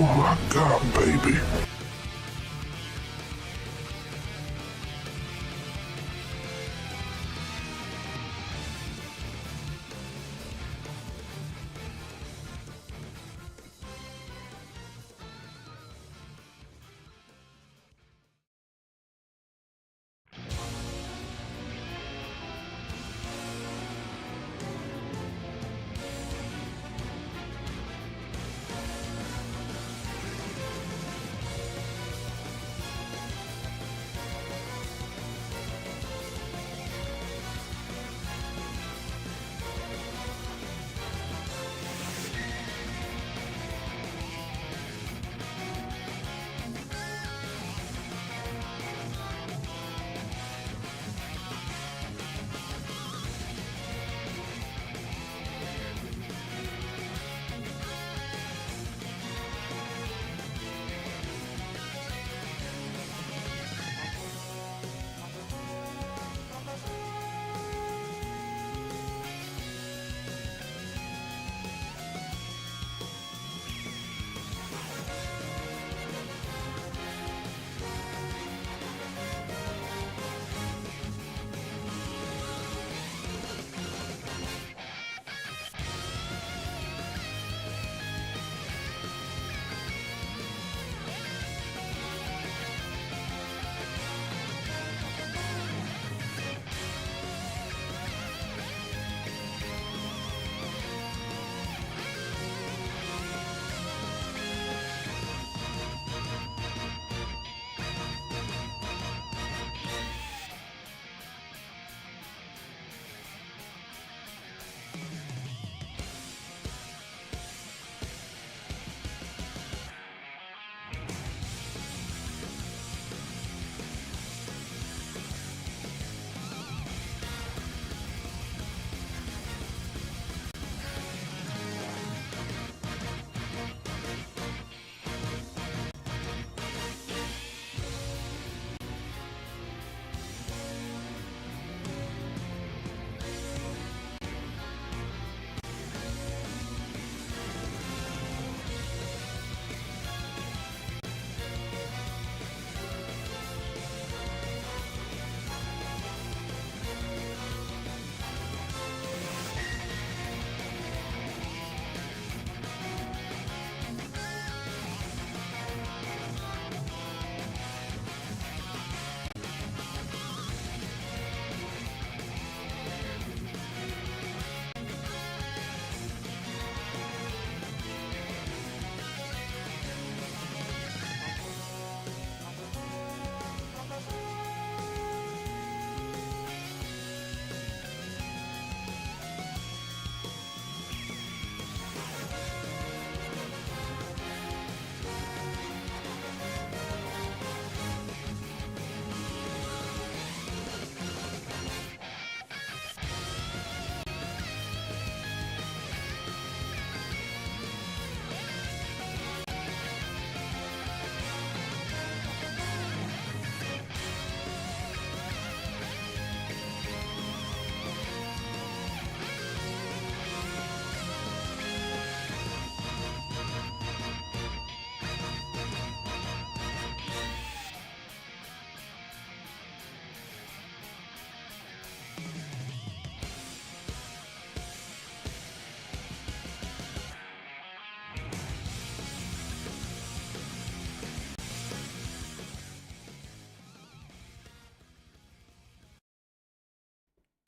Oh my God, baby.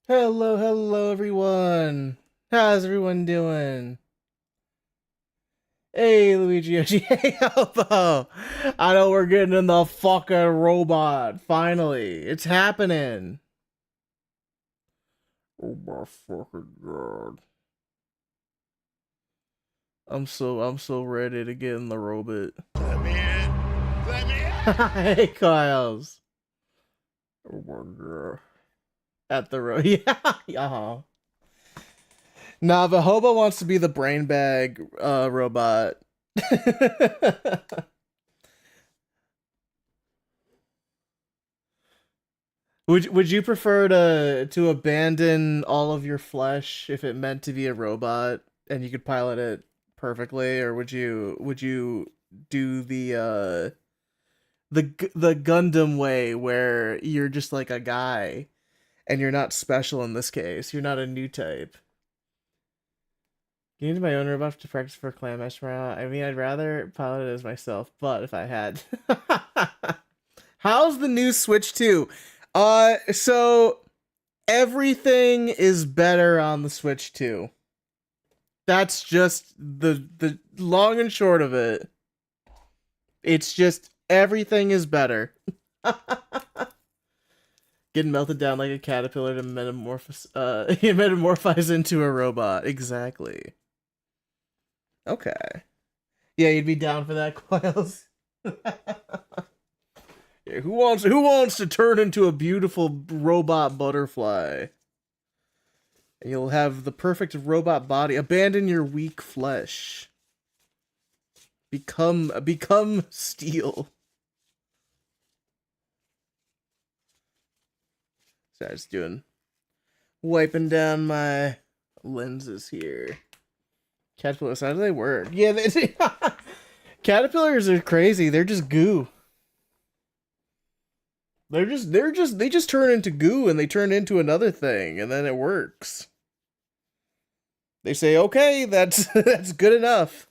Hello, everyone. How's everyone doing? Hey, Luigi Yoshi. Hey, Elbow. I know we're getting in the fucking robot. Finally, it's happening. Oh my fucking god. I'm so ready to get in the robot. Let me in. Let me in. Hey, Kyles. Oh my god. At the yeah. Nah, the hobo wants to be the brain bag robot. Would you prefer to abandon all of your flesh if it meant to be a robot and you could pilot it perfectly, or would you do the Gundam way where you're just like a guy and you're not special in this case. You're not a new type. Getting into my own robot to practice for clan match tomorrow. I mean, I'd rather pilot it as myself, but if I had. How's the new Switch 2? So everything is better on the Switch 2. That's just the long and short of it. It's just everything is better. Getting melted down like a caterpillar to metamorphose into a robot. Exactly. Okay. Yeah, you'd be down for that, Quiles. Yeah, who wants to turn into a beautiful robot butterfly? You'll have the perfect robot body. Abandon your weak flesh. Become steel. So I was wiping down my lenses here. Caterpillars, how do they work? Yeah, caterpillars are crazy. They're just goo. They just turn into goo and they turn into another thing and then it works. They say, okay, that's good enough.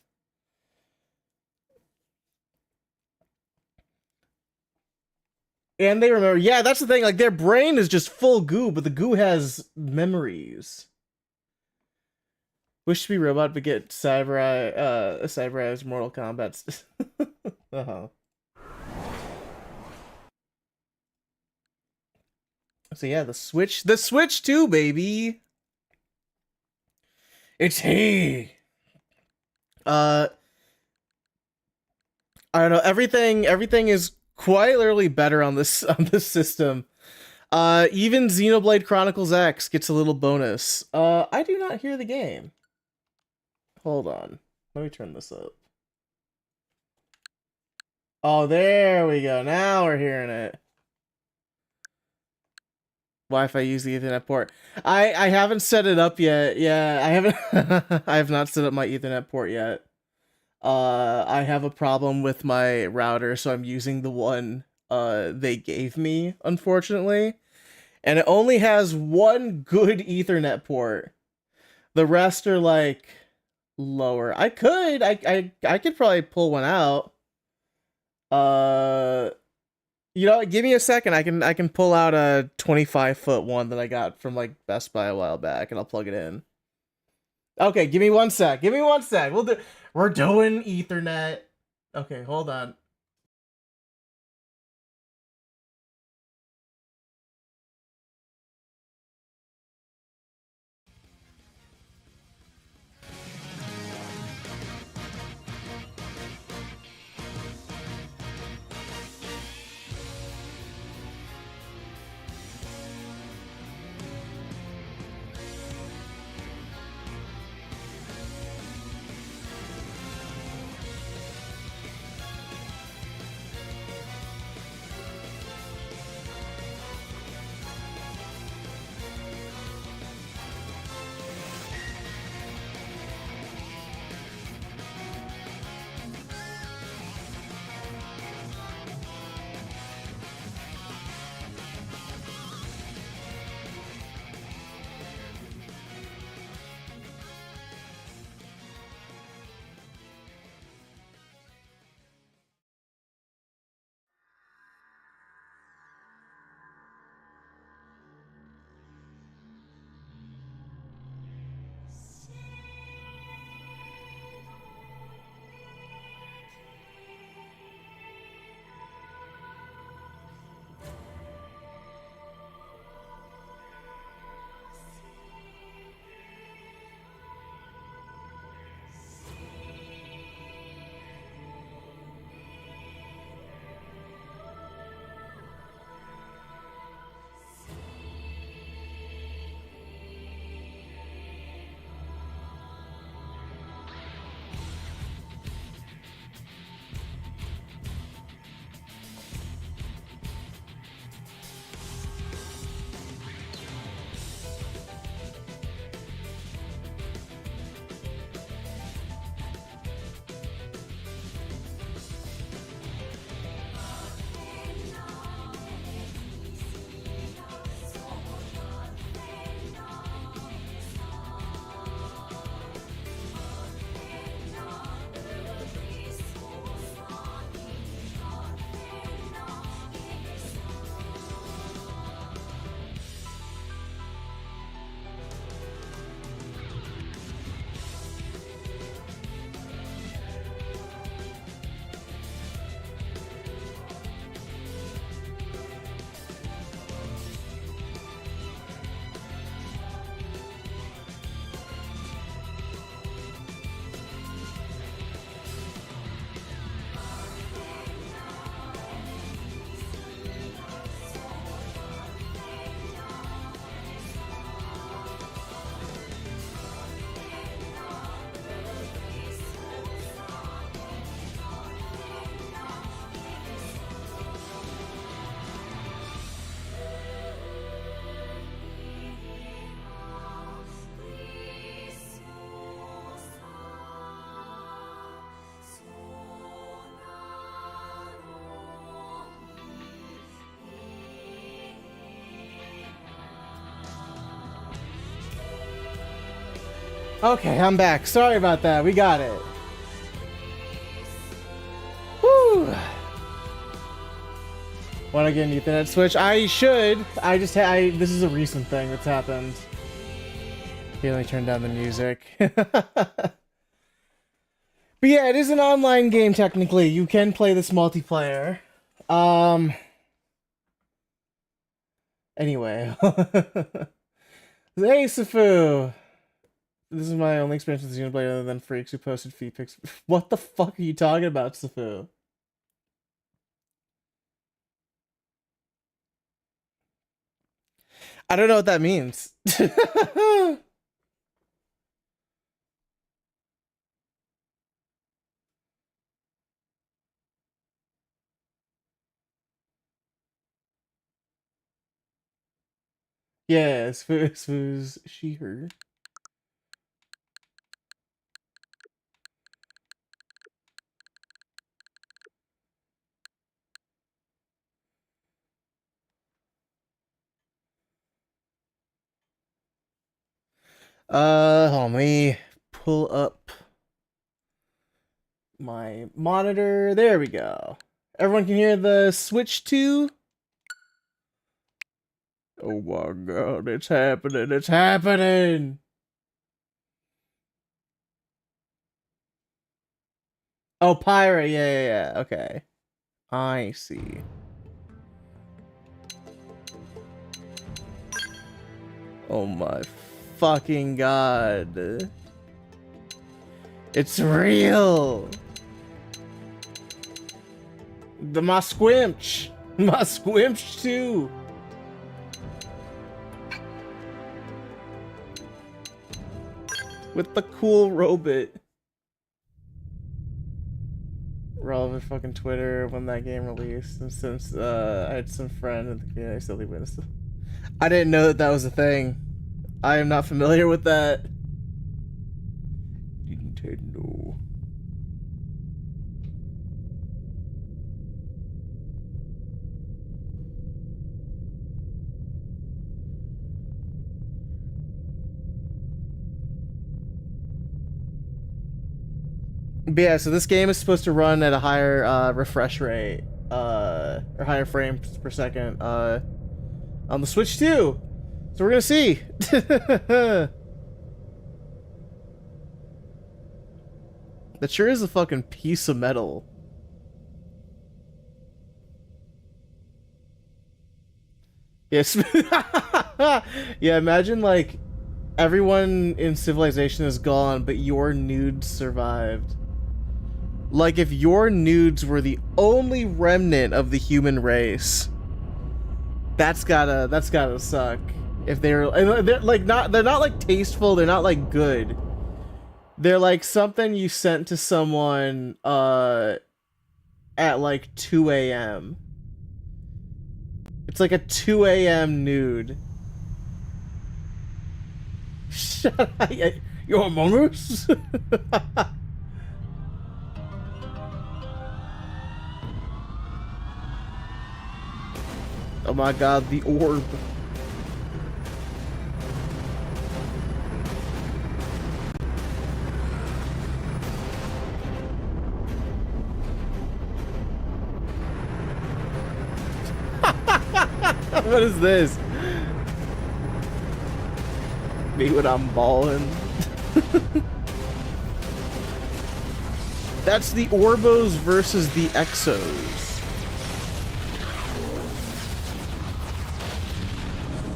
And they remember, yeah, that's the thing, like their brain is just full goo, but the goo has memories. Wish to be robot but get Cyberized Mortal Kombat. Uh-huh. So yeah, the Switch 2, baby. It's hey. I don't know, everything is quite literally better on this system. Even Xenoblade Chronicles X gets a little bonus. I do not hear the game. Hold on. Let me turn this up. Oh, there we go. Now we're hearing it. Wi-Fi use the Ethernet port. I haven't set it up yet. Yeah, I haven't. I have not set up my Ethernet port yet. I have a problem with my router, so I'm using the one they gave me, unfortunately. And it only has one good Ethernet port. The rest are like lower. I could probably pull one out. You know, give me a second. I can pull out a 25-foot one that I got from like Best Buy a while back, and I'll plug it in. Okay, give me 1 sec. Give me 1 sec. We're doing Ethernet. Okay, hold on. Okay, I'm back. Sorry about that. We got it. Woo! Wanna get an Ethernet switch? I should. This is a recent thing that's happened. Okay, let me turn down the music. But yeah, it is an online game technically. You can play this multiplayer. Anyway. Hey, Sifu! This is my only experience with Xenoblade other than freaks who posted feed pics. What the fuck are you talking about, Sifu? I don't know what that means. Yeah, Sifu's she, her. Hold on, let me pull up my monitor. There we go. Everyone can hear the Switch 2? Oh my god, it's happening, it's happening! Oh, Pirate, yeah, okay. I see. Oh my fucking god. It's real! My squimch! My squimch too! With the cool robot. Relevant fucking Twitter when that game released, and since I had some friend in the community, I still witnessed it. I didn't know that was a thing. I am not familiar with that. Nintendo. But yeah, so this game is supposed to run at a higher refresh rate, or higher frames per second, on the Switch 2. So we're gonna see. That sure is a fucking piece of metal. Yes. Yeah, imagine like everyone in civilization is gone, but your nudes survived. Like if your nudes were the only remnant of the human race. That's gotta suck. If they're like they're not like tasteful, they're not like good. They're like something you sent to someone at like 2 a.m. It's like a 2 a.m. nude. Shut up. You're Among Us? Oh my god, the orb. What is this? Me when I'm balling. That's the Orbos versus the Exos.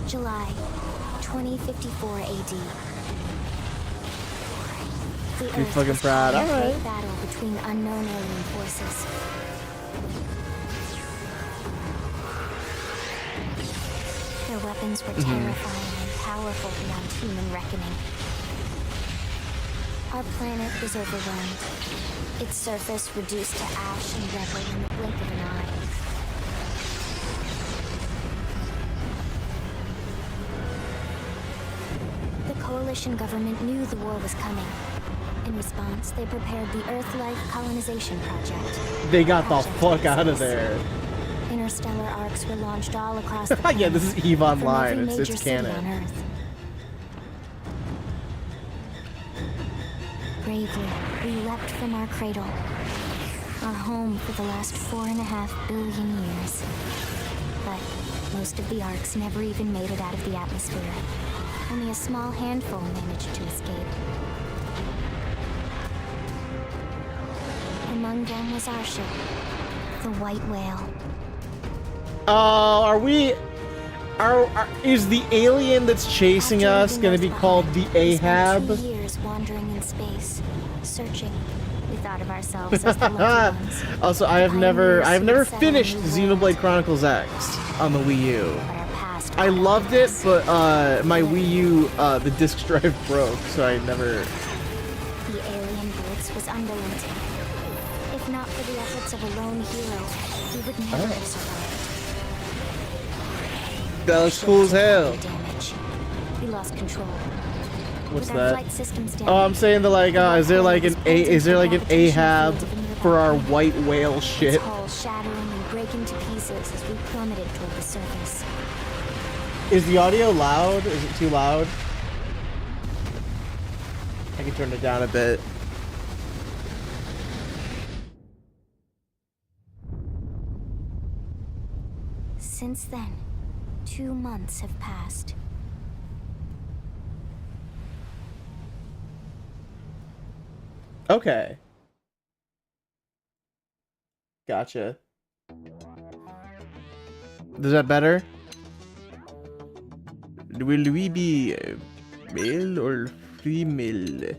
July 2054 AD. The You're Earth fucking was proud. caught in a Alright. great battle between unknown alien forces. Their weapons were terrifying and powerful beyond human reckoning. Our planet was overwhelmed. Its surface reduced to ash and rubble in the blink of an eye. The coalition government knew the war was coming. In response, they prepared the Earth-like colonization project. They got the Project fuck out of Space. there. Interstellar arcs were launched all across the Yeah, this is EVE from every Online. major It's city on canon. Earth. Bravely, we leapt from our cradle, our home for the last 4.5 billion years. But most of the arcs never even made it out of the atmosphere. Only a small handful managed to escape. Among them was our ship, the White Whale. Is the alien that's chasing us gonna be called the Ahab? 2 years wandering in space, searching. We thought of ourselves as the lucky ones. Also, I have never finished Xenoblade Chronicles X on the Wii U. But our past I loved it, but my Wii U, the disc drive broke, so I never. The alien blitz was unrelenting. If not for the efforts of a lone hero, we would never have survived. That was cool as hell. Damage. We lost control. What's With our that? flight systems down, Oh, I'm saying that like, is there like an Ahab for our white whale shit? its hull shattering and breaking to pieces as we plummeted toward the surface. Is the audio loud? Is it too loud? I can turn it down a bit. Since then, 2 months have passed. Okay. Gotcha. Is that better? Will we be male or female?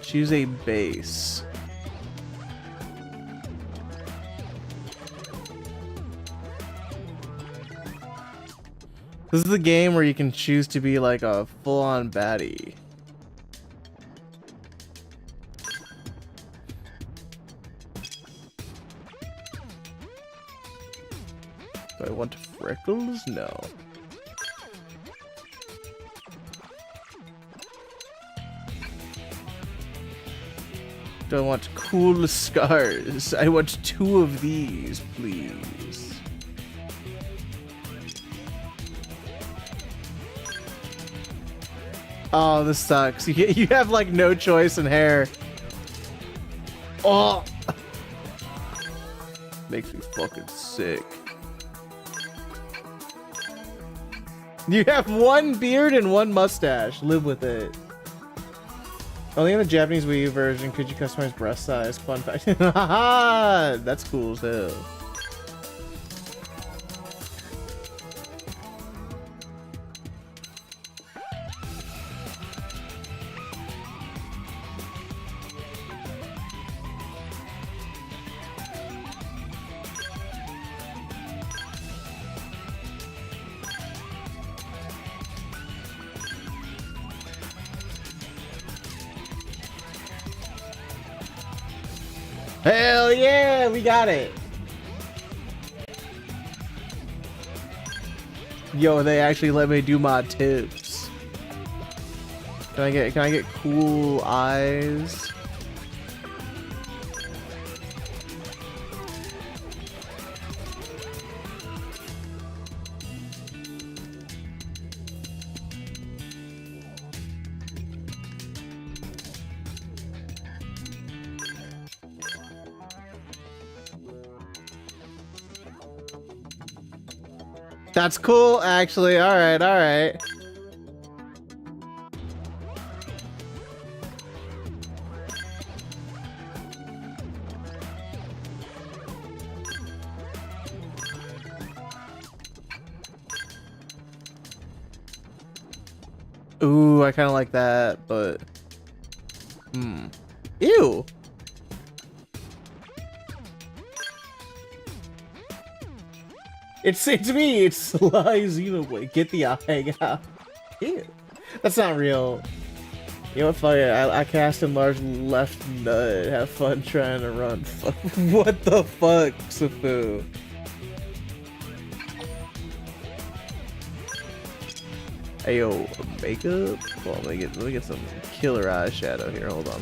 Choose a base. This is the game where you can choose to be like a full-on baddie. Do I want freckles? No. Do I want cool scars? I want 2 of these, please. Oh, this sucks. You have like no choice in hair. Oh, makes me fucking sick. You have 1 beard and 1 mustache. Live with it. Only in the Japanese Wii U version could you customize breast size. Fun fact. Haha, that's cool as hell. Hell yeah, we got it. Yo, they actually let me do my tips. Can I get cool eyes? That's cool, actually. All right, all right. Ooh, I kind of like that, but ew. It's me, it's Sly Xenoblade. Get the eye out. Ew. That's not real. You know what, fuck it. I cast enlarged left nut. Have fun trying to run. Fuck. What the fuck, Safu? Hey yo, makeup? Well, let me get some killer eyeshadow here. Hold on.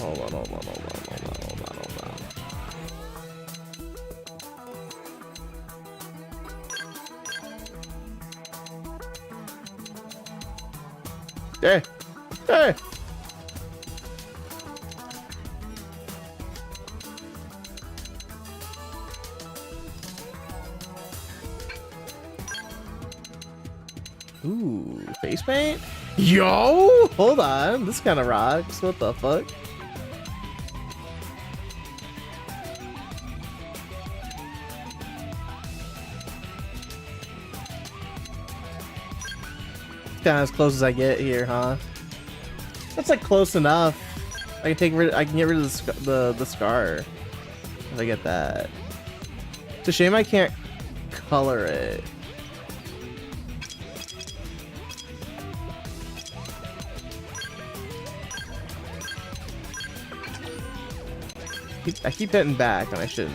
Hey! Ooh, face paint? Yo! Hold on, this kind of rocks. What the fuck? Kind of as close as I get here, huh? That's like close enough. I can get rid of the scar if I get that. It's a shame I can't color it. I keep hitting back when I shouldn't.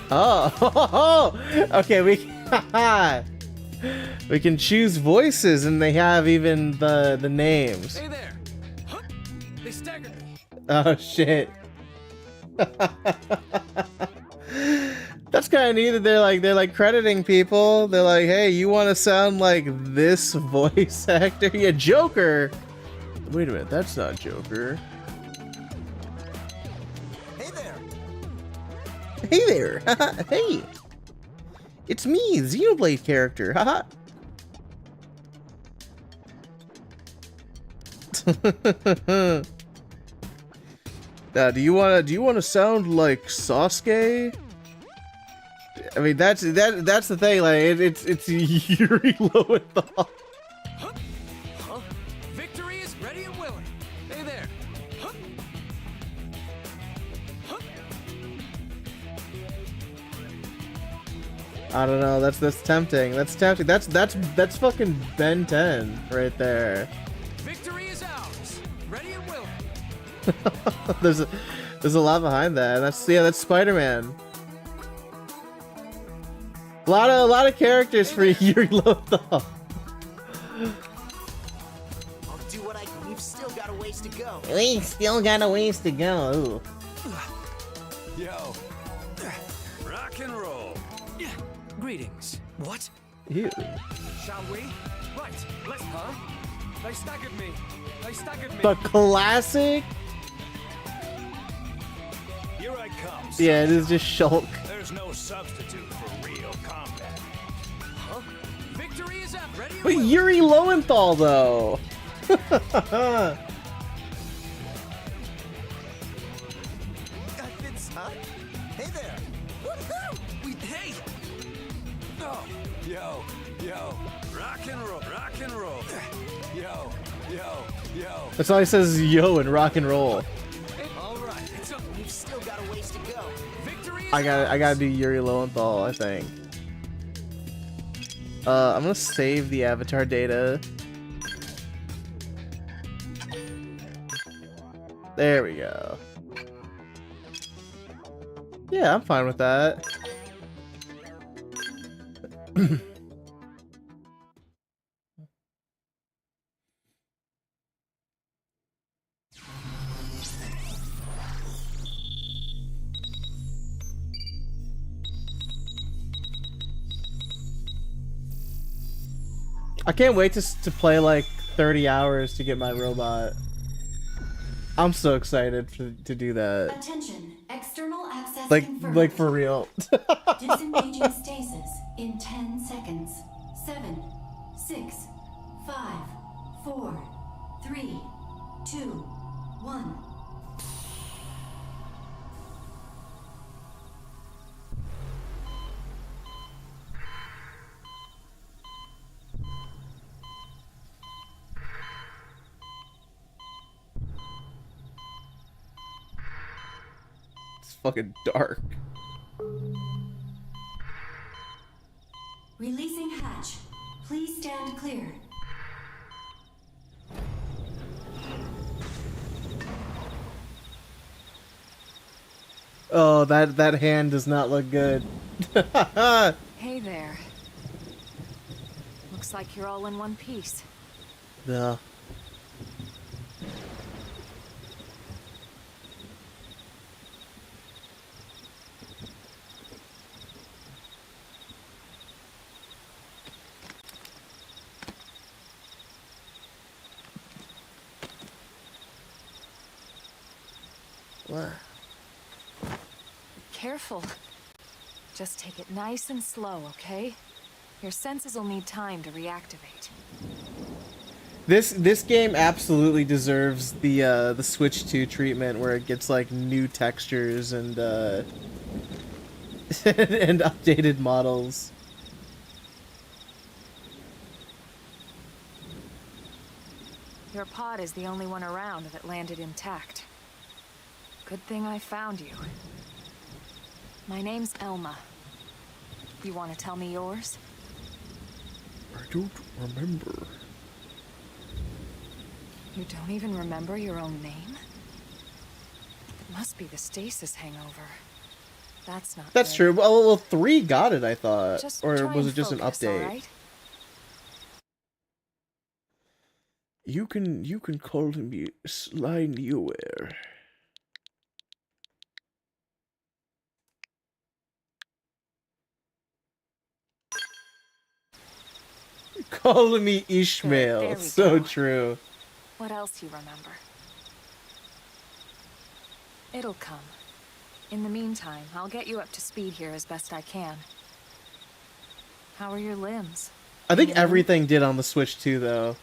Oh, okay, we can choose voices, and they have even the names. Hey there! Huh? They staggered me. Oh shit. That's kind of neat that they're like crediting people. They're like, hey, you want to sound like this voice actor? Yeah, Joker. Wait a minute, that's not Joker. Hey there! Hey there. Hey. It's me, Xenoblade character. Haha. Now, do you wanna sound like Sasuke? I mean, that's the thing. Like, it's Yuri Lowenthal. Huh? Huh? Victory is ready and willing. Hey there! Huh? Huh? I don't know. That's tempting. That's tempting. That's fucking Ben 10 right there. Victory is ours. Ready and willing. there's a lot behind that. That's Spider-Man. A lot of characters for Yuri Lowenthal. I'll do what I can. We've still got a ways to go. We still got a ways to go. Ooh. Yo. Rock and roll. Greetings. What? Ew. Shall we? Right. Let's. Huh? They staggered me. They staggered me. The classic. Here I come. Yeah, it is just Shulk. There's no substitute for real combat. Huh? Victory is up. Ready and But willing. Yuri Lowenthal though. I've been son. Hey there. Woohoo! Hey. Oh. Yo, Rock and roll. Rock and roll. yo. That's all he says is yo and rock and roll. All right. It's up. We've still got a ways to go. Victory is I gotta do Yuri Lowenthal, I think. I'm gonna save the avatar data. There we go. Yeah, I'm fine with that. I can't wait to play like 30 hours to get my robot. I'm so excited to do that. Attention, external access Like confirmed. for real. Disengaging stasis in 10 seconds. 7, 6, 5, 4, 3, 2, 1. It's fucking dark. Releasing hatch. Please stand clear. Oh, that hand does not look good. Hey there. Looks like you're all in one piece. Duh. What? Careful. Just take it nice and slow, okay? Your senses will need time to reactivate. This game absolutely deserves the Switch 2 treatment where it gets like new textures and and updated models. Your pod is the only one around that landed intact. Good thing I found you. My name's Elma. You want to tell me yours? I don't remember. You don't even remember your own name? It must be the stasis hangover. That's not That's good. true. Well, 3 got it, I thought. Just Or try was and it just an focus, update? alright? You can call me Sly Neware. Calling me Ishmael. There we So go. true. What else you remember? It'll come. In the meantime, I'll get you up to speed here as best I can. How are your limbs? I think Yeah. everything did on the Switch 2, though.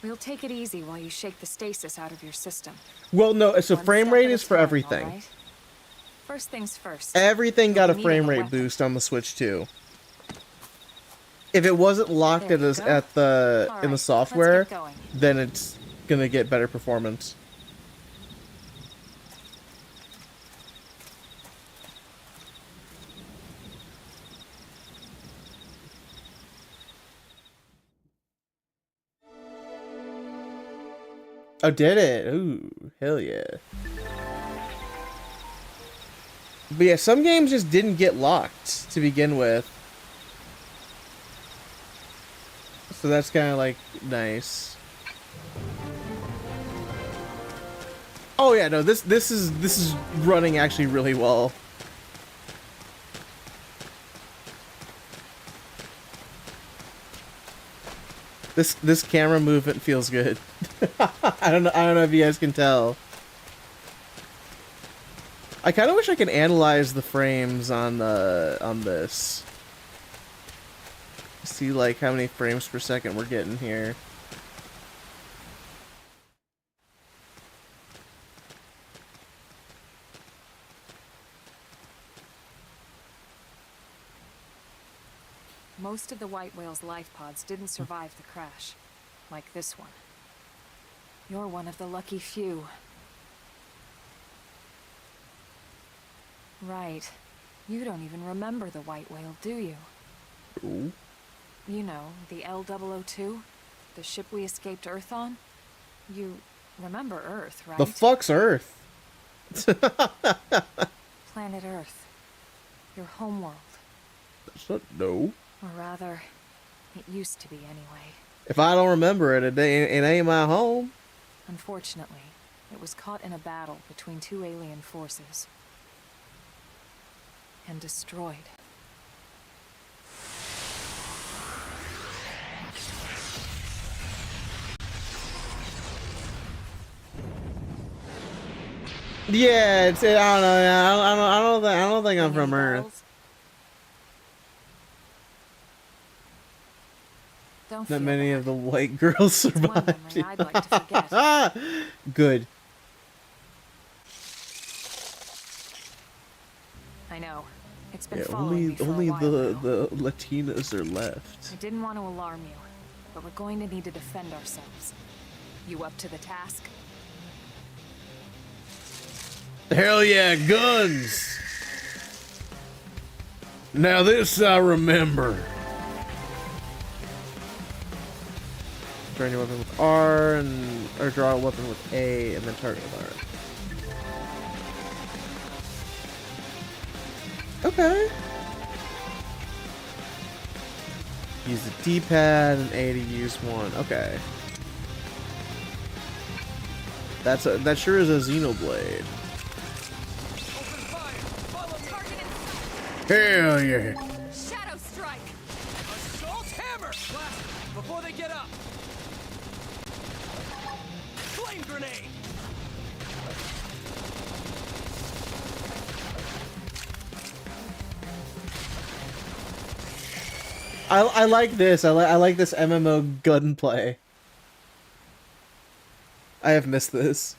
We'll take it easy while you shake the stasis out of your system. Well, no, so One frame step rate at a is for time, everything. alright? First things first. Everything got a You'll be frame needing a rate weapon. boost on the Switch 2. If it wasn't locked There at you the go. in the Alright, let's software, get going. then it's gonna get better performance. Oh, did it? Ooh, hell yeah. But yeah, some games just didn't get locked to begin with. So that's kind of like nice. Oh yeah, no, this is running actually really well. This camera movement feels good. I don't know if you guys can tell. I kind of wish I could analyze the frames on this. See like how many frames per second we're getting here. Most of the white whale's life pods didn't survive the crash, like this one. You're one of the lucky few. Right. You don't even remember the white whale, do you? Ooh. You know, the L002? The ship we escaped Earth on? You remember Earth, right? The fuck's Earth? Planet Earth. Your homeworld. That's not no. Or rather, it used to be anyway. If I don't remember it, it ain't my home. Unfortunately, it was caught in a battle between two alien forces. And destroyed. Yeah, it's I don't know. I don't think I'm from Earth. Bells? Don't Not feel many bad. of the white girls It's one survived. memory I'd like to forget. Good. I know. It's been Yeah, following me for only a while now. the Latinas are left. I didn't want to alarm you, but we're going to need to defend ourselves. You up to the task? Hell yeah, guns! Now this I remember. Draw your weapon with R or draw a weapon with A and then target with R. Okay. Use the D-pad and A to use one. Okay. That sure is a Xenoblade. Open fire! Follow me! Hell yeah. Shadow strike! Assault hammer! Blast them before they get up! Flame grenade! I like this. I like this MMO gunplay. I have missed this.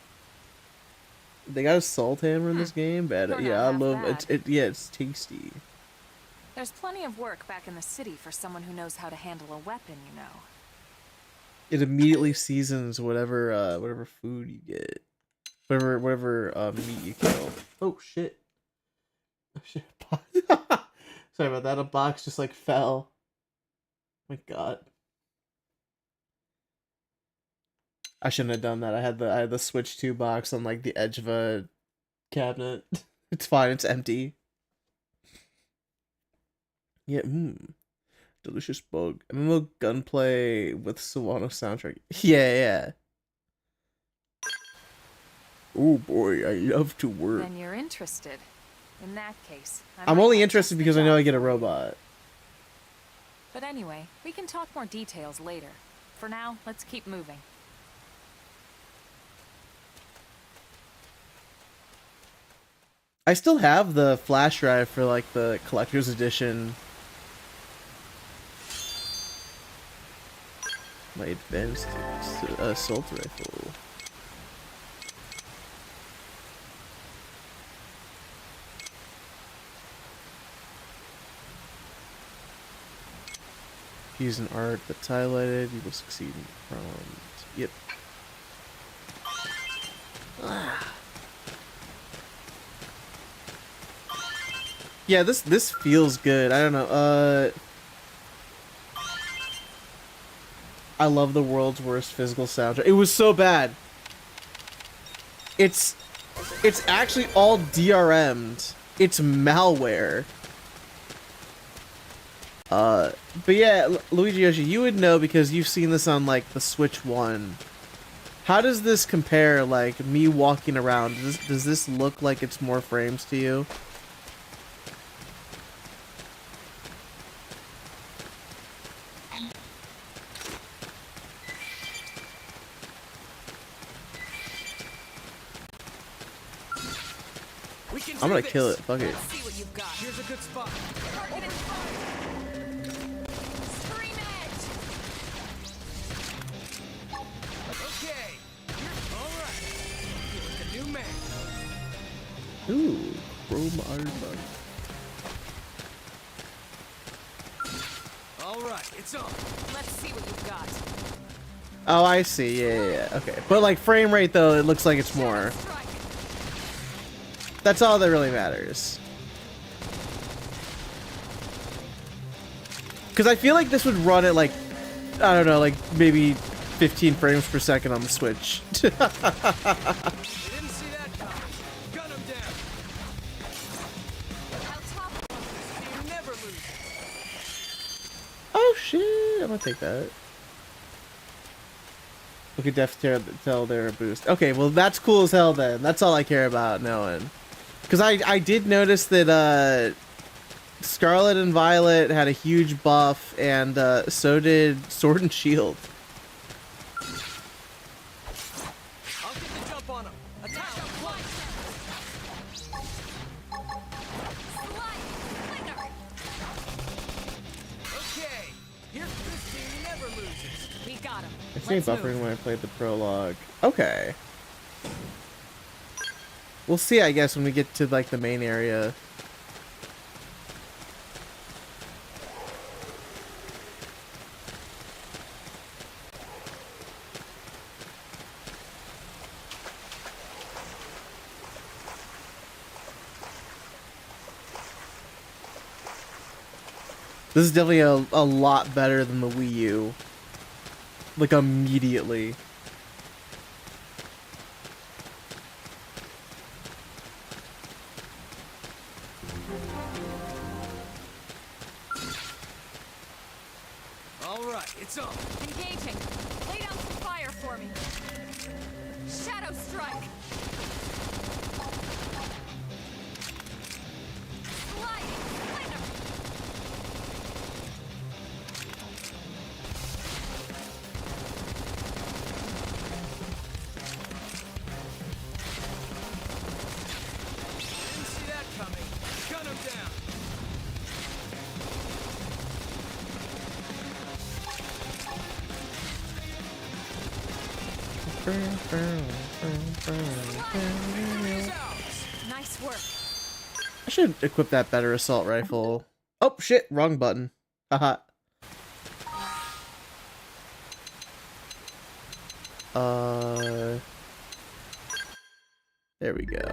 They got a salt hammer in this game, but You're yeah, not I half love bad. it. Yeah, it's tasty. There's plenty of work back in the city for someone who knows how to handle a weapon, you know. It immediately seasons whatever whatever food you get, whatever meat you kill. Oh shit! Oh shit! Sorry about that. A box just like fell. My God. I shouldn't have done that. I had the Switch 2 box on like the edge of a cabinet. It's fine. It's empty. Yeah. Delicious bug. MMO gunplay with Sawano soundtrack. Yeah. Oh boy, I love to work. Then you're interested. In that case, I'm might only have interested just the because I know I job get a for you. robot. But anyway, we can talk more details later. For now, let's keep moving. I still have the flash drive for like the collector's edition. My advanced assault rifle. Use an art that's highlighted, you will succeed in the prompt. Yep. Yeah, this feels good. I don't know. I love the world's worst physical soundtrack. It was so bad. It's actually all DRM'd. It's malware. But yeah, Luigi Yoshi, you would know because you've seen this on like the Switch 1. How does this compare, like me walking around? Does this look like it's more frames to you? We can I'm do gonna this. kill it. Fuck it. Let's see what you've got. Here's a good spot. Target is fired! Scream it! Okay. All right. You look a new man. Ooh, chrome armor. All right, it's on. Let's see what you've got. Oh, I see. Yeah. Okay. But like frame rate though, it looks like it's more. Strike. That's all that really matters. Because I feel like this would run at like, I don't know, like maybe 15 frames per second on the Switch. You didn't see that coming. Gun him down. I'll top You never lose. Oh shit! I'm gonna take that. Look at Def tell their boost. Okay, well that's cool as hell then. That's all I care about knowing. Because I did notice that Scarlet and Violet had a huge buff, and so did Sword and Shield. I'll get the jump on him. Attack him. Okay. Here's this team never loses. We got him. I think buffering when I played the prologue. Okay. We'll see, I guess, when we get to like the main area. This is definitely a lot better than the Wii U. Like, immediately. All right, it's on. Engaging. Lay down some fire for me. Shadow strike. Sliding splinter. Didn't see that coming. Gun him down. Nice work. I should equip that better assault rifle. Oh shit, wrong button. Haha. There we go.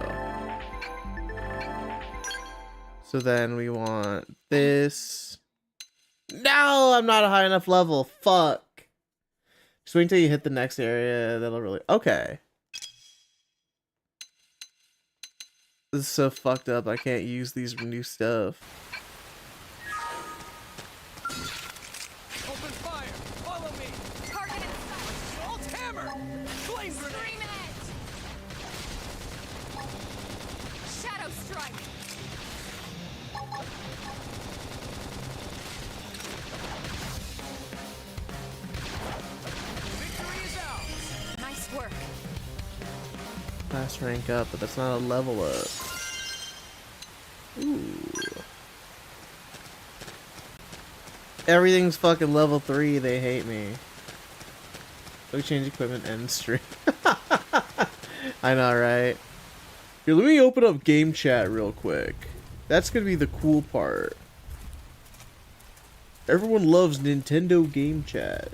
So then we want this. No, I'm not a high enough level. Fuck. Just wait until you hit the next area. That'll really... Okay. This is so fucked up. I can't use these new stuff. Open fire! Follow me! Target in sight. Alt hammer! Flame grenade! Scream it! Shadow strike. Victory is ours! Nice work. Class rank up, but that's not a level up. Ooh. Everything's fucking level 3. They hate me. Quick change equipment end stream. I know, right? Here, let me open up game chat real quick. That's gonna be the cool part. Everyone loves Nintendo game chat.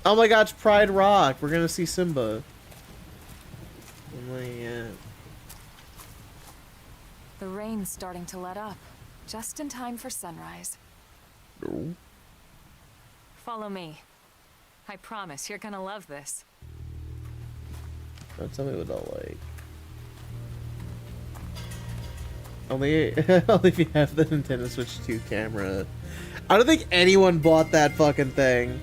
Oh my god, it's Pride Rock. We're gonna see Simba. Oh my god. The rain's starting to let up. Just in time for sunrise. No. Follow me. I promise you're gonna love this. Don't tell me what I'll like. Only if you have the Nintendo Switch 2 camera. I don't think anyone bought that fucking thing.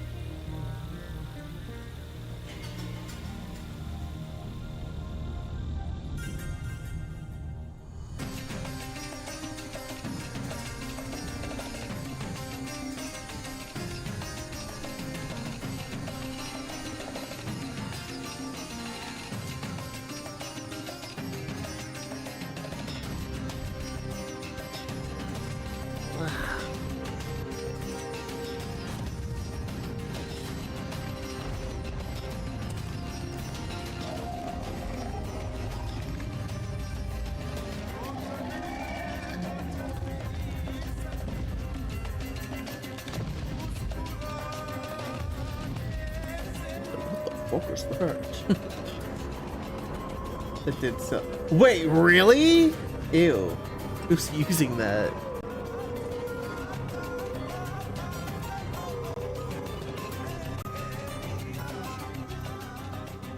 Focus that. It did so. Wait, really? Ew. Who's using that?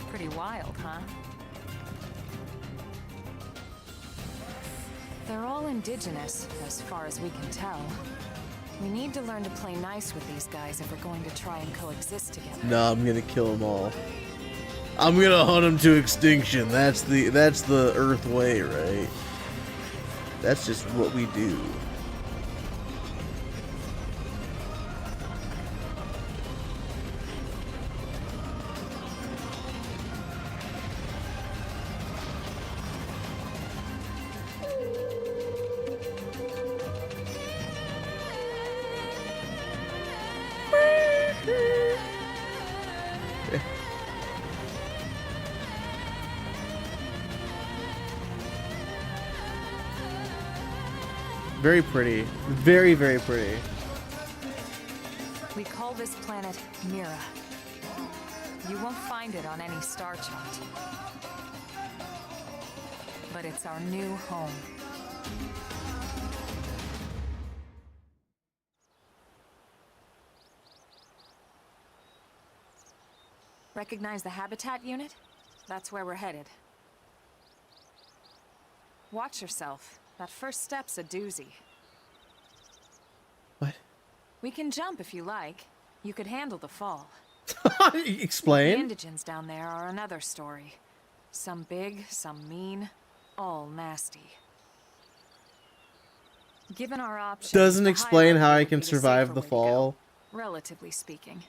Pretty wild, huh? They're all indigenous, as far as we can tell. We need to learn to play nice with these guys if we're going to try and coexist together. No, I'm gonna kill them all. I'm gonna hunt them to extinction. That's the Earth way, right? That's just what we do. Very pretty. Very, very pretty. We call this planet Mira. You won't find it on any star chart. But it's our new home. Recognize the habitat unit? That's where we're headed. Watch yourself. That first step's a doozy. What? We can jump if you like. You could handle the fall. Explain. The indigents down there are another story. Some big, some mean, all nasty. Given our options, Doesn't the explain how hierarchy I would can be the survive safer the way to fall. go, relatively speaking.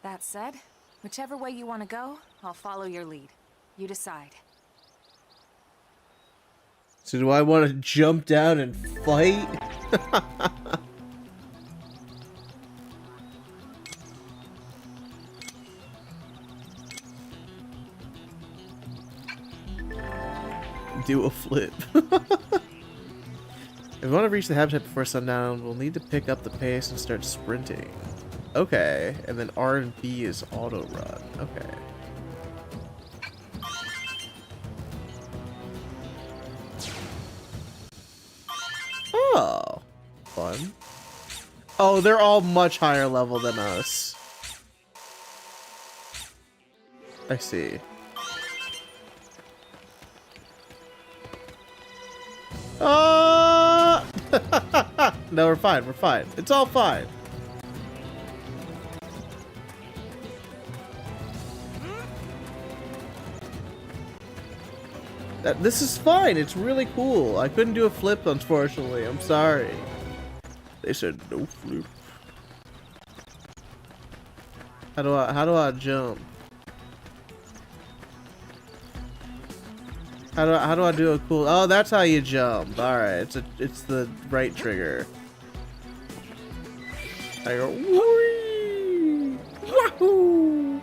That said, whichever way you want to go, I'll follow your lead. You decide. So do I want to jump down and fight? Do a flip. If we want to reach the habitat before sundown, we'll need to pick up the pace and start sprinting. Okay, and then R and B is auto run. Okay. Oh, fun. Oh, they're all much higher level than us. I see. No, we're fine. We're fine. It's all fine. This is fine. It's really cool. I couldn't do a flip, unfortunately. I'm sorry. They said no flip. How do I jump? How do I do a cool? Oh, that's how you jump. All right, it's the right trigger. I go whee! Wahoo!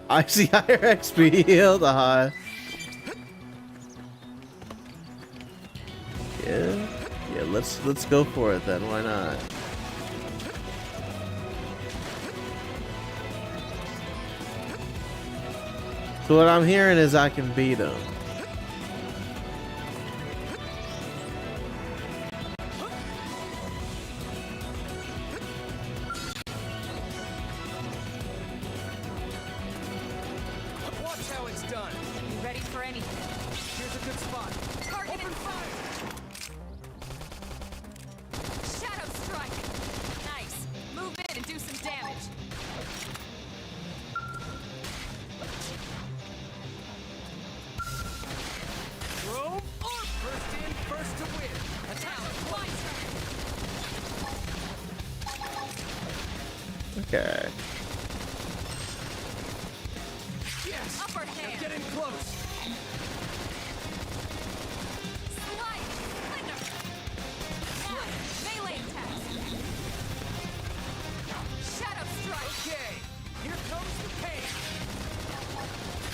I see higher XP yield. Yeah, let's go for it then. Why not? So what I'm hearing is I can beat him. Watch how it's done. You ready for anything? Here's a good spot. Target Open it. fire! Shadow strike. Nice. Move in and do some damage. Throw or first in, first to win. Attack! Okay. Yes! Upper Now hand. get in close! Slide. Flinger. One. Melee attack. Shadow strike. Okay, here comes the pain!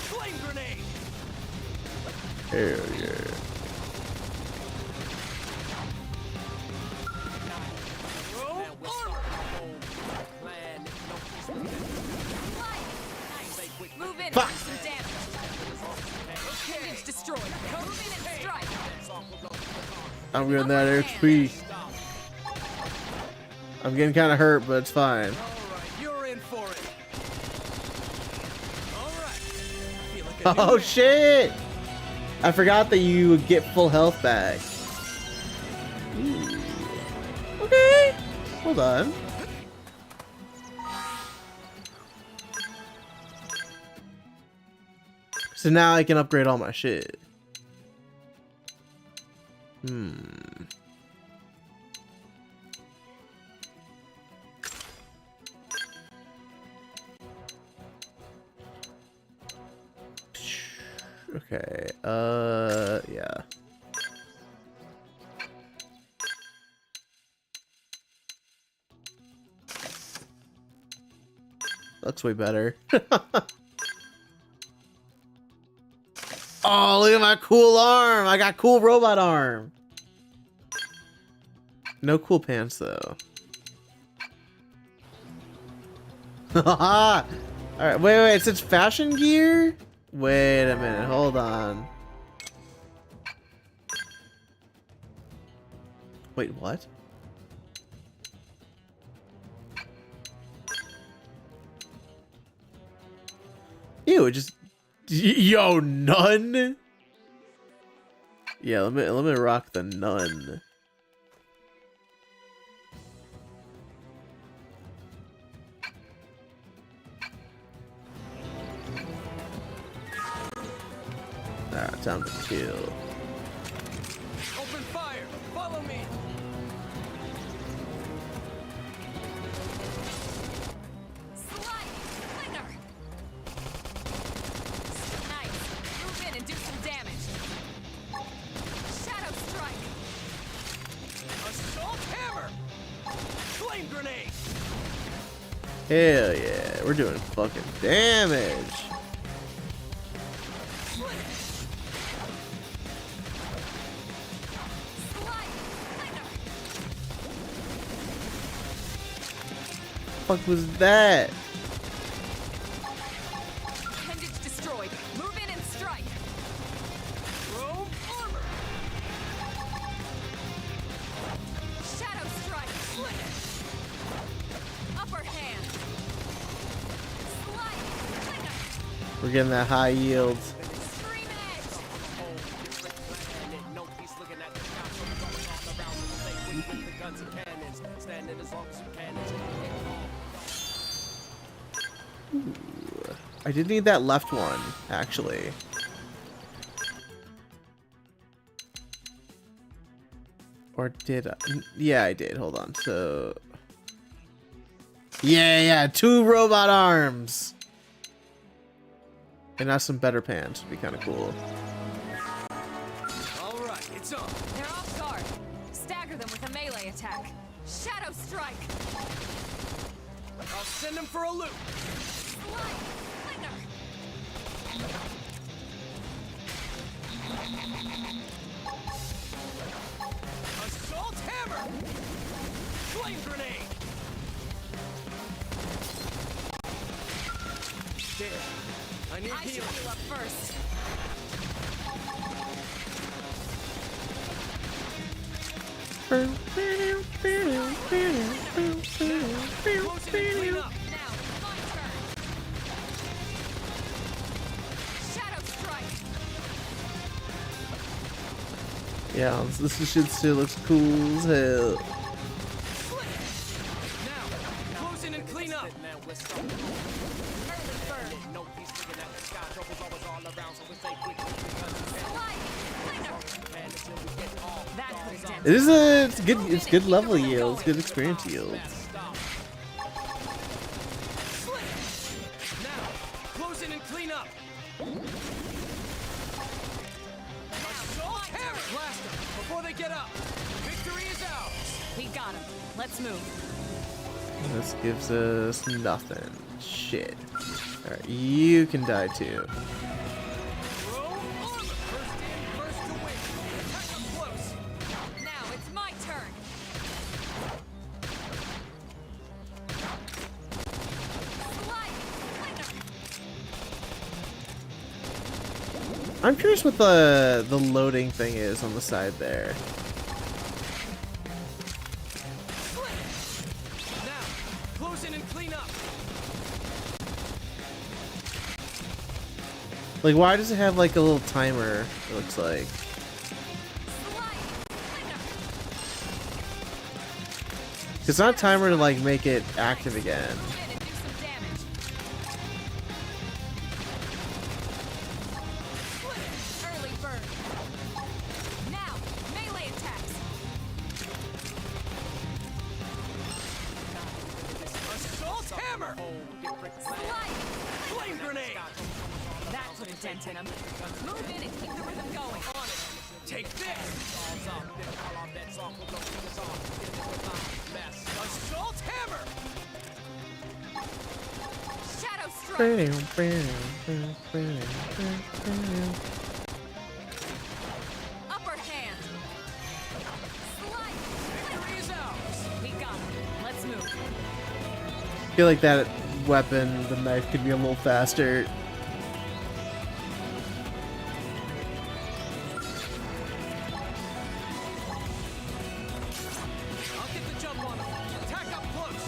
Flame grenade! Hell yeah. Throw armor! Slide. Nice. Move in and Fuck. do some damage. Appendage destroyed. Move in and strike. I'm getting that XP. I'm getting kind of hurt, but it's fine. Alright, you're in for it. Alright. Feel like a new Oh man. shit! I forgot that you would get full health back. Ooh. Okay. Hold on. So now I can upgrade all my shit. Okay, yeah. Looks way better. Oh, look at my cool arm! I got cool robot arm! No cool pants, though. Alright, wait, it's fashion gear? Wait a minute, hold on. Wait, what? Ew, it just... Yo, nun? Yeah, let me rock the nun. Alright, time to kill. Open fire! Follow me! Slide. Flinger. Nice. Hell yeah, we're doing fucking damage. Fuck was that? Appendage destroyed. Move in and strike. Chrome armor. Shadow strike. Upper hand. Slide. We're getting that high yield. Scream edge. I did need that left one, actually. Or did I? Yeah, I did. Hold on. So... Yeah, 2 robot arms! And now some better pants would be kind of cool. Alright, it's on. They're off guard. Stagger them with a melee attack. Shadow strike. I'll send them for a loop. Slide. Flinger. Assault hammer. Flame grenade. There. I need I should healing. heal up first. Close it and clean up. Now, my turn. Shadow strike. Yeah, this shit still looks cool as hell. Now, close in and clean up. Early bird. Slide. Flinger. That could have done. It is it's good level yield, it's good experience yield. Now, close in and clean up. Assault hammer. Blast them before they get up. Victory is ours. We got him. Let's move. This gives us nothing. Shit. Alright, you can die too. Chrome armor. First in, first to win. Attack up close. Now it's my turn. Slide. Flinger. I'm curious what the loading thing is on the side there. Now, close in and clean up. Like, why does it have like a little timer, it looks like? Slide. Flinger. It's not a timer to like make it active again. Move in and do some damage. Early bird. Now, melee attacks. Assault hammer. Slide. Flame grenade. That put a dent in him. Move in and keep the rhythm going. On it. Take this. Assault hammer. Shadow strike. Upper hand. Slide. Victory is ours. We got him. Let's move. I feel like that weapon, the knife, could be a little faster. I'll get the jump on him. Attack up close.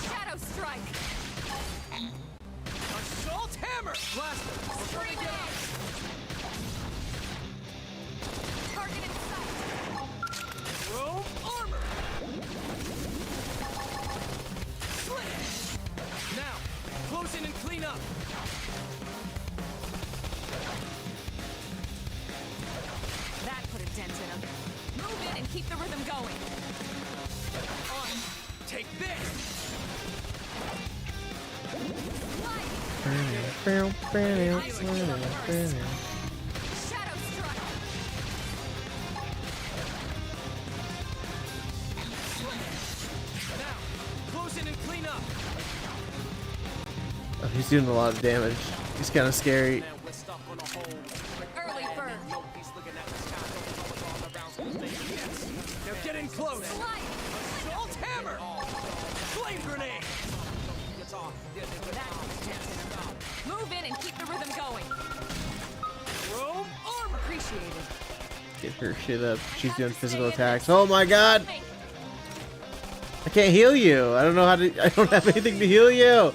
Shadow strike. Assault hammer. Blast them before they get up. Target in sight. Chrome armor. Now, close in and clean up. That put a dent in him. Move in and keep the rhythm going. On. Take this. Slide. Shadow strike. He's doing a lot of damage. He's kind of scary. Early bird. Now get in close. Assault hammer. Flame grenade. Move in and keep the rhythm going. Chrome armor. Appreciated. Get her shit up. She's doing physical attacks. Oh my god! I can't heal you. I don't know how to. I don't have anything to heal you.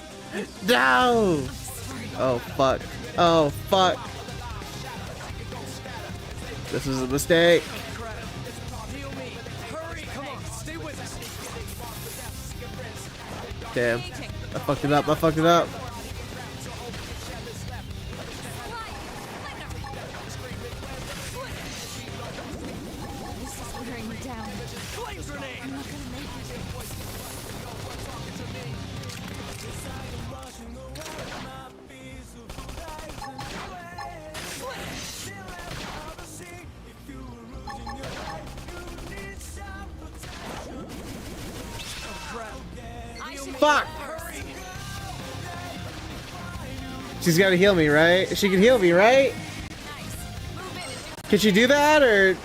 No! Oh fuck. Oh fuck. This is a mistake. Heal me. Hurry. Come on. Stay with us. Damn. I fucked it up. I fucked it up. This is wearing me down. Flame grenade. I'm not gonna make it. Fuck! She's gotta heal me, right? She can heal me, right? Can she do that, or?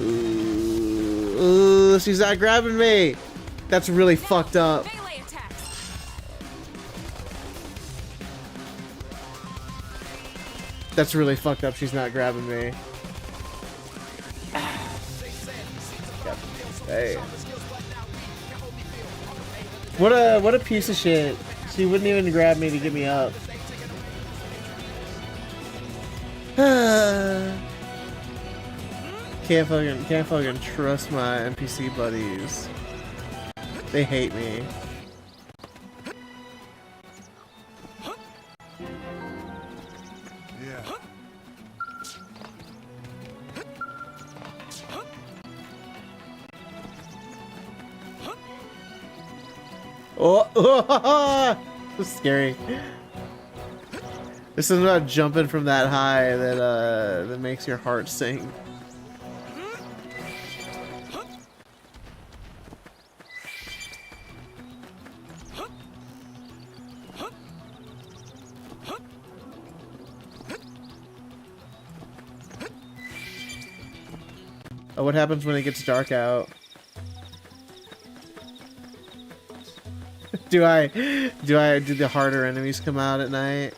Ooh, she's not grabbing me. That's really fucked up. Melee attacks. That's really fucked up. She's not grabbing me. Hey. What a piece of shit. She wouldn't even grab me to get me up. Can't fucking trust my NPC buddies. They hate me. Oh, this is scary. This is about jumping from that high that makes your heart sing. Oh, what happens when it gets dark out? Do the harder enemies come out at night?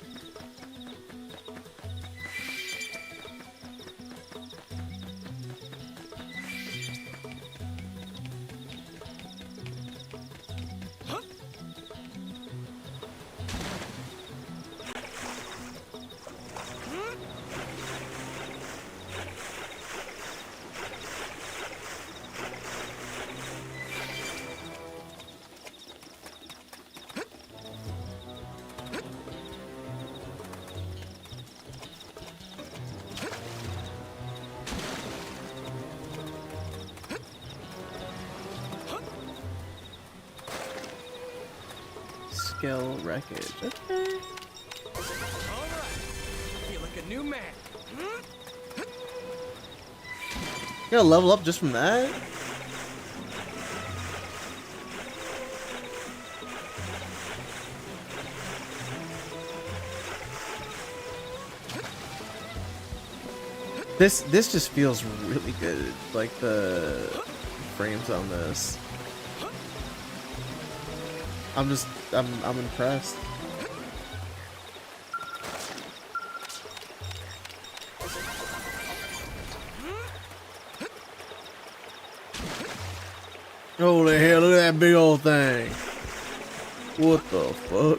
Skill wreckage. Okay. Alright. Feel like a new man. You gotta level up just from that? This just feels really good. Like the frames on this. I'm impressed. Holy hell, look at that big old thing. What the fuck?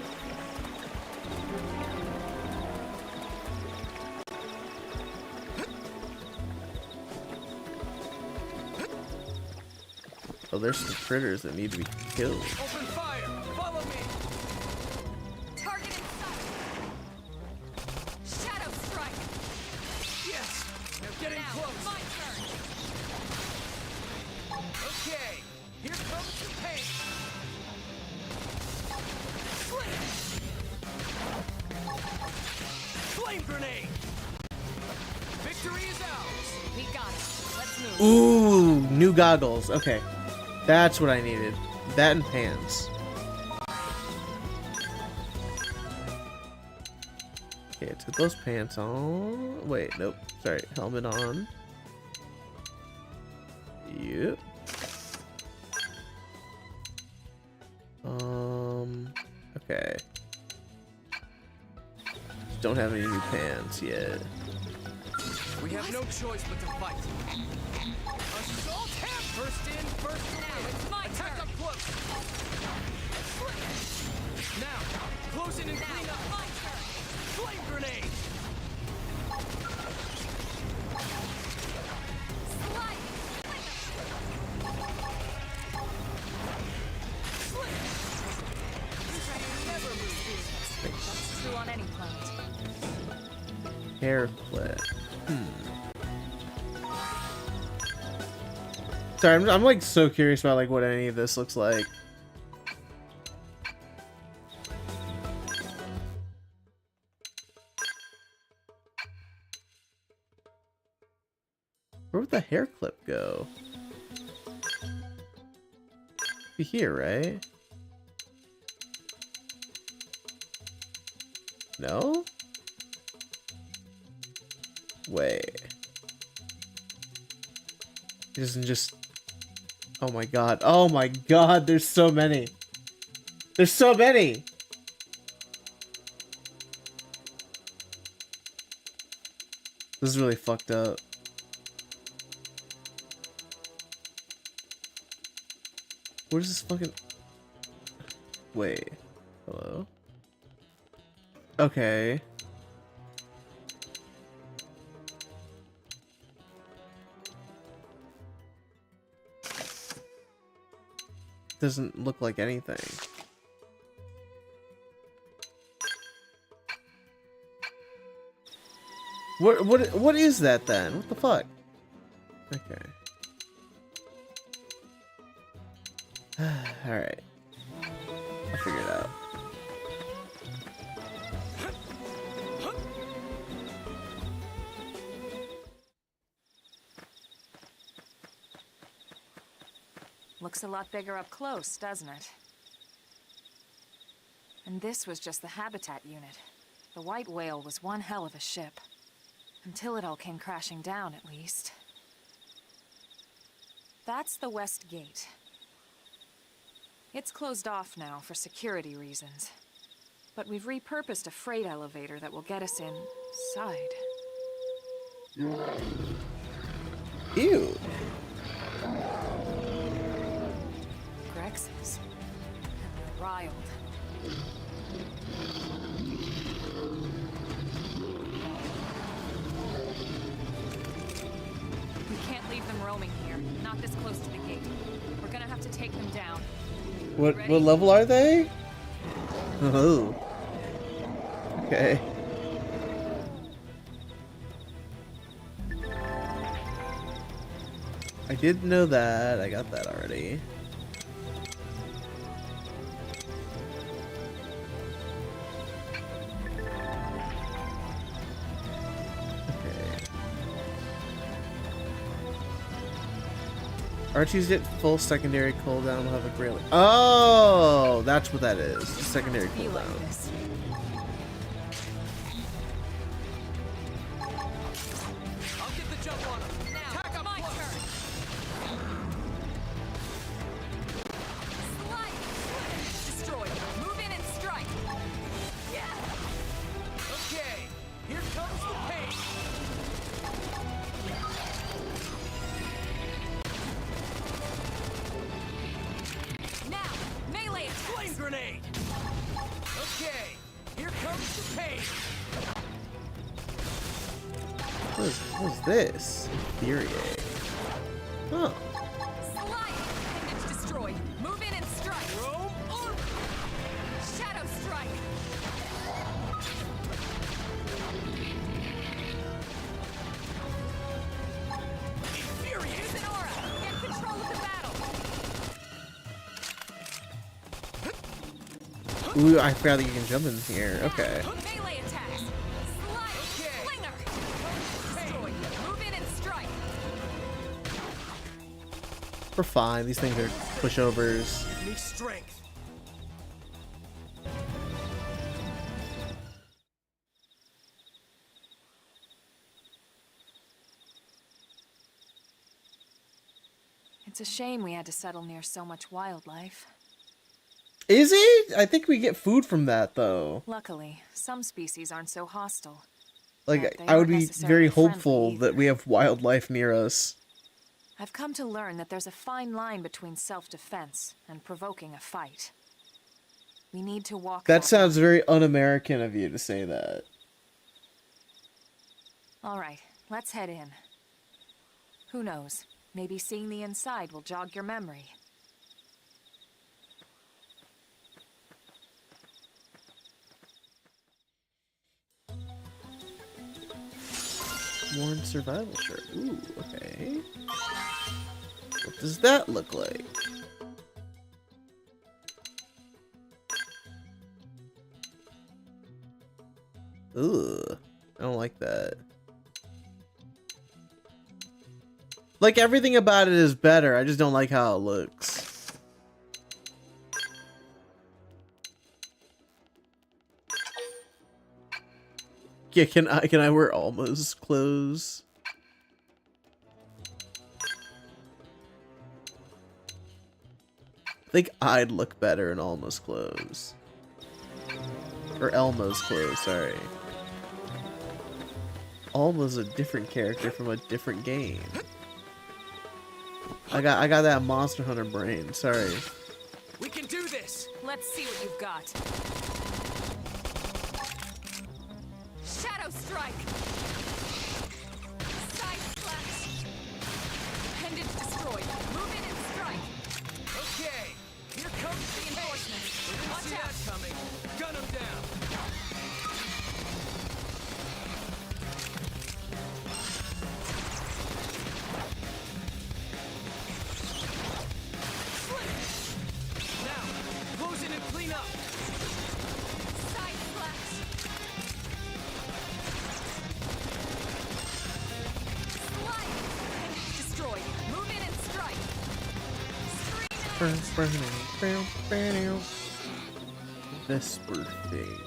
Oh, there's some critters that need to be killed. Open fire. Follow me. Target in sight. Shadow strike. Yes. Now get in Now, close. my turn. Okay. Here comes the pain. Flame grenade. Victory is ours. We got it. Let's move. Ooh, new goggles. Okay. That's what I needed. That and pants. Okay, let's get those pants on. Wait, nope. Sorry, helmet on. Yep. Okay. Don't have any new pants yet. We have no choice but to fight. Assault him! First in, first out. It's my attack turn. Up close. Now, close in and clean up. My turn. Flame grenade. Slide. Never move. That's true on any planet. Hair clip. Sorry, I'm like so curious about like what any of this looks like. Where would the hair clip go? Be here, right? No? Wait. It doesn't just... Oh my god. Oh my god, there's so many. There's so many! This is really fucked up. What is this fucking... Wait. Hello? Okay. Doesn't look like anything. What is that then? What the fuck? Okay. All right. I'll figure it out. Looks a lot bigger up close, doesn't it? And this was just the habitat unit. The white whale was one hell of a ship. Until it all came crashing down, at least. That's the west gate. It's closed off now for security reasons. But we've repurposed a freight elevator that will get us inside. Ew. Grexes. And they're riled. We can't leave them roaming here. Not this close to the gate. We're gonna have to take them down. What level are they? Oh. Okay. I did know that. I got that already. Archie's get full secondary cooldown will have a great... Oh, that's what that is. Secondary cooldown. I'll get the jump on him. Now, attack up close. Slide. Destroy. Move in and strike. Yeah. Okay. Here comes the pain. Flame grenade! Okay, here comes the pain! What is this? Infuriate. Oh. Slide! Appendage destroyed. Move in and strike. Roam on! Shadow strike! Infuriate! Use an aura! Get control of the battle! Ooh, I forgot that you can jump in here. Okay. Melee attacks! Slide! Okay. Flinger! Destroy! Move in and strike! We're fine. These things are pushovers. Give me strength. It's a shame we had to settle near so much wildlife. Is it? I think we get food from that though. Luckily, some species aren't so hostile. Like, But they I would aren't be necessarily very friendly hopeful that either. we have wildlife near us. I've come to learn that there's a fine line between self-defense and provoking a fight. We need to walk That sounds very un-American of you to say that. All right, let's head in. Who knows? Maybe seeing the inside will jog your memory. Worn survival shirt. Ooh, okay. What does that look like? Ugh. I don't like that. Like, everything about it is better. I just don't like how it looks. Yeah, can I wear Alma's clothes? I think I'd look better in Alma's clothes. Or Elma's clothes, sorry. Alma's a different character from a different game. I got that Monster Hunter brain, sorry. We can do this. Let's see what you've got. Shadow Strike! Side Slash! Appendage destroyed. Move in and strike! Okay, here comes the enforcement. We didn't Watch see out. that coming. Gun him down. Now, close in and clean up. Side Slash! Slide! Appendage destroyed. Move in and strike! Stream Vesper thing.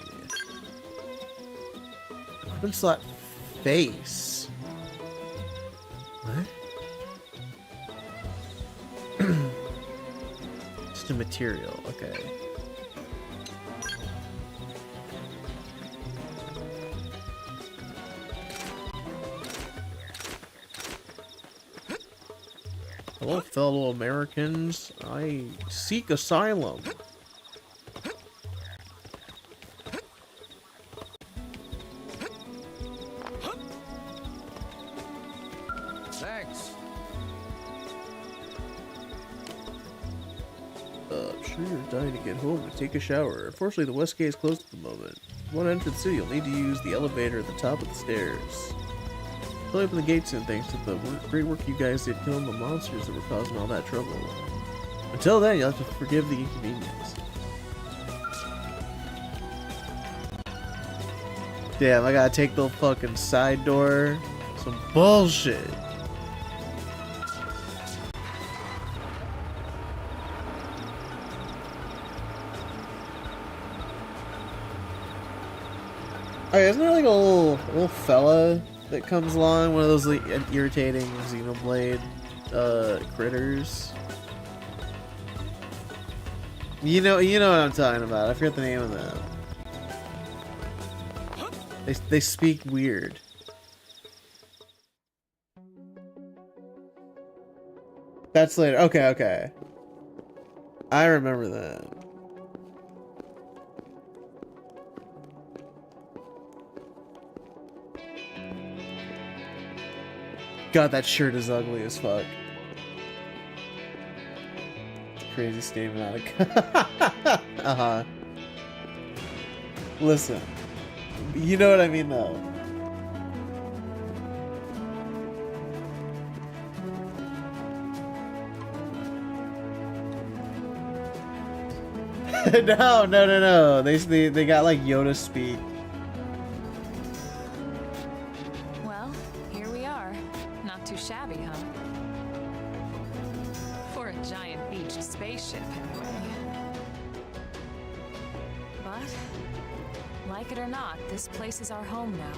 Open slot face. What? Just a material, okay. Hello, fellow Americans. I seek asylum. Thanks. I'm sure you're dying to get home and take a shower. Unfortunately, the west gate is closed at the moment. One entrance too, you'll need to use the elevator at the top of the stairs. I'll open the gate soon thanks to the great work you guys did killing the monsters that were causing all that trouble. Until then, you'll have to forgive the inconvenience. Damn, I gotta take the fucking side door. Some bullshit. Alright, isn't there like a little fella that comes along? One of those like irritating Xenoblade critters. You know what I'm talking about. I forget the name of them. They speak weird. That's later. Okay. I remember that. God, that shirt is ugly as fuck. Crazy statement out of uh-huh. Listen. You know what I mean though. No. They got like Yoda speak. Well, here we are. Not too shabby, huh? For a giant beached spaceship anyway. But, like it or not, this place is our home now.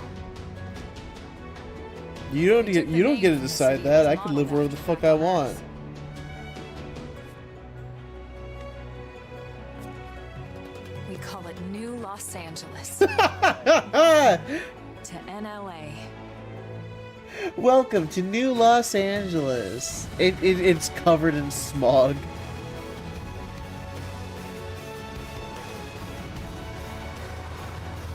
You don't get to decide that. I can live wherever the fuck I want. We call it New Los Angeles. To NLA. Welcome to New Los Angeles. It's covered in smog.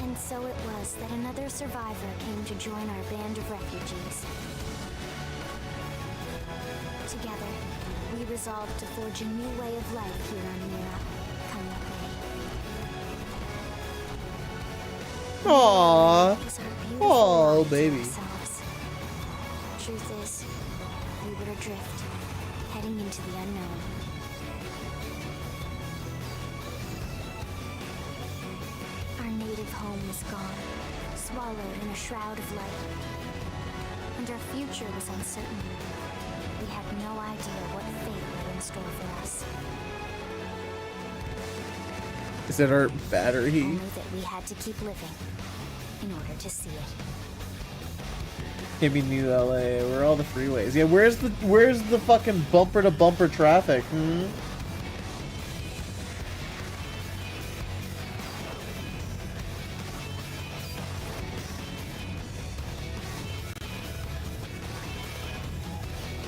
And so it was that another survivor came to join our band of refugees. Together, we resolved to forge a new way of life here on Mira. Come what may. Aww. These are beautiful Oh, lives baby. ourselves. Truth is, we were adrift, heading into the unknown. Our native home was gone, swallowed in a shroud of light. And our future was uncertain. We had no idea what fate lay in store for us. Is that our battery? Only that we had to keep living in order to see it. Give me New LA. Where are all the freeways? Yeah, where's the fucking bumper to bumper traffic?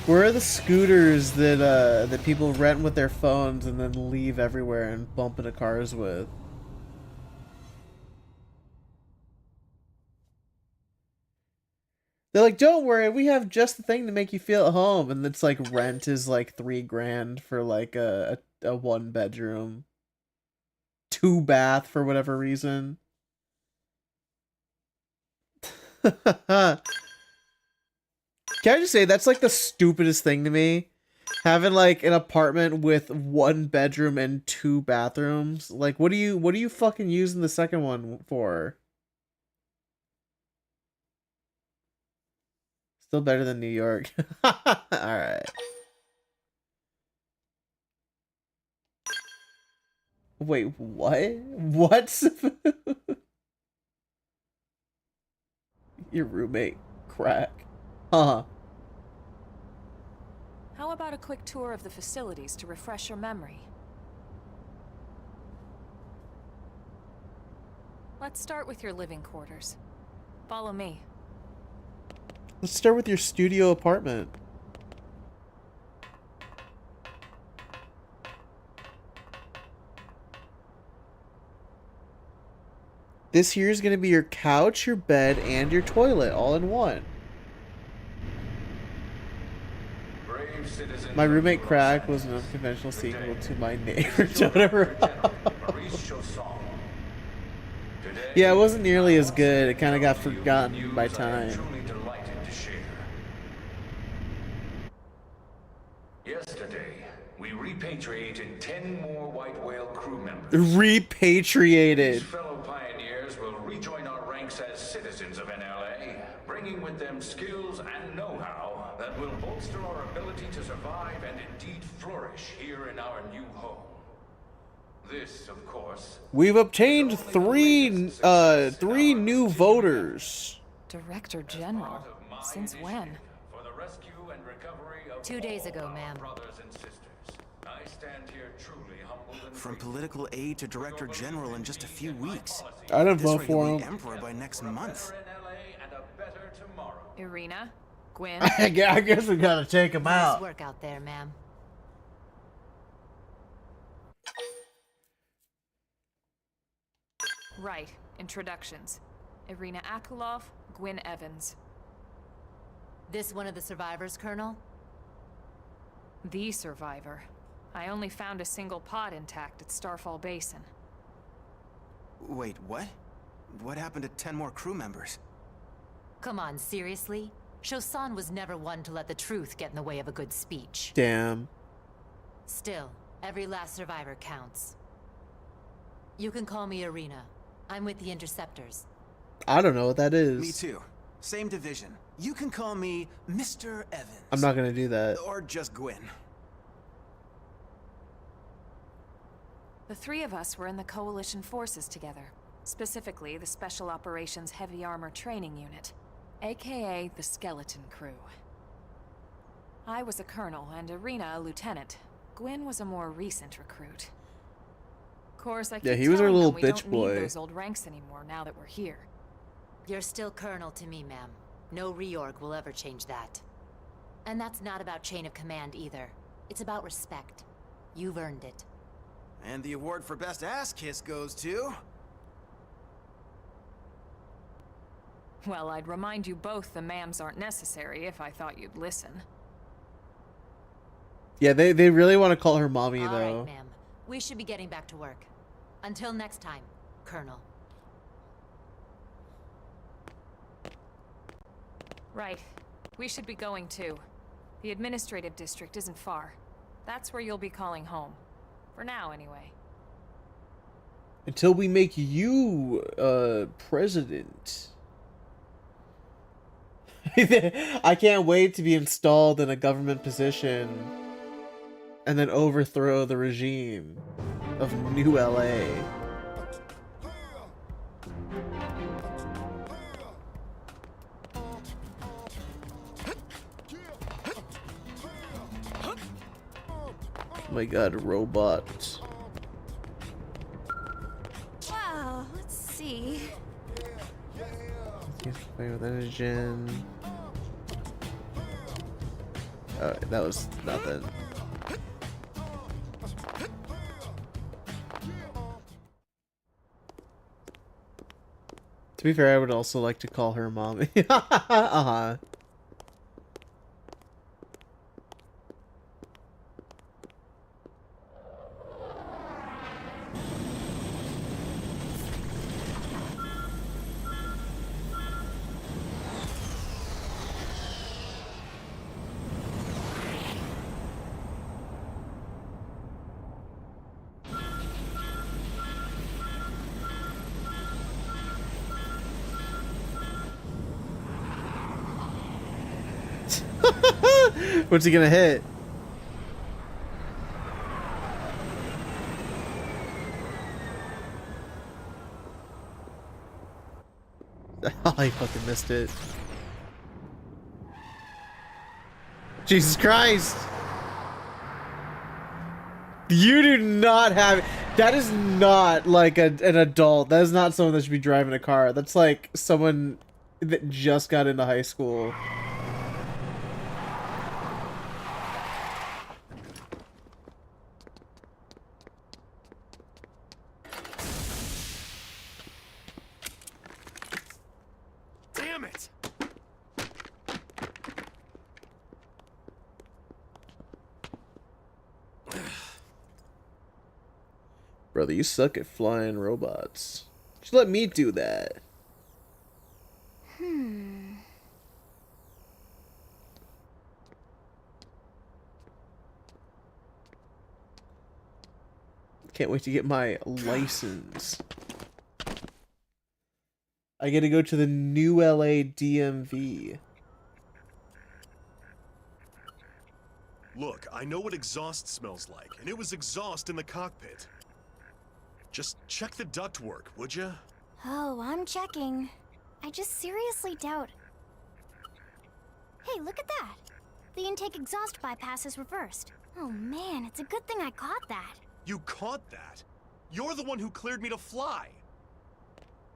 Where are the scooters that that people rent with their phones and then leave everywhere and bump into cars with? They're like, don't worry, we have just the thing to make you feel at home. And it's like rent is like $3,000 for like a 1-bedroom, 2-bath for whatever reason. Can I just say that's like the stupidest thing to me? Having like an apartment with 1 bedroom and 2 bathrooms. Like, what are you fucking using the second one for? Still better than New York. Alright. Wait, what? What? Your roommate crack. Huh. How about a quick tour of the facilities to refresh your memory? Let's start with your living quarters. Follow me. Let's start with your studio apartment. This here is going to be your couch, your bed, and your toilet all in one. My roommate Crack was an unconventional sequel to My Neighbor Totoro. Yeah, it wasn't nearly as good. It kind of got forgotten by time. Yesterday, we repatriated 10 more white whale crew members. Repatriated. These fellow pioneers will rejoin our ranks as citizens of NLA, bringing with them skills and know-how that will bolster our ability to survive and indeed flourish here in our new home. This, of course, We've obtained three new voters. Director General? Since when? for the rescue and recovery of 2 days ago, ma'am. brothers and sisters. I stand here truly humbled and From political aid to director general in just a few weeks. I didn't This vote rate for will be him. emperor by next month. NLA and a better tomorrow. Irina? Gwyn? I guess we gotta take him Nice out. work out there, ma'am. Right. Introductions. Irina Akulov, Gwyn Evans. This one of the survivors, Colonel? The survivor. I only found a single pod intact at Starfall Basin. Wait, what? What happened to 10 more crew members? Come on, seriously? Shosan was never one to let the truth get in the way of a good speech. Damn. Still, every last survivor counts. You can call me Irina. I'm with the Interceptors. I don't know what that is. Me too. Same division. You can call me Mr. Evans. I'm not gonna do that. Or just Gwyn. The three of us were in the Coalition forces together. Specifically, the Special Operations Heavy Armor Training Unit, aka the Skeleton Crew. I was a colonel and Irina a lieutenant. Gwyn was a more recent recruit. Of course, I keep he was our telling little them we bitch don't boy. need those old ranks anymore now that we're here. You're still colonel to me, ma'am. No reorg will ever change that. And that's not about chain of command either. It's about respect. You've earned it. And the award for best ass kiss goes to... Well, I'd remind you both the ma'ams aren't necessary if I thought you'd listen. Yeah, they really want to call her mommy, All though. right, ma'am. We should be getting back to work. Until next time, Colonel. Right. We should be going too. The administrative district isn't far. That's where you'll be calling home. For now, anyway. Until we make you, president. I can't wait to be installed in a government position and then overthrow the regime of New LA. Oh my god, robot. Wow, let's see. He's playing with Energen. Alright, that was nothing. To be fair, I would also like to call her mommy. Uh-huh. What's he gonna hit? Oh, he fucking missed it. Jesus Christ! You do not have it. That is not like an adult. That is not someone that should be driving a car. That's like someone that just got into high school. Damn it! Brother, you suck at flying robots. Just let me do that. Can't wait to get my license. I get to go to the New LA DMV. Look, I know what exhaust smells like, and it was exhaust in the cockpit. Just check the ductwork, would ya? Oh, I'm checking. I just seriously doubt... Hey, look at that! The intake exhaust bypass is reversed. Oh man, it's a good thing I caught that. You caught that? You're the one who cleared me to fly!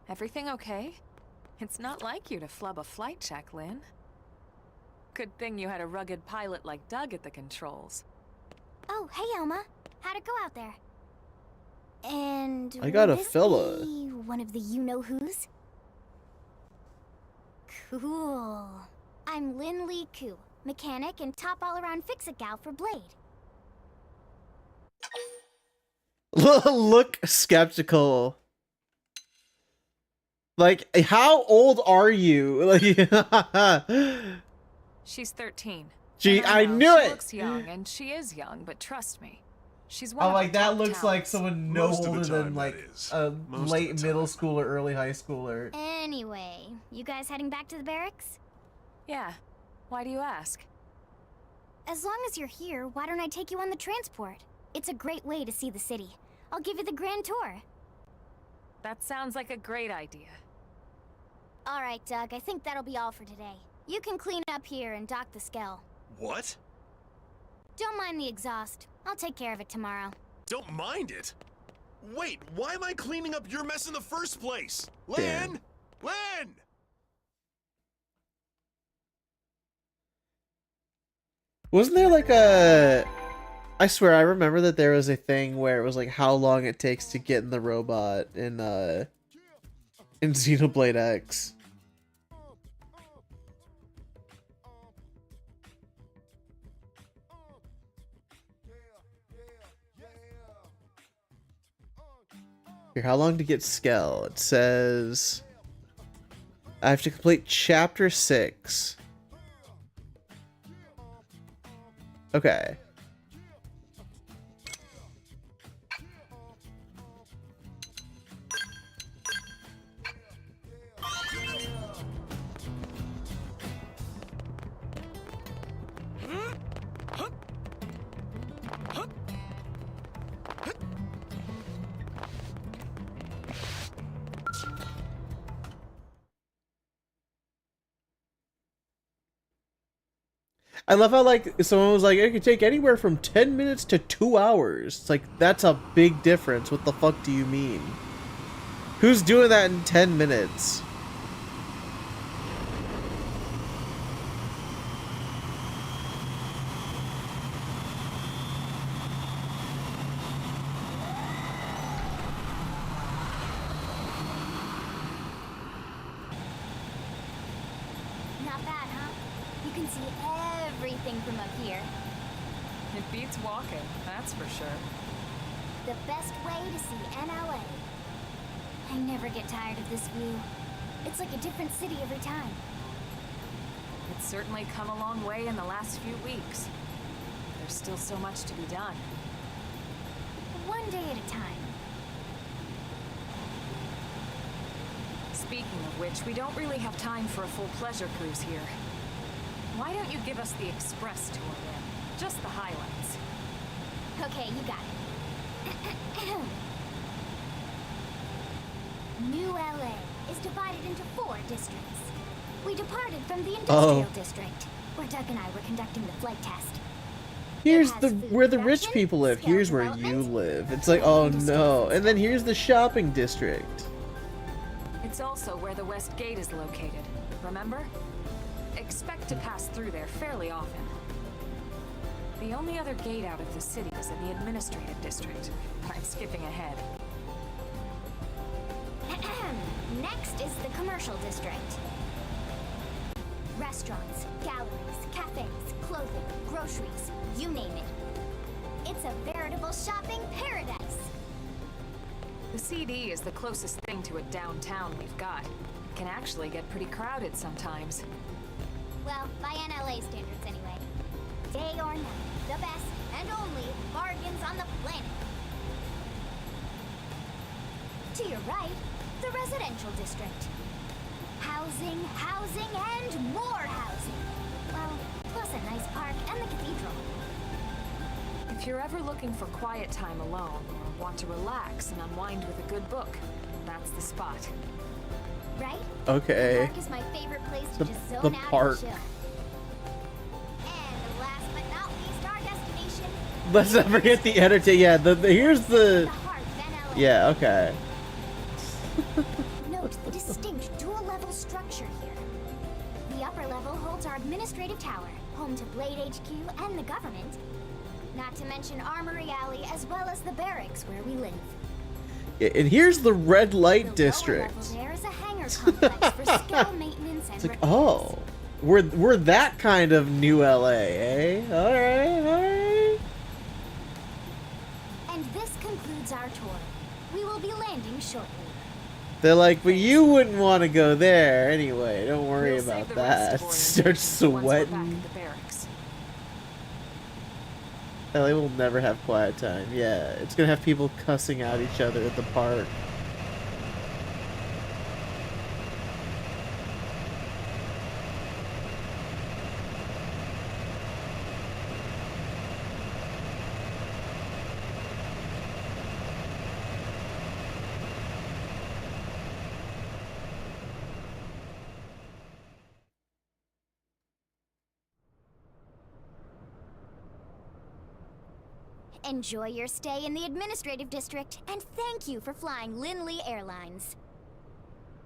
Everything okay? It's not like you to flub a flight check, Lynn. Good thing you had a rugged pilot like Doug at the controls. Oh, hey Elma. How'd it go out there? And I got would a this fella. be one of the you-know-who's? Cool. I'm Lynn Lee Koo, mechanic and top all-around fix-it gal for Blade. Look skeptical. Like, how old are you? Like, She's 13. Gee, And I know, knew she it! looks young, and she is young, but trust me, she's one I'm of like, the that top looks like talents. someone no Most of the older time, than, that like, is. a Most of late the middle time. schooler, early high schooler. Anyway, you guys heading back to the barracks? Yeah. Why do you ask? As long as you're here, why don't I take you on the transport? It's a great way to see the city. I'll give you the grand tour. That sounds like a great idea. All right, Doug, I think that'll be all for today. You can clean up here and dock the Skell. What? Don't mind the exhaust. I'll take care of it tomorrow. Don't mind it? Wait, why am I cleaning up your mess in the first place? Damn. Lynn! Lynn! Wasn't there like a... I swear, I remember that there was a thing where it was like how long it takes to get in the robot in Xenoblade X. Here, how long to get Skell? It says I have to complete chapter 6. Okay. I love how, like, someone was like, it could take anywhere from 10 minutes to 2 hours. It's like, that's a big difference. What the fuck do you mean? Who's doing that in 10 minutes? Not bad, huh? You can see everything from up here. It beats walking, that's for sure. The best way to see NLA. I never get tired of this view. It's like a different city every time. It's certainly come a long way in the last few weeks. There's still so much to be done. One day at a time. Speaking of which, we don't really have time for a full pleasure cruise here. Why don't you give us the express tour then? Just the highlights. Okay, you got it. New LA is divided into 4 districts. We departed from the industrial district, where Doug and I were conducting the flight test. Here's where the rich people live. Here's where you live. It's like, oh no. And then here's the shopping district. It's also where the West Gate is located, remember? Expect to pass through there fairly often. The only other gate out of the city is in the administrative district. I'm skipping ahead. Next is the commercial district. Restaurants, galleries, cafes, clothing, groceries, you name it. It's a veritable shopping paradise. The CD is the closest thing to a downtown we've got. It can actually get pretty crowded sometimes. Well, by NLA standards anyway. Day or night, the best and only bargains on the planet. To your right, the residential district. Housing, housing, and more housing. Well, plus a nice park and the cathedral. If you're ever looking for quiet time alone, or want to relax and unwind with a good book, that's the spot. Right? Okay. The park is my favorite place to just zone out park. and chill. And last but not least, our destination. Let's not forget the entertain. Yeah, here's the. heart of NLA. Yeah, okay. Note the distinct dual-level structure here. The upper level holds our administrative tower, home to Blade HQ and the government. Not to mention Armory Alley, as well as the barracks where we live. Yeah, and here's the red light The district. lower level there is a hangar complex for skill maintenance and It's like, repairs. oh, we're that kind of new LA, eh? All right. And this concludes our tour. We will be landing shortly. They're like, but you wouldn't want to go there anyway. Don't worry We'll save about the that. rest aboard Start once we're back sweating. at the barracks. LA will never have quiet time. Yeah, it's gonna have people cussing out each other at the park. Enjoy your stay in the administrative district, and thank you for flying Lindley Airlines.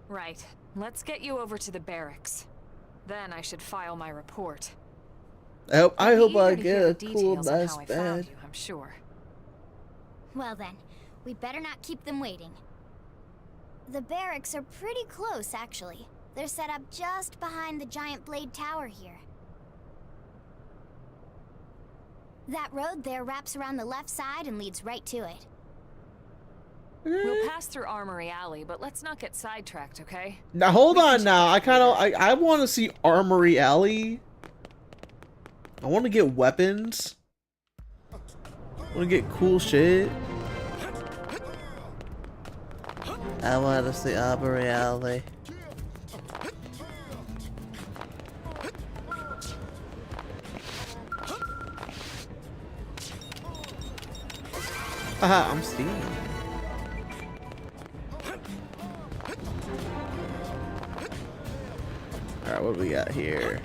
Right. Let's get you over to the barracks. Then I should file my report. I hope I Eager to hear get the a cool, details on nice how I found bed. you, I'm sure. Well then, we better not keep them waiting. The barracks are pretty close, actually. They're set up just behind the giant blade tower here. That road there wraps around the left side and leads right to it. We'll pass through Armory Alley, but let's not get sidetracked, okay? Now hold on now. I want to see Armory Alley. I want to get weapons. I want to get cool shit. I want to see Armory Alley. Haha, I'm Steve. Alright, what do we got here?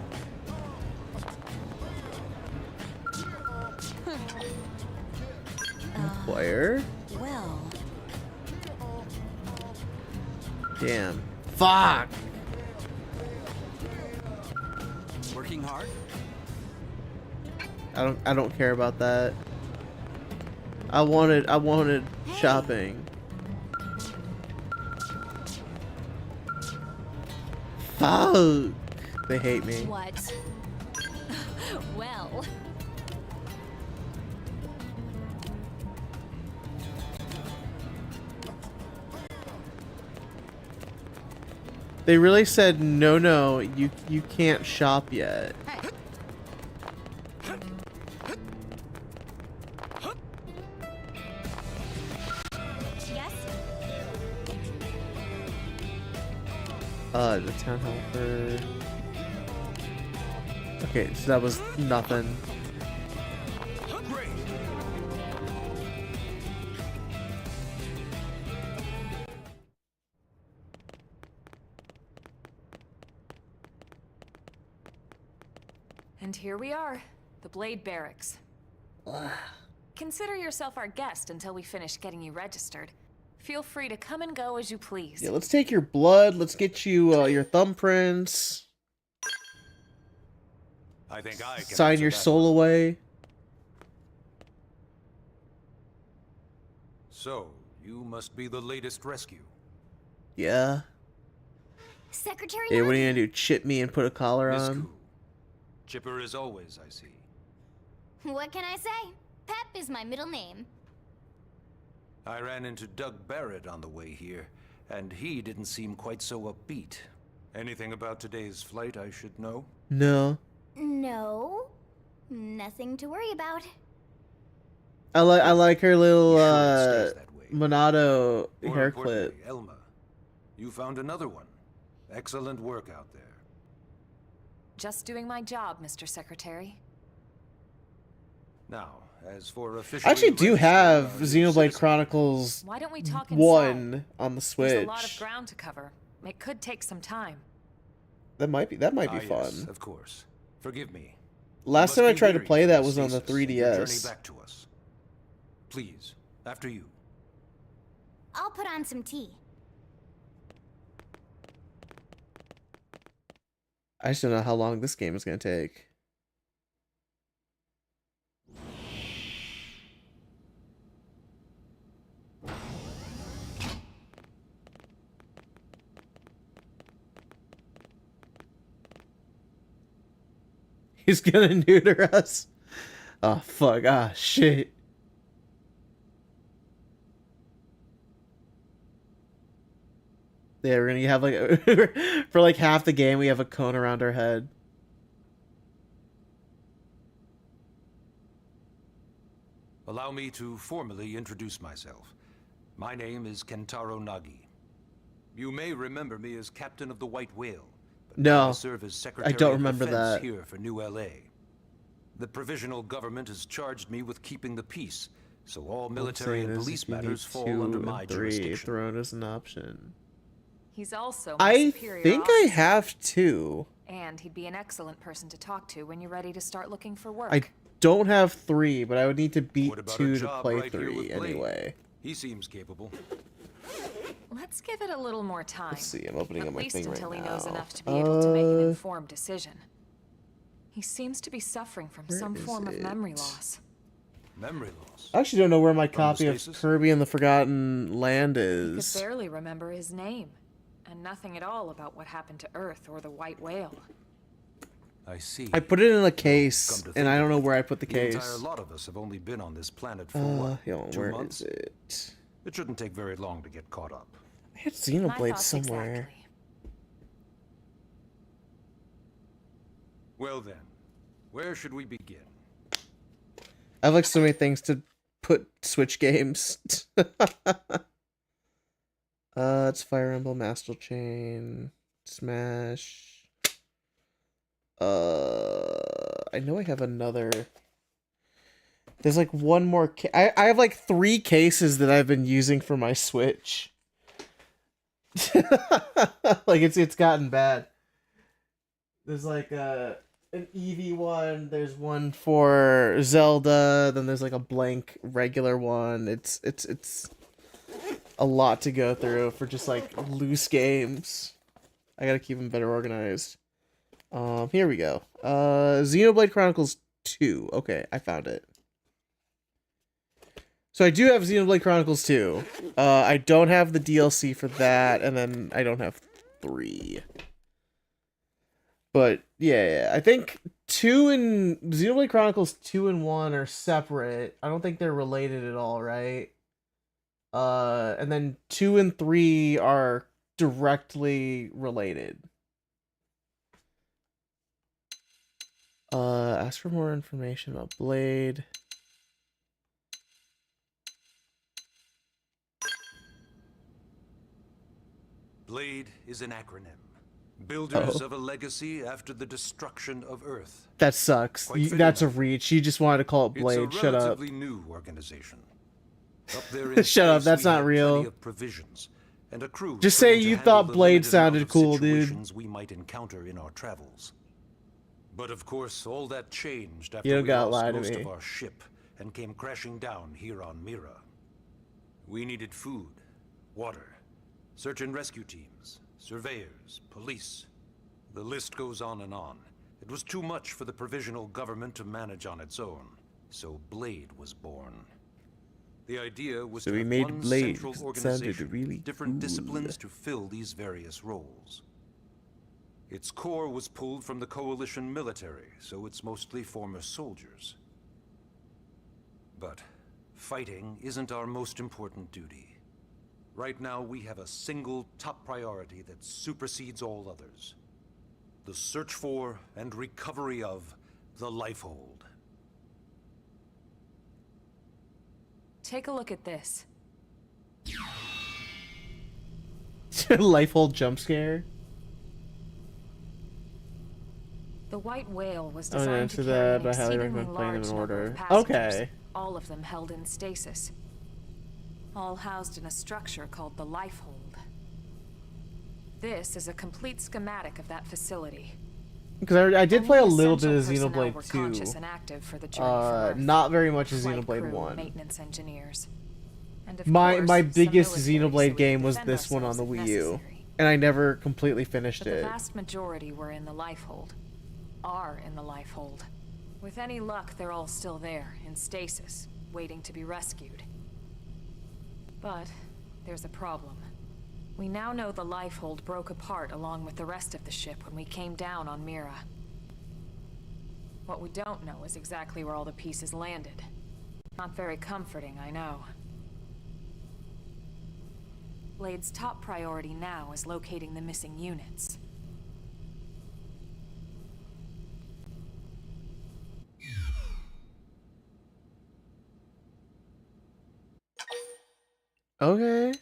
Inquire? Well, Damn. Fuck! Working hard? I don't care about that. I wanted shopping. Fuck! They hate me. What? Well. They really said no, you can't shop yet. Yes? The town helper. Okay, so that was nothing. And here we are, the Blade Barracks. Consider yourself our guest until we finish getting you registered. Feel free to come and go as you please. Yeah, let's take your blood. Let's get you your thumbprints. I think I can Sign answer your that soul one. away. So, you must be the latest rescue. Yeah. Secretary Hey, what are Nagi? you gonna do? Chip me and put a collar Miss on? Koo. Chipper as always, I see. What can I say? Pep is my middle name. I ran into Doug Barrett on the way here, and he didn't seem quite so upbeat. Anything about today's flight I should know? No. No. Nothing to worry about. I like her little You sure it stays that way? Monado More hair importantly, clip. Elma, you found another one. Excellent work out there. Just doing my job, Mr. Secretary. Now, as for officially I actually do registering have our new Xenoblade citizens, Mm, Chronicles Why don't we talk inside? 1 on the Switch. There's a lot of ground to cover. It could take some time. That might be fun. Yes, of course. Forgive me. Last You time I must be tried to weary play from that the was on the stasis and your journey 3DS. back to us. Please, after you. I'll put on some tea. I just don't know how long this game is gonna take. He's gonna neuter us. Oh fuck! Ah shit. Yeah, we're gonna have like for like half the game we have a cone around our head. Allow me to formally introduce myself. My name is Kentaro Nagi. You may remember me as Captain of the White Whale. But now No, I serve as Secretary don't of remember Defense that. here for New LA. The provisional government has charged me with keeping the peace, so all military and police matters fall under my jurisdiction. Throne is an option. He's also my I superior think I officer, have two. and he'd be an excellent person to talk to when you're ready to start looking for work. don't have 3, but I would need to beat What about 2 a to job play right here 3 with Blade? anyway. He seems capable. Let's give it a little more time. Let's see, I'm opening At up my least thing right until he now. knows enough to be able to make an informed decision. He seems to be suffering from some form of memory loss. Memory loss? I actually don't know where my From the copy of stasis? Kirby and the Forgotten Land He is. could barely remember his name, and nothing at all about what happened to Earth or the White Whale. I see. I put it in a case, Come to and I think don't of know it, where I put the The case. entire lot of us have only been on this planet for what? Hold on, 2 where months? is it? It shouldn't take very long to get caught up. I had My Xenoblade thoughts somewhere. exactly. Well then, where should we begin? I have like so many things to put Switch games. It's Fire Emblem, Astral Chain, Smash. I know I have another. There's like one more. I have like 3 cases that I've been using for my Switch. Like it's gotten bad. There's like an Eevee one. There's one for Zelda. Then there's like a blank regular one. It's a lot to go through for just like loose games. I gotta keep them better organized. Here we go. Xenoblade Chronicles 2. Okay, I found it. So I do have Xenoblade Chronicles 2. I don't have the DLC for that, and then I don't have 3. But yeah, I think 2 and Xenoblade Chronicles 2 and 1 are separate. I don't think they're related at all, right? And then 2 and 3 are directly related. Ask for more information about Blade. Blade is an acronym. Builders of a legacy after the destruction of Earth. That sucks. Quite That's a fitting. reach. You just wanted to call it Blade. It's a Shut up. relatively new organization. Up there in Shut up, space, that's we not had real. plenty of provisions and a crew Just say trained to you handle thought the Blade limited amount sounded of cool, dude. situations we might encounter in our travels. But of course, all that changed after You don't we gotta lost lie to most me. of our ship and came crashing down here on Mira. We needed food, water, search and rescue teams, surveyors, police. The list goes on and on. It was too much for the provisional government to manage on its own, so Blade was born. The idea was So to we have made one Blade central 'cause it sounded organization, really different cool. disciplines to fill these various roles. Its core was pulled from the coalition military, so it's mostly former soldiers. But fighting isn't our most important duty. Right now, we have a single top priority that supersedes all others. The search for and recovery of the Lifehold. Take a look at this. Lifehold jump scare. The White Whale was Oh, no, designed so to carry that an I highly exceedingly recommend playing them large in number order. of passengers, Okay. all of them held in stasis, all housed in a structure called the Lifehold. This is a complete schematic of that facility. Because I did play a Only little bit of essential personnel Xenoblade were 2. conscious and active for the journey from Earth. Not very much as Flight Xenoblade crew, 1. maintenance engineers. And of My course, biggest some military, so Xenoblade we game could was defend this one on the ourselves Wii if U. necessary. And I never completely finished But the it. vast majority were in the Lifehold. Are in the Lifehold. With any luck, they're all still there, in stasis, waiting to be rescued. But there's a problem. We now know the Lifehold broke apart along with the rest of the ship when we came down on Mira. What we don't know is exactly where all the pieces landed. Not very comforting, I know. Blade's top priority now is locating the missing units. Okay.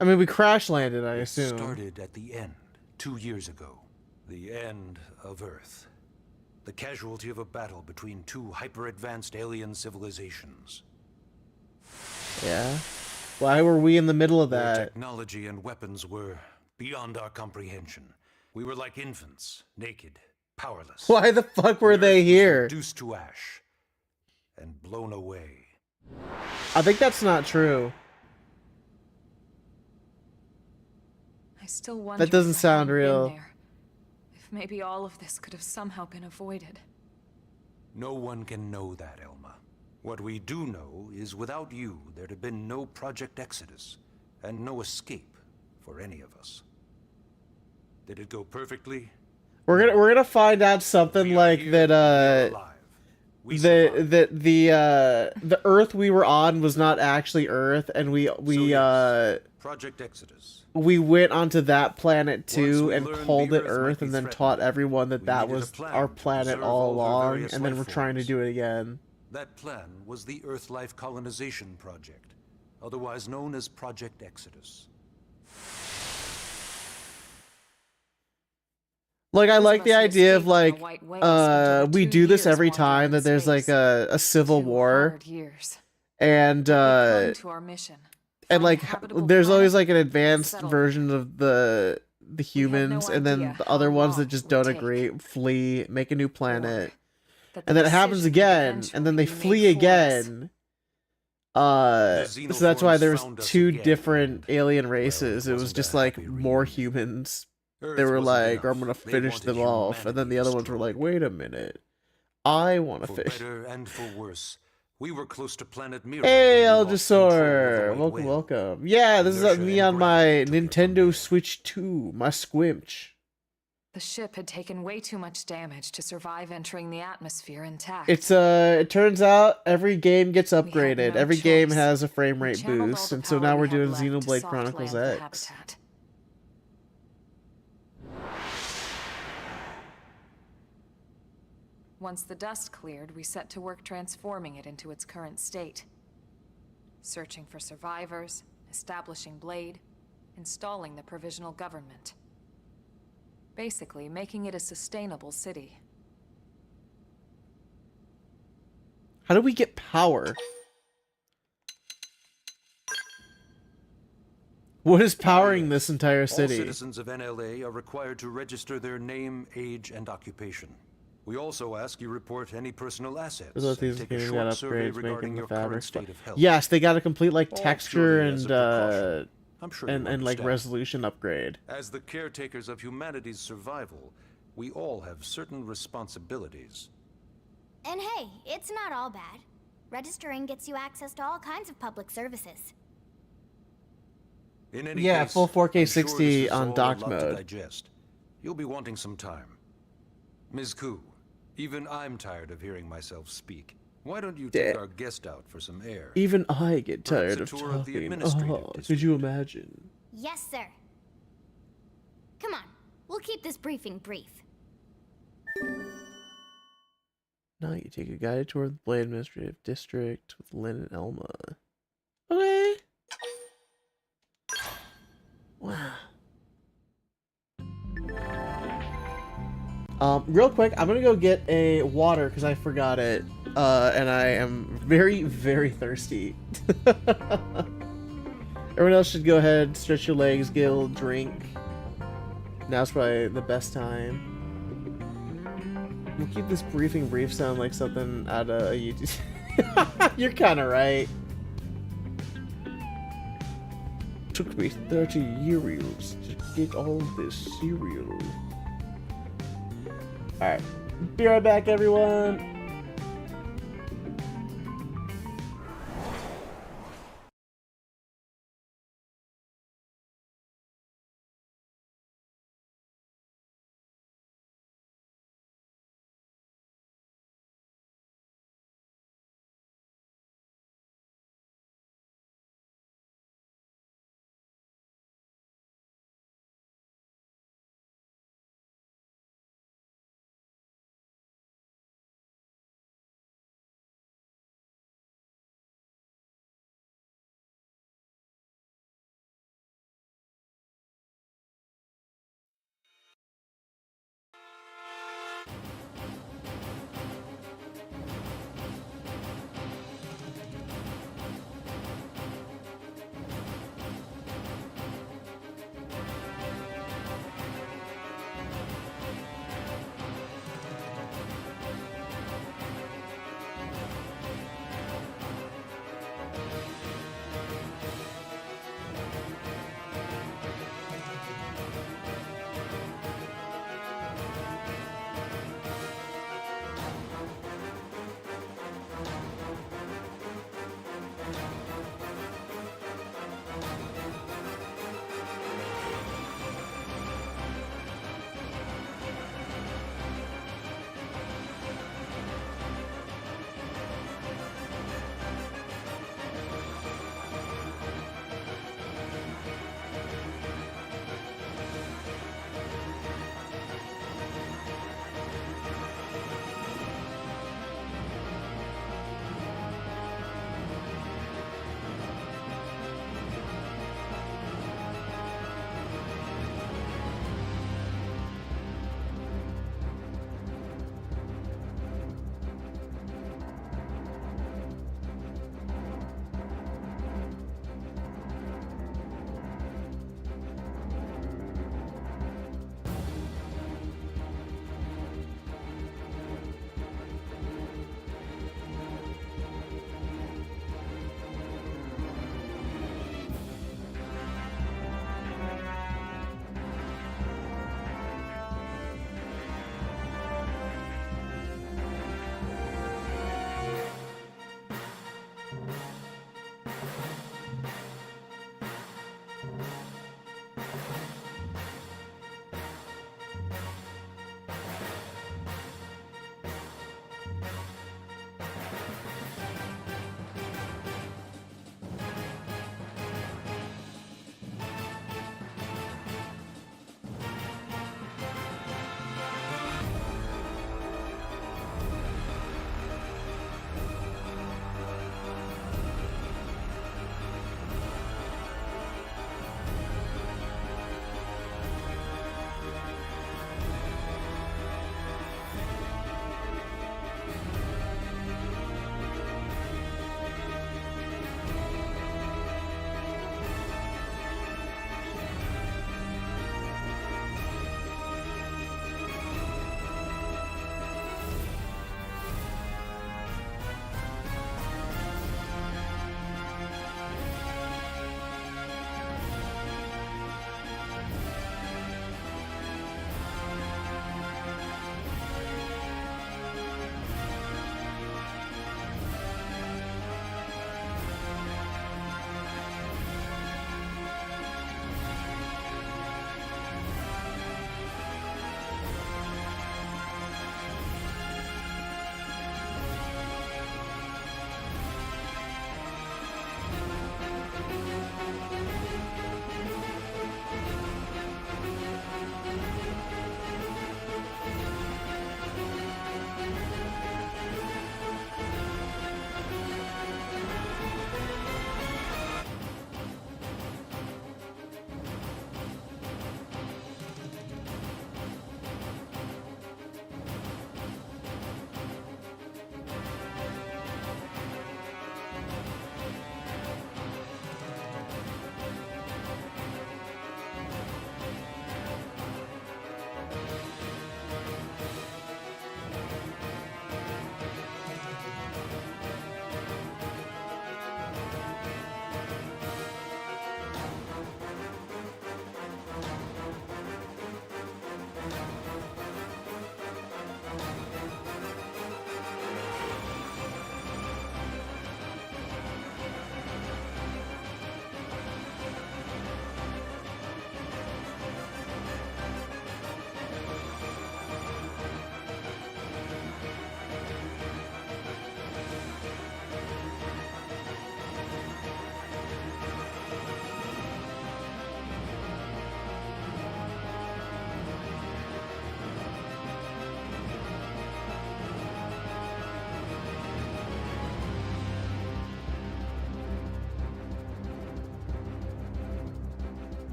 I mean, we crash landed, I assume. It started at the end, 2 years ago. The end of Earth. The casualty of a battle between 2 hyper-advanced alien civilizations. Yeah. Why were we in the middle of Their that? technology and weapons were beyond our comprehension. We were like infants, naked, powerless. Why the fuck were The they Earth was here? reduced to ash and blown away. I think that's not true. I still wonder That doesn't if I sound hadn't been real. there, if maybe all of this could have somehow been avoided. No one can know that, Elma. What we do know is without you, there'd have been no Project Exodus, and no escape for any of us. Did it go perfectly? We're gonna find out something like that. The Earth we were on was not actually Earth, and Project Exodus. we went onto that planet too we and learned called the it Earth might Earth, be and then threatened, taught everyone that we that needed a was plan our to planet preserve all all the along, various and then life we're trying to forms. do it again. That plan was the Earth Life Colonization Project, otherwise known as Project Exodus. Like, I Those like of the us who idea of escaped from the like, White Whale spent over we 2 do this years every wandering time in that there's like space. a civil 2 war, hard years. and We clung to our mission. and Find a like habitable there's always planet like an and advanced settle version of the We had no humans, and then idea the other how ones that long just it would don't take. agree, flee, make a new planet, that and the then it happens decision would again, and then they eventually be flee made for us. again. So that's why xenoforms there's found us 2 again, different alien well, races. it it was wasn't just a like happy more reunion. humans. Earth They were wasn't like, enough. I'm gonna They finish wanted them off, and then humanity the other ones were like, destroyed. wait a minute, I want to For finish. better and for worse, we were close to planet Mira. Hey, when we lost control of the Elgisaur! White Welcome, Whale. welcome. Yeah, this is Inertia me and on my gravity took her from Nintendo there. Switch 2, my squimch. The ship had taken way too much damage to survive entering the atmosphere intact. It turns out every game gets had upgraded. no Every game choice. has a frame We rate channeled all boost, the and so power now we we're had doing left to Xenoblade soft Chronicles land the X. habitat. Once the dust cleared, we set to work transforming it into its current state. Searching for survivors, establishing Blade, installing the provisional government. Basically, making it a sustainable city. How do we get power? What is powering this entire All city? citizens of NLA are required to register their name, age, and occupation. We also ask you report any personal assets Those and these take a games short got survey upgrades, regarding making the your fabric. current state of health. Yes, they got a complete like All texture purely as and a precaution. I'm sure you and like understand. resolution upgrade. As the caretakers of humanity's survival, we all have certain responsibilities. And hey, it's not all bad. Registering gets you access to all kinds of public services. In any Yeah, case, full 4K I'm sure 60 this is on all a docked lot to mode. digest. You'll be wanting some time. Ms. Koo, even I'm tired of hearing myself speak. Why don't you take our guest out for some air? Even I get tired of Perhaps a tour of the talking. administrative Oh, could you imagine? Yes, sir. Come on, we'll keep this briefing brief. Now you take a guided tour of the Blade Administrative District with Lynn and Elma. Okay. Wow. Real quick, I'm gonna go get a water because I forgot it, and I am very, very thirsty. Everyone else should go ahead, stretch your legs, get a little drink. Now's probably the best time. We'll keep this briefing brief sound like something out of a YouTube. You're kind of right. Took me 30 years to get all this cereal. Alright. Be right back, everyone.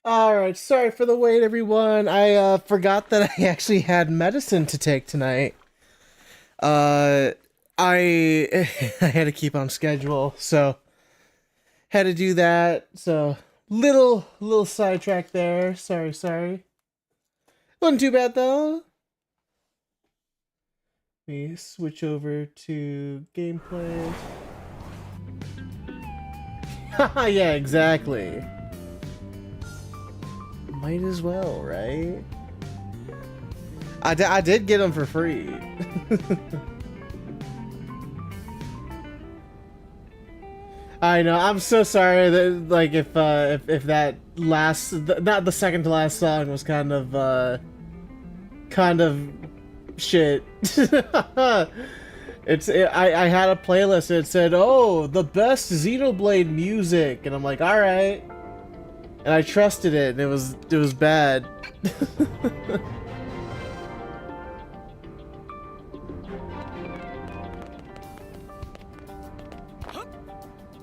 Alright, sorry for the wait, everyone. I forgot that I actually had medicine to take tonight. I I had to keep on schedule, so had to do that. So little sidetrack there. Sorry. Wasn't too bad though. Let me switch over to gameplay. Haha, yeah, exactly. Might as well, right? I did get them for free. I know. I'm so sorry that like if that last not the second to last song was kind of shit. I had a playlist and it said, "Oh, the best Xenoblade music," and I'm like, "All right," and I trusted it, and it was bad.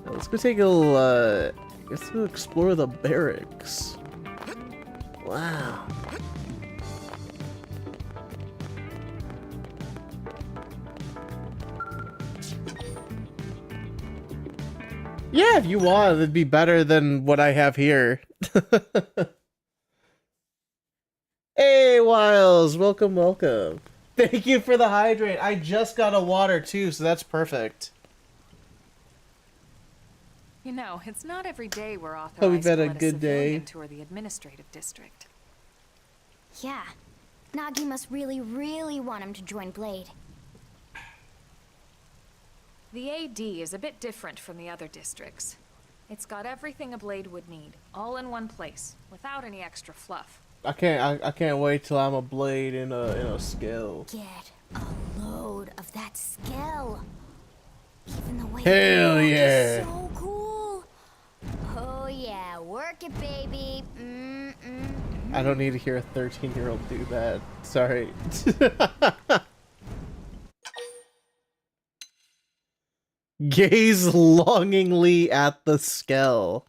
Let's go take a little, let's go explore the barracks. Wow. Yeah, if you want, it'd be better than what I have here. Hey, Wiles, welcome. Thank you for the hydrate. I just got a water too, so that's perfect. You know, it's not every day we're authorized Hope you've had to a let good a day. civilian tour the administrative district. Yeah. Nagi must really want him to join Blade. The AD is a bit different from the other districts. It's got everything a Blade would need, all in one place, without any extra fluff. I can't wait till I'm a Blade in a skill. Get a load of that skill. Even the way Hell they walk yeah. is so cool. Oh yeah, work it, baby. I don't need to hear a 13-year-old do that. Sorry. Gaze longingly at the skull.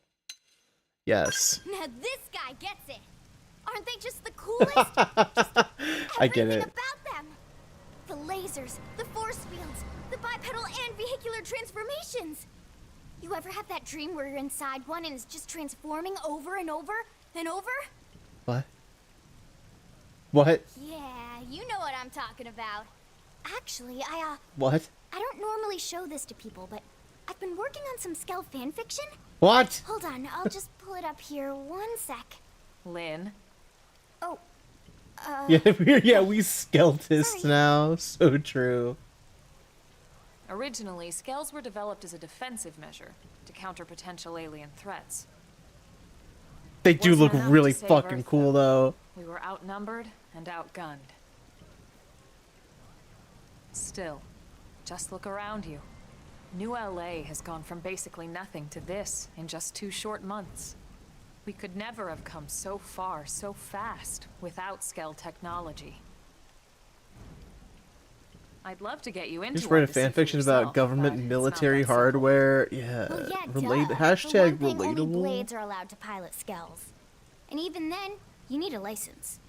Yes. Now this guy gets it. Aren't they just the coolest? I get it. About them. The lasers, the force fields, the bipedal and vehicular transformations. You ever have that dream where you're inside one and it's just transforming over and over and over? What? What? Yeah, you know what I'm talking about. Actually, What? I don't normally show this to people, but I've been working on some Skell fanfiction. What? Hold on, I'll just pull it up here 1 sec. Lynn? Oh, Yeah, we skeltists now. So true. Originally, Skells were developed as a defensive measure to counter potential alien threats. They do look Wasn't enough really to save fucking Earth, cool though. We were outnumbered and outgunned. Still, just look around you. New LA has gone from basically nothing to this in just 2 short months. We could never have come so far so fast without Skell technology. I'd love to get you into Just read a one to see for fanfiction yourself, about government but and it's not military that simple. hardware. Yeah. well, yeah, Relate duh. hashtag For one thing, only relatable. Blades are allowed to pilot Skells. And even then, you need a license.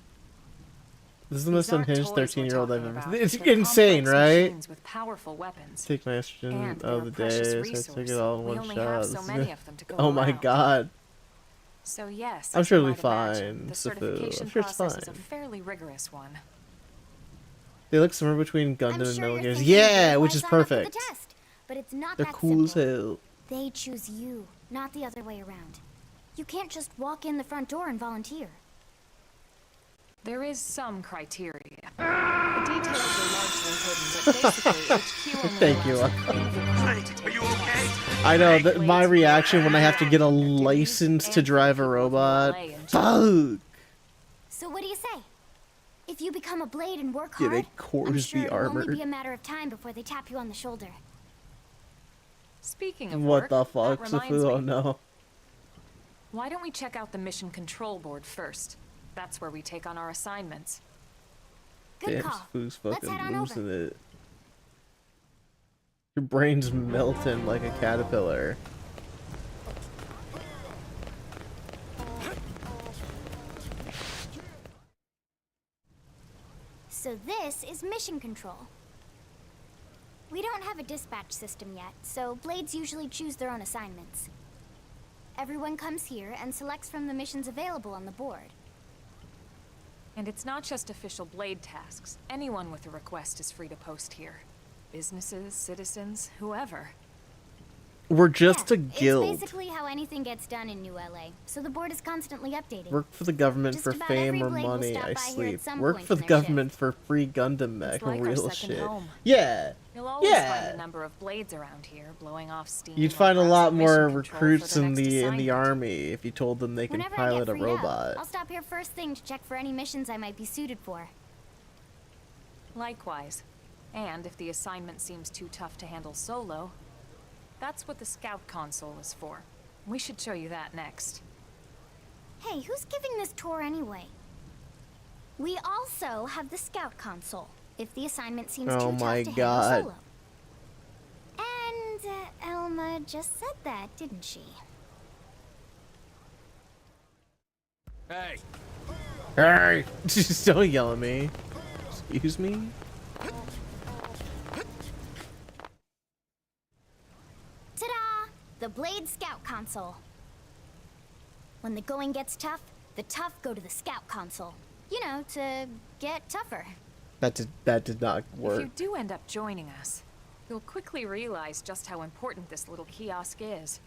This is the These most aren't unhinged toys we're 13-year-old I've talking ever. about. It's They're insane, complex right? machines with powerful weapons. Take my estrogen And of they're the a precious day, so I resource. take it all in We one only shot. have so This is many good. of them to go Oh my around. god. So yes, I'm as sure you it'll be might imagine, fine, the Sifu. certification I'm sure it's process is a fine. fairly rigorous one. They look somewhere between Gundam I'm and sure Metal you're Gears. thinking, Yeah, why which is sign up for the perfect. test? But it's not They're that cool as simple. hell. They choose you, not the other way around. You can't just walk in the front door and volunteer. There is some criteria. The details are largely hidden, but basically HQ only Thank you. allows the creative equipment to Are you okay? I know that my Blades reaction when I have to get a their duties license to and drive a people with robot. LA in Fuck. So what do you say? If you become a Blade and work Yeah, hard, they course I'm sure the it'll only armor. be a matter of time before they tap you on the shoulder. Speaking of What work, the that fuck, reminds Sifu? me. Oh no. Why don't we check out the mission control board first? That's where we take on our assignments. Good Damn, call. Sifu's Let's fucking head on losing over. it. Your brain's melting like a caterpillar. So this is mission control. We don't have a dispatch system yet, so Blades usually choose their own assignments. Everyone comes here and selects from the missions available on the board. And it's not just official Blade tasks. Anyone with a request is free to post here. Businesses, citizens, whoever. We're just a guild. It's basically how anything gets done in New LA, so the board is constantly updating. Work for the government Just for about fame every or Blade will money, stop I by here sleep. at some Work point for in the their government for free Gundam mech, It's like our real second shit. home. Yeah. You'll always Yeah. find a number of Blades around here, blowing off steam. You'd or find a lot browsing more mission control recruits for their in next the assignment. army if you told them they can Whenever I pilot get a freed up, robot. I'll stop here first thing to check for any missions I might be suited for. Likewise. And if the assignment seems too tough to handle solo, that's what the scout console is for. We should show you that next. Hey, who's giving this tour anyway? We also have the scout console, if the assignment seems Oh too my tough to God. handle solo. And Elma just said that, didn't she? Hey, Hey! Just don't yell at me. Excuse me? Ta-da! The Blade Scout Console. When the going gets tough, the tough go to the Scout Console. You know, to get tougher. That did not If work. you do end up joining us, you'll quickly realize just how important this little kiosk is.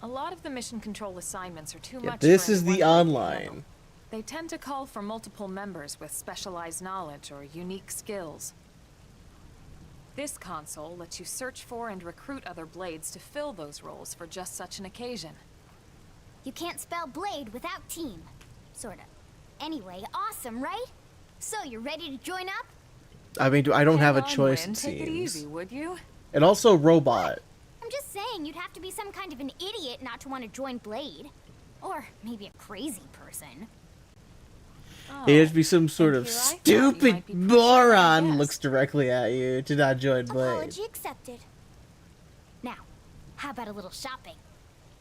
A lot of the mission control assignments are too Yeah, much this for is any the one group to online. handle. They tend to call for multiple members with specialized knowledge or unique skills. This console lets you search for and recruit other Blades to fill those roles for just such an occasion. You can't spell Blade without team. Sorta. Anyway, awesome, right? So, you're ready to join up? I mean, I don't have a Come on, choice, Lynn, it take it seems. easy, would you? And also robot. I'm just saying you'd have to be some kind of an idiot not to want to join Blade. Or maybe a crazy person. It has to be some sort of here I thought you stupid might be pushing my moron guess. looks directly at you to not join Blade. Apology accepted. Now, how about a little shopping?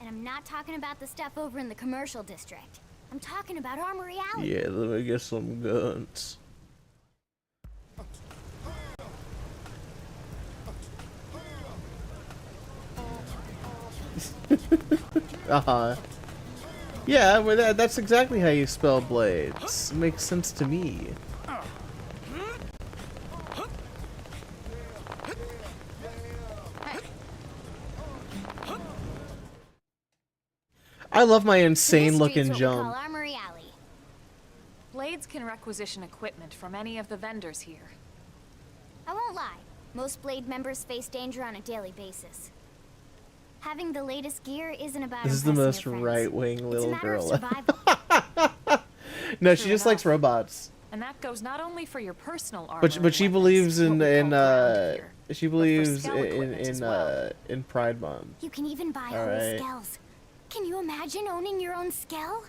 And I'm not talking about the stuff over in the commercial district. I'm talking about Armory Alley. Yeah, let me get some guns. Yeah, well, that's exactly how you spell blades. Makes sense to me. I love my insane looking jump. Armory Alley. Blades can requisition equipment from any of the vendors here. I won't lie. Most Blade members face danger on a daily basis. Having the latest gear isn't about This is the impressing most your friends. right-wing It's a little matter of girl. survival. No, she True just likes enough. robots. And that goes not only for your personal armor, But and she weapons, believes in what we call ground gear, she but for believes scout equipment as well. in Pride Month. You can even buy All whole right. skells. Can you imagine owning your own skell?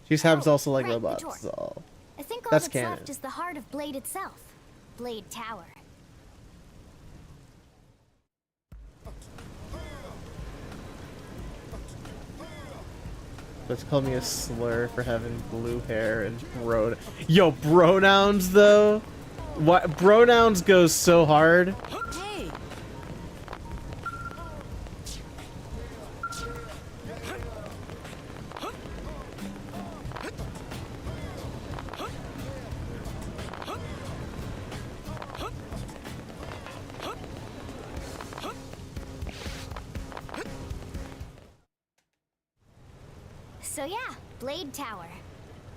She just happens to also like right, the robots. door. That's all. I think all That's that's canon. left is the heart of Blade itself. Blade Tower. Let's call me a slur for having blue hair and Yo, pronouns though? What pronouns goes so hard? Hey! So yeah, Blade Tower.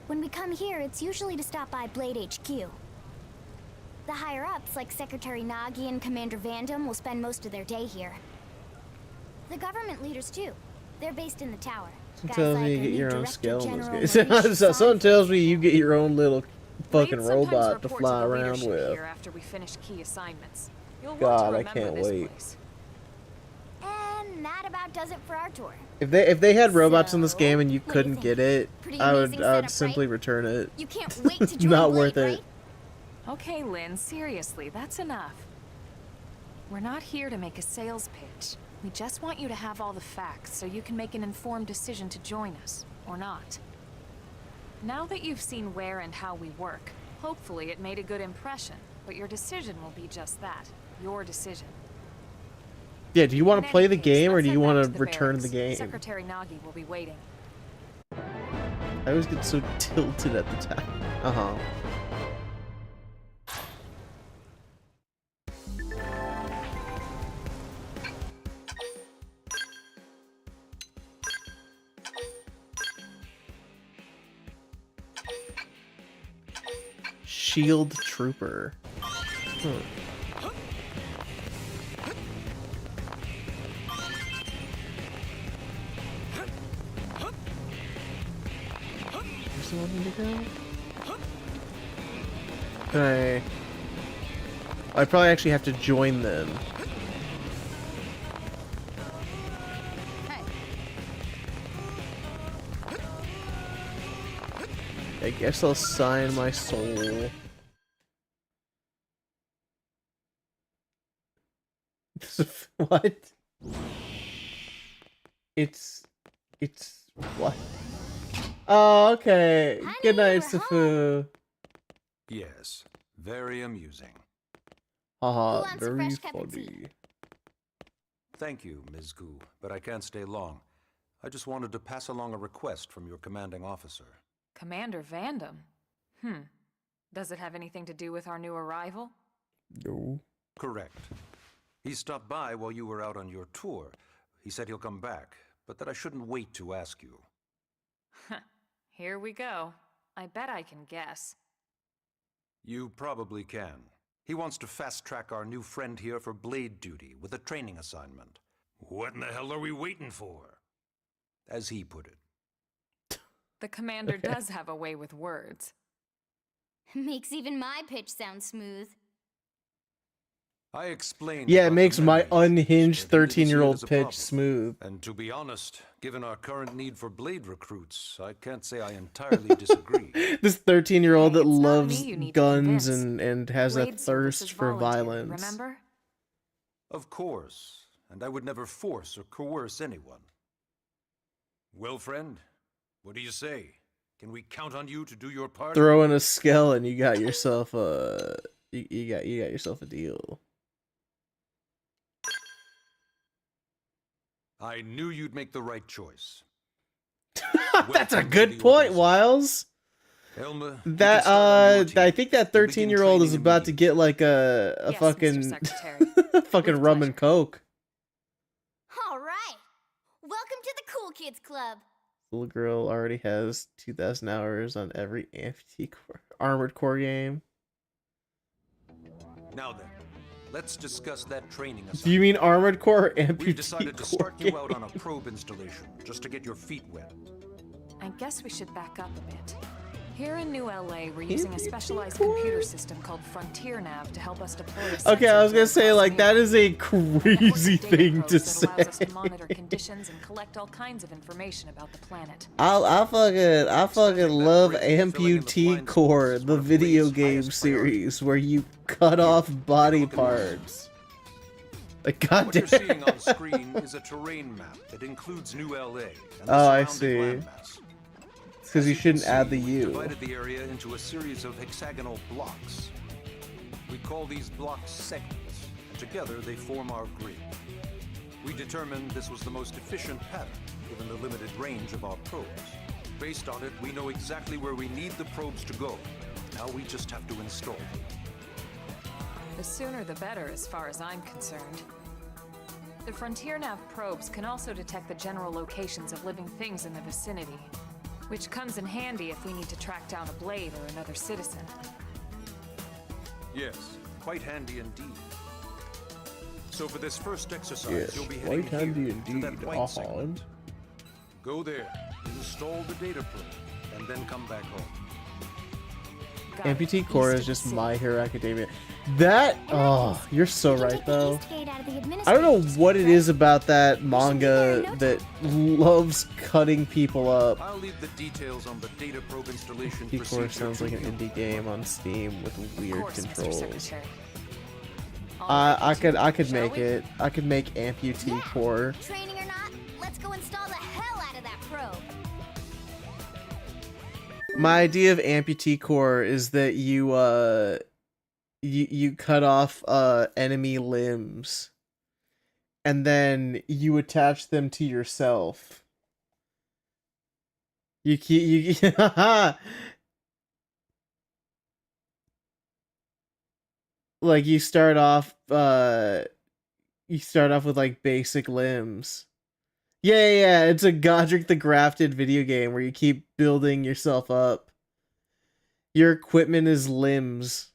When we come here, it's usually to stop by Blade HQ. The higher-ups, like Secretary Nagi and Commander Vandam, will spend most of their day here. The government leaders, too. They're based in the tower. Something Guys tells like me you our get new your own Director skill in General this Maurice game. Something Song. tells me you get your own little fucking Blades sometimes robot to report fly the around leadership with. Here after we finish key assignments. You'll want God, to I remember can't this wait. place. And that about does it for our tour. If they had robots in this So, game and you what do you couldn't think? get it, Pretty I would amazing setup, simply right? return it. You can't wait to join Not Blade, worth it. right? Okay, Lynn, seriously, that's enough. We're not here to make a sales pitch. We just want you to have all the facts so you can make an informed decision to join us, or not. Now that you've seen where and how we work, hopefully it made a good impression, but your decision will be just that. Your decision. Yeah, do you want to play the game or do let's you head want back to the return the barracks. game? Secretary Nagi will be waiting. I always get so tilted at the time. Uh-huh. Shield Trooper. Where's the one to go? Okay. I probably actually have to join them. I guess I'll sign my soul. What? It's what? Oh, okay. Honey, Good night, we're Sifu. Yes, very amusing. Haha, Who wants a very fresh cup of tea? Funny. Thank you, Ms. Gu, but I can't stay long. I just wanted to pass along a request from your commanding officer. Commander Vandam? Does it have anything to do with our new arrival? No. Correct. He stopped by while you were out on your tour. He said he'll come back, but that I shouldn't wait to ask you. Here we go. I bet I can guess. You probably can. He wants to fast-track our new friend here for blade duty with a training assignment. What in the hell are we waiting for? As he put it. The commander does have a way with words. Makes even my pitch sound smooth. I explained. Yeah, it about makes the my memories, unhinged but he didn't see it 13-year-old as a pitch problem. smooth. And to be honest, given our current need for blade recruits, I can't say I entirely disagree. This 13-year-old that Hey, it's not loves me you need to guns convince. and has Blade that service thirst is for voluntary, violence. Remember? Of course, and I would never force or coerce anyone. Well, friend, what do you say? Can we count on you to do your part? Throw in a skull and you got yourself a you got yourself a deal. I knew you'd make the right choice. That's a Welcome to good the point, organization. Wiles. Elma, you That can start on your team. I think that You'll begin 13-year-old is training about to get like a Yes, Mr. fucking Secretary. fucking With rum pleasure. and coke. All right. Welcome to the Cool Kids Club. Little girl already has 2,000 hours on every Armored Core game. Now then, let's discuss that training assignment. Do you mean Armored Core or We've Amputee decided to Core start you out game? on a probe installation, just to get your feet wet. I guess we should back up a bit. Here in New LA, we're using a Amputee specialized Core? computer system called Frontier Nav to help us deploy a Okay, I was sensor gonna say, across like, that Mira. is a A network crazy of data thing to probes that allows us say. to monitor conditions and collect all kinds of information about the planet. I fucking love break, filling in the Amputee blind Core, spots is the one of video Blade's game highest priorities. series where you cut off body Look at this. parts. Like, What you're goddamn. seeing on screen is a terrain map that includes New LA and the Oh, I surrounding see. landmass. Because you As can shouldn't add the see, we've U. divided the area into a series of hexagonal blocks. We call these blocks segments, and together they form our grid. We determined this was the most efficient pattern, given the limited range of our probes. Based on it, we know exactly where we need the probes to go. Now we just have to install them. The sooner the better, as far as I'm concerned. The Frontier Nav probes can also detect the general locations of living things in the vicinity, which comes in handy if we need to track down a blade or another citizen. Yes, quite handy indeed. So for this first exercise, Yes, you'll be heading quite handy here to that indeed. white Uh-huh. segment. Go there, install the data probe, and then come back home. Got it. Amputee Core East is of just the My city. Hero Academia. That, oh, you're so You can right, take the though. East Gate out of the I don't know administrator's what it correct? is about that there in no manga that loves cutting people up. I'll leave the details on the data probe installation Amputee Core procedure sounds to like an you. indie game on Steam with Of weird course, Mr. controls. Secretary. All right, I could shall make we? it. I could make Amputee Yeah. Core. Training or not, let's go install the hell out of that probe. My idea of amputee core is that you cut off enemy limbs and then you attach them to yourself. You keep like you start off with like basic limbs. Yeah, it's a Godric the Grafted video game where you keep building yourself up. Your equipment is limbs.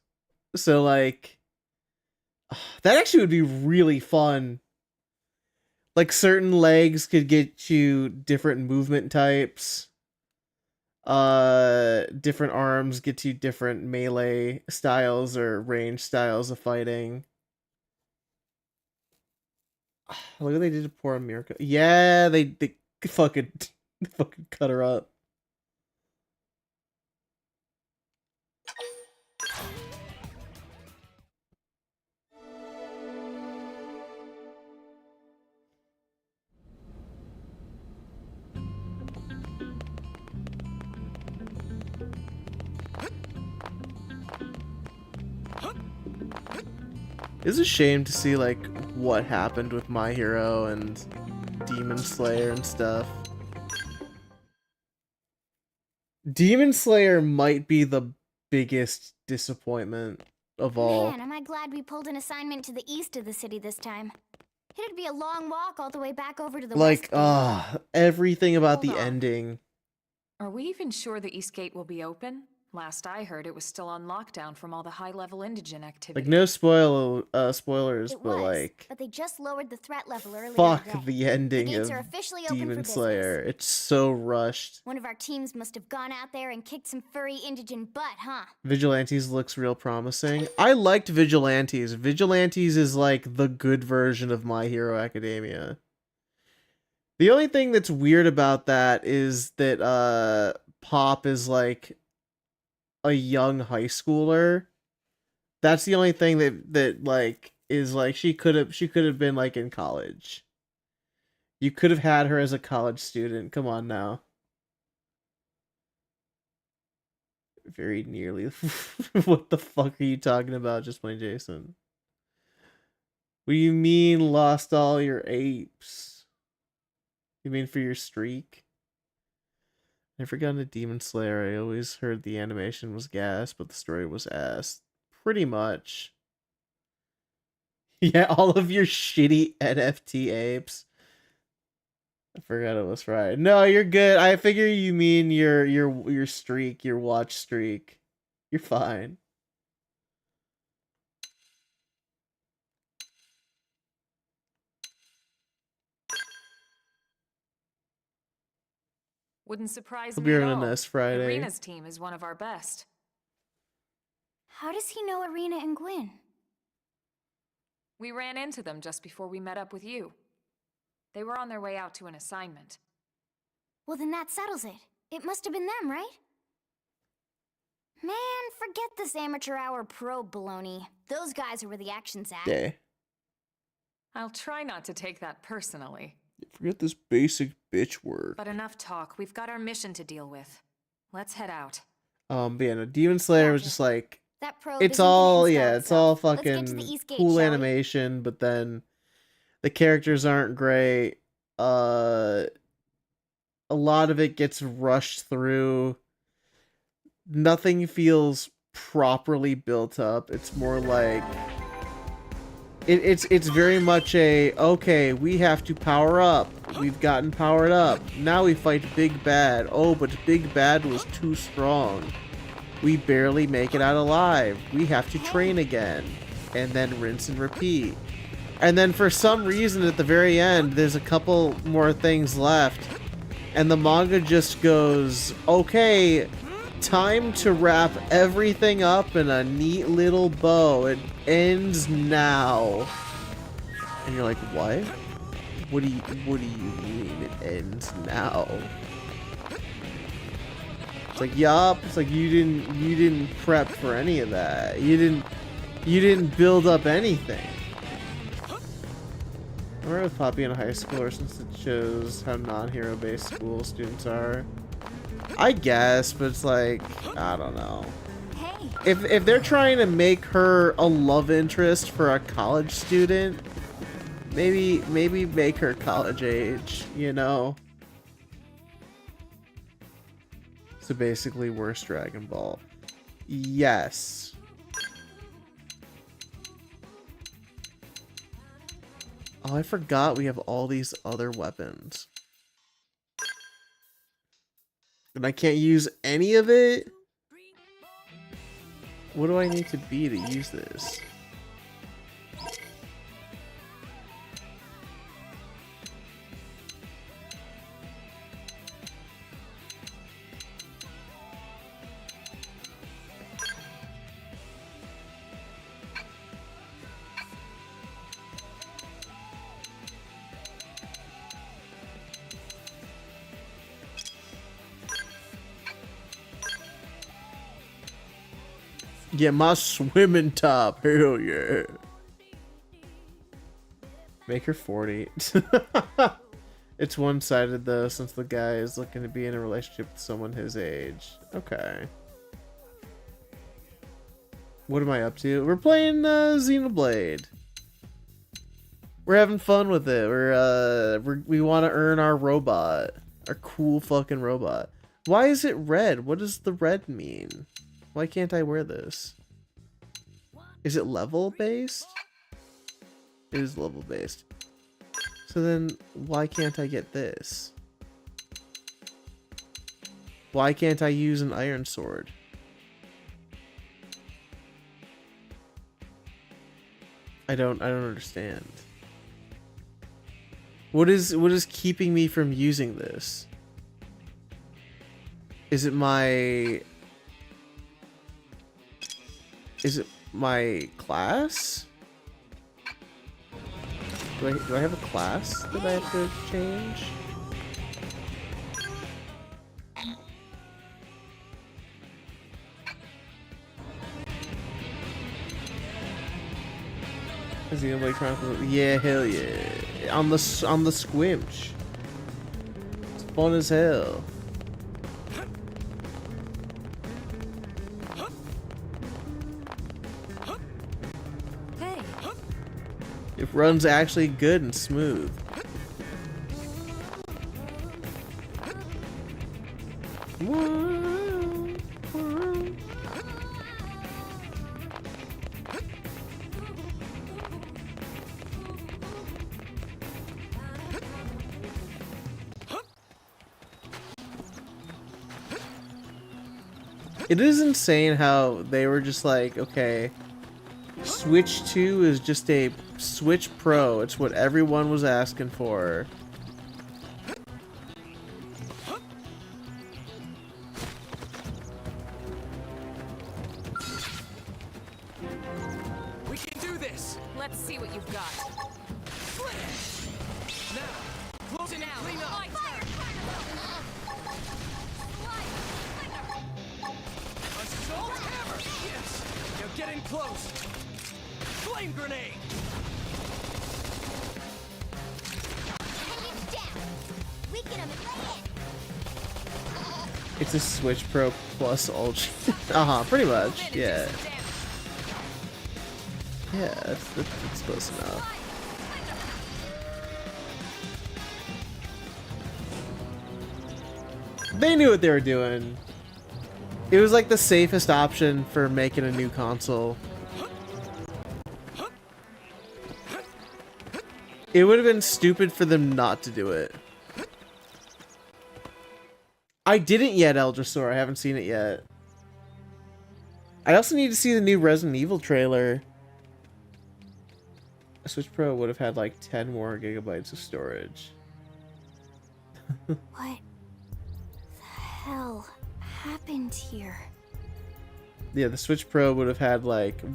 So like that actually would be really fun. Like certain legs could get you different movement types. Different arms get you different melee styles or range styles of fighting. Look what they did to poor Mirko. Yeah, they fucking cut her up. It's a shame to see like what happened with My Hero and Demon Slayer and stuff. Demon Slayer might be the biggest disappointment of all. Man, am I glad we pulled an assignment to the east of the city this time. It'd be a long walk all the way back over to the west. Like, everything about the ending. Are we even sure the East Gate will be open? Last I heard, it was still on lockdown from all the high-level indigent activity. Like, no spoilers, but they just lowered the threat level earlier fuck today. the ending The gates of are officially open Demon for Slayer. It's so rushed. One of our teams must have gone out there and kicked some furry indigent butt, huh? Vigilantes looks real promising. I liked Vigilantes. Vigilantes is like the good version of My Hero Academia. The only thing that's weird about that is that Pop is like a young high schooler. That's the only thing that like is like she could have been like in college. You could have had her as a college student. Come on now. Very nearly. What the fuck are you talking about? Just plain Jason. What do you mean lost all your apes? You mean for your streak? Never got into Demon Slayer. I always heard the animation was gas, but the story was ass. Pretty much. Yeah, all of your shitty NFT apes. I forgot it was Friday. No, you're good. I figure you mean your streak, your watch streak. You're fine. Wouldn't surprise We'll me be at on all. this Friday. Arena's team is one of our best. How does he know Arena and Gwyn? We ran into them just before we met up with you. They were on their way out to an assignment. Well, then that settles it. It must have been them, right? Man, forget this amateur hour pro baloney. Those guys are where the action's at. Yeah. I'll try not to take that personally. Forget this basic bitch work. But enough talk. We've got our mission to deal with. Let's head out. But yeah, no, Demon Slayer was just like that pro it's all it's all Let's get fucking to the East Gate, cool shall we? animation, but then the characters aren't great. A lot of it gets rushed through. Nothing feels properly built up. It's more like it's very much a okay, we have to power up. We've gotten powered up. Now we fight Big Bad. Oh, but Big Bad was too strong. We barely make it out alive. We have to train again. And then rinse and repeat. And then for some reason at the very end, there's a couple more things left. And the manga just goes, okay, time to wrap everything up in a neat little bow. It ends now. And you're like, what? What do you mean it ends now? It's like, yup. It's like you didn't prep for any of that. You didn't build up anything. I remember with Poppy in high school, since it shows how non-hero based school students are. I guess, but it's like, I don't know. Hey. If they're trying to make her a love interest for a college student, maybe make her college age, you know? So basically, worst Dragon Ball. Yes. Oh, I forgot we have all these other weapons. And I can't use any of it? What do I need to be to use this? Get my swimming top. Hell yeah. Make her 40. It's one-sided though, since the guy is looking to be in a relationship with someone his age. Okay. What am I up to? We're playing Xenoblade. We're having fun with it. We want to earn our robot. Our cool fucking robot. Why is it red? What does the red mean? Why can't I wear this? Is it level based? It is level based. So then why can't I get this? Why can't I use an iron sword? I don't understand. What is keeping me from using this? Is it my class? Do I have a class that I have to change? Is he gonna play? Yeah, hell yeah! On the squimch. It's fun as hell. It runs actually good and smooth. It is insane how they were just like, okay, Switch 2 is just a Switch Pro. It's what everyone was asking for. We can do this. Let's see what you've got. Now, close it out. Clean up. Assault hammer. Yes. Now get in close. Flame grenade. It's a Switch Pro plus Ultra. Pretty much. Yeah. Yeah, that's close enough. They knew what they were doing. It was like the safest option for making a new console. It would have been stupid for them not to do it. I didn't yet, Eldrasaur. I haven't seen it yet. I also need to see the new Resident Evil trailer. A Switch Pro would have had like 10 more gigabytes of storage. What the hell happened here? Yeah, the Switch Pro would have had like 2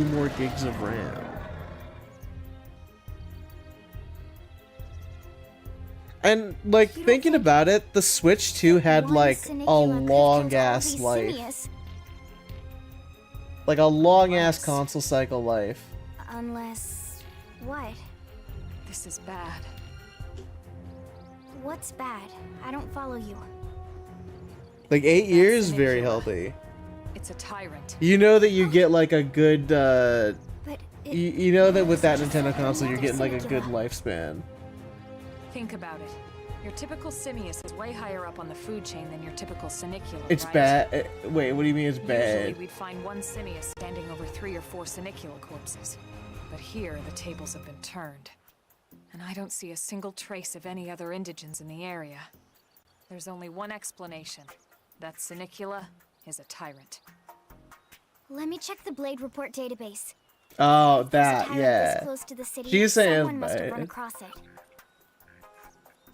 more gigs of RAM. And like thinking about it, the Switch 2 had like a long ass life. Like a long ass console cycle life. Unless what? This is bad. What's bad? I don't follow you. Like 8 years, That's very Sinigula. healthy. It's a tyrant. You know that you get like a good, But you know that with that just Nintendo like console, you're another getting like a good Sinigula. lifespan. Think about it. Your typical simius is way higher up on the food chain than your typical Sinicula, It's right? bad. Wait, what do you mean it's Usually bad? we'd find one simius standing over 3 or 4 Sinicula corpses. But here, the tables have been turned. And I don't see a single trace of any other indigents in the area. There's only one explanation. That Sinicula is a tyrant. Let me check the Blade Report database. Oh, If there's a that, tyrant yeah. this close to the city, She's saying someone must have run bad. across it.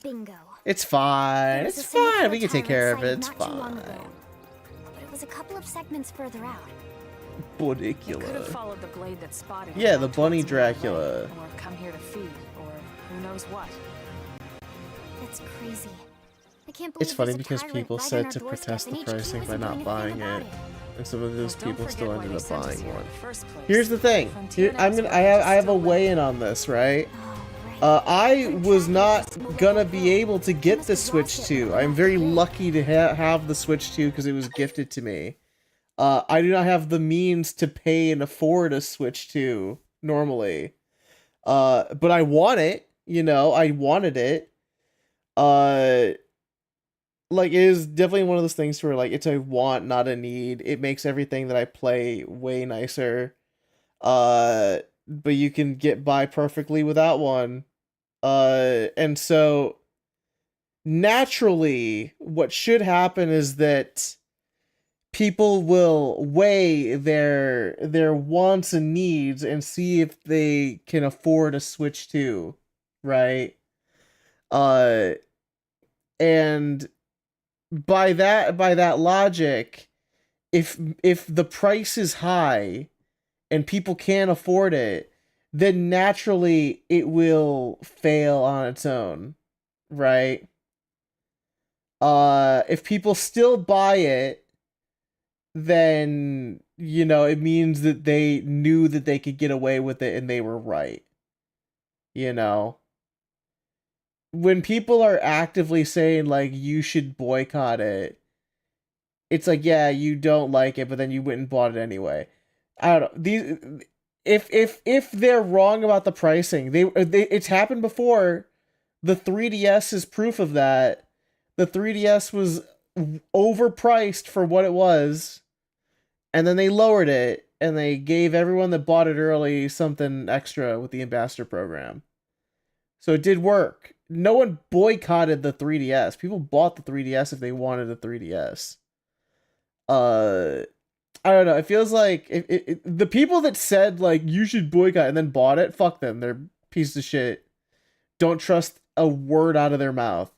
Bingo. It's fine. There was It's a Sinicula fine. We can take care of tyrant it. It's sighted not too long fine. ago. But it was a couple of segments further out. Could have Bodicula. followed the blade that spotted Yeah, it the out bunny towards Mirror Dracula. Lake, or come here to feed, or who knows what. That's crazy. I can't believe It's funny there's a because tyrant people right on said our to doorstep protest the and HQ pricing by isn't not doing buying anything it, about and some of those Well, don't people forget still why ended they up sent us buying here in one. the first place. Here's the thing. Frontier I have a still weigh-in on this, right? Oh, right. I We're was tracking not this mobile gonna phone. be able to You get must the have Switch lost it 2. when I'm we very walked in. lucky to have the Switch 2 because it was gifted to me. I do not have the means to pay and afford a Switch 2 normally. But I want it, you know, I wanted it. Like, it is definitely one of those things where, like, it's a want, not a need. It makes everything that I play way nicer. But you can get by perfectly without one. And so, naturally, what should happen is that people will weigh their wants and needs and see if they can afford a Switch 2, right? And by that logic, if the price is high and people can't afford it, then naturally it will fail on its own, right? If people still buy it, then, you know, it means that they knew that they could get away with it and they were right. You know? When people are actively saying, like, you should boycott it, it's like, yeah, you don't like it, but then you went and bought it anyway. I don't know. If they're wrong about the pricing, it's happened before. The 3DS is proof of that. The 3DS was overpriced for what it was, and then they lowered it, and they gave everyone that bought it early something extra with the ambassador program. So it did work. No one boycotted the 3DS. People bought the 3DS if they wanted a 3DS. I don't know. It feels like the people that said, like, you should boycott and then bought it, fuck them. They're pieces of shit. Don't trust a word out of their mouth.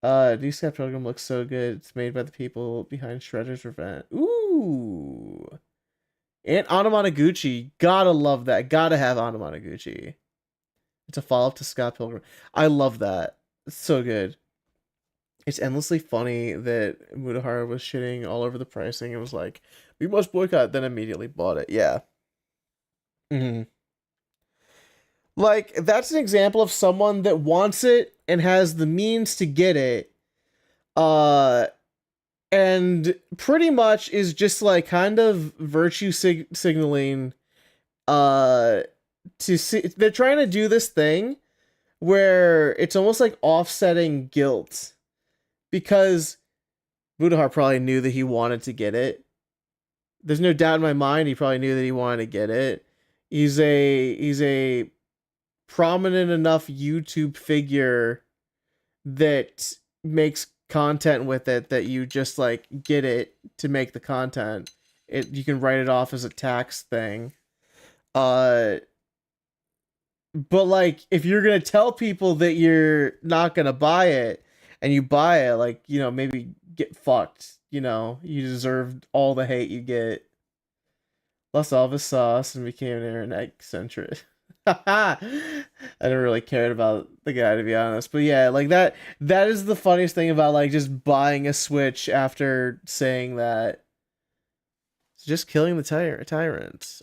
New Sky Pilgrim looks so good. It's made by the people behind Shredder's Revenge. Ooh. And Anamanaguchi. Gotta love that. Gotta have Anamanaguchi. It's a follow-up to Scott Pilgrim. I love that. It's so good. It's endlessly funny that Mudahara was shitting all over the pricing. It was like, we must boycott, then immediately bought it. Yeah. Mm-hmm. Like, that's an example of someone that wants it and has the means to get it. And pretty much is just, like, kind of virtue signaling, to see, they're trying to do this thing where it's almost like offsetting guilt, because Mudahar probably knew that he wanted to get it. There's no doubt in my mind he probably knew that he wanted to get it. He's a prominent enough YouTube figure that makes content with it that you just, like, get it to make the content. You can write it off as a tax thing. But, like, if you're gonna tell people that you're not gonna buy it, and you buy it, like, you know, maybe get fucked. You know, you deserve all the hate you get. Lost all of his sauce and became an eccentric. I never really cared about the guy, to be honest. But yeah, like, that is the funniest thing about, like, just buying a Switch after saying that. It's just killing the tyrant.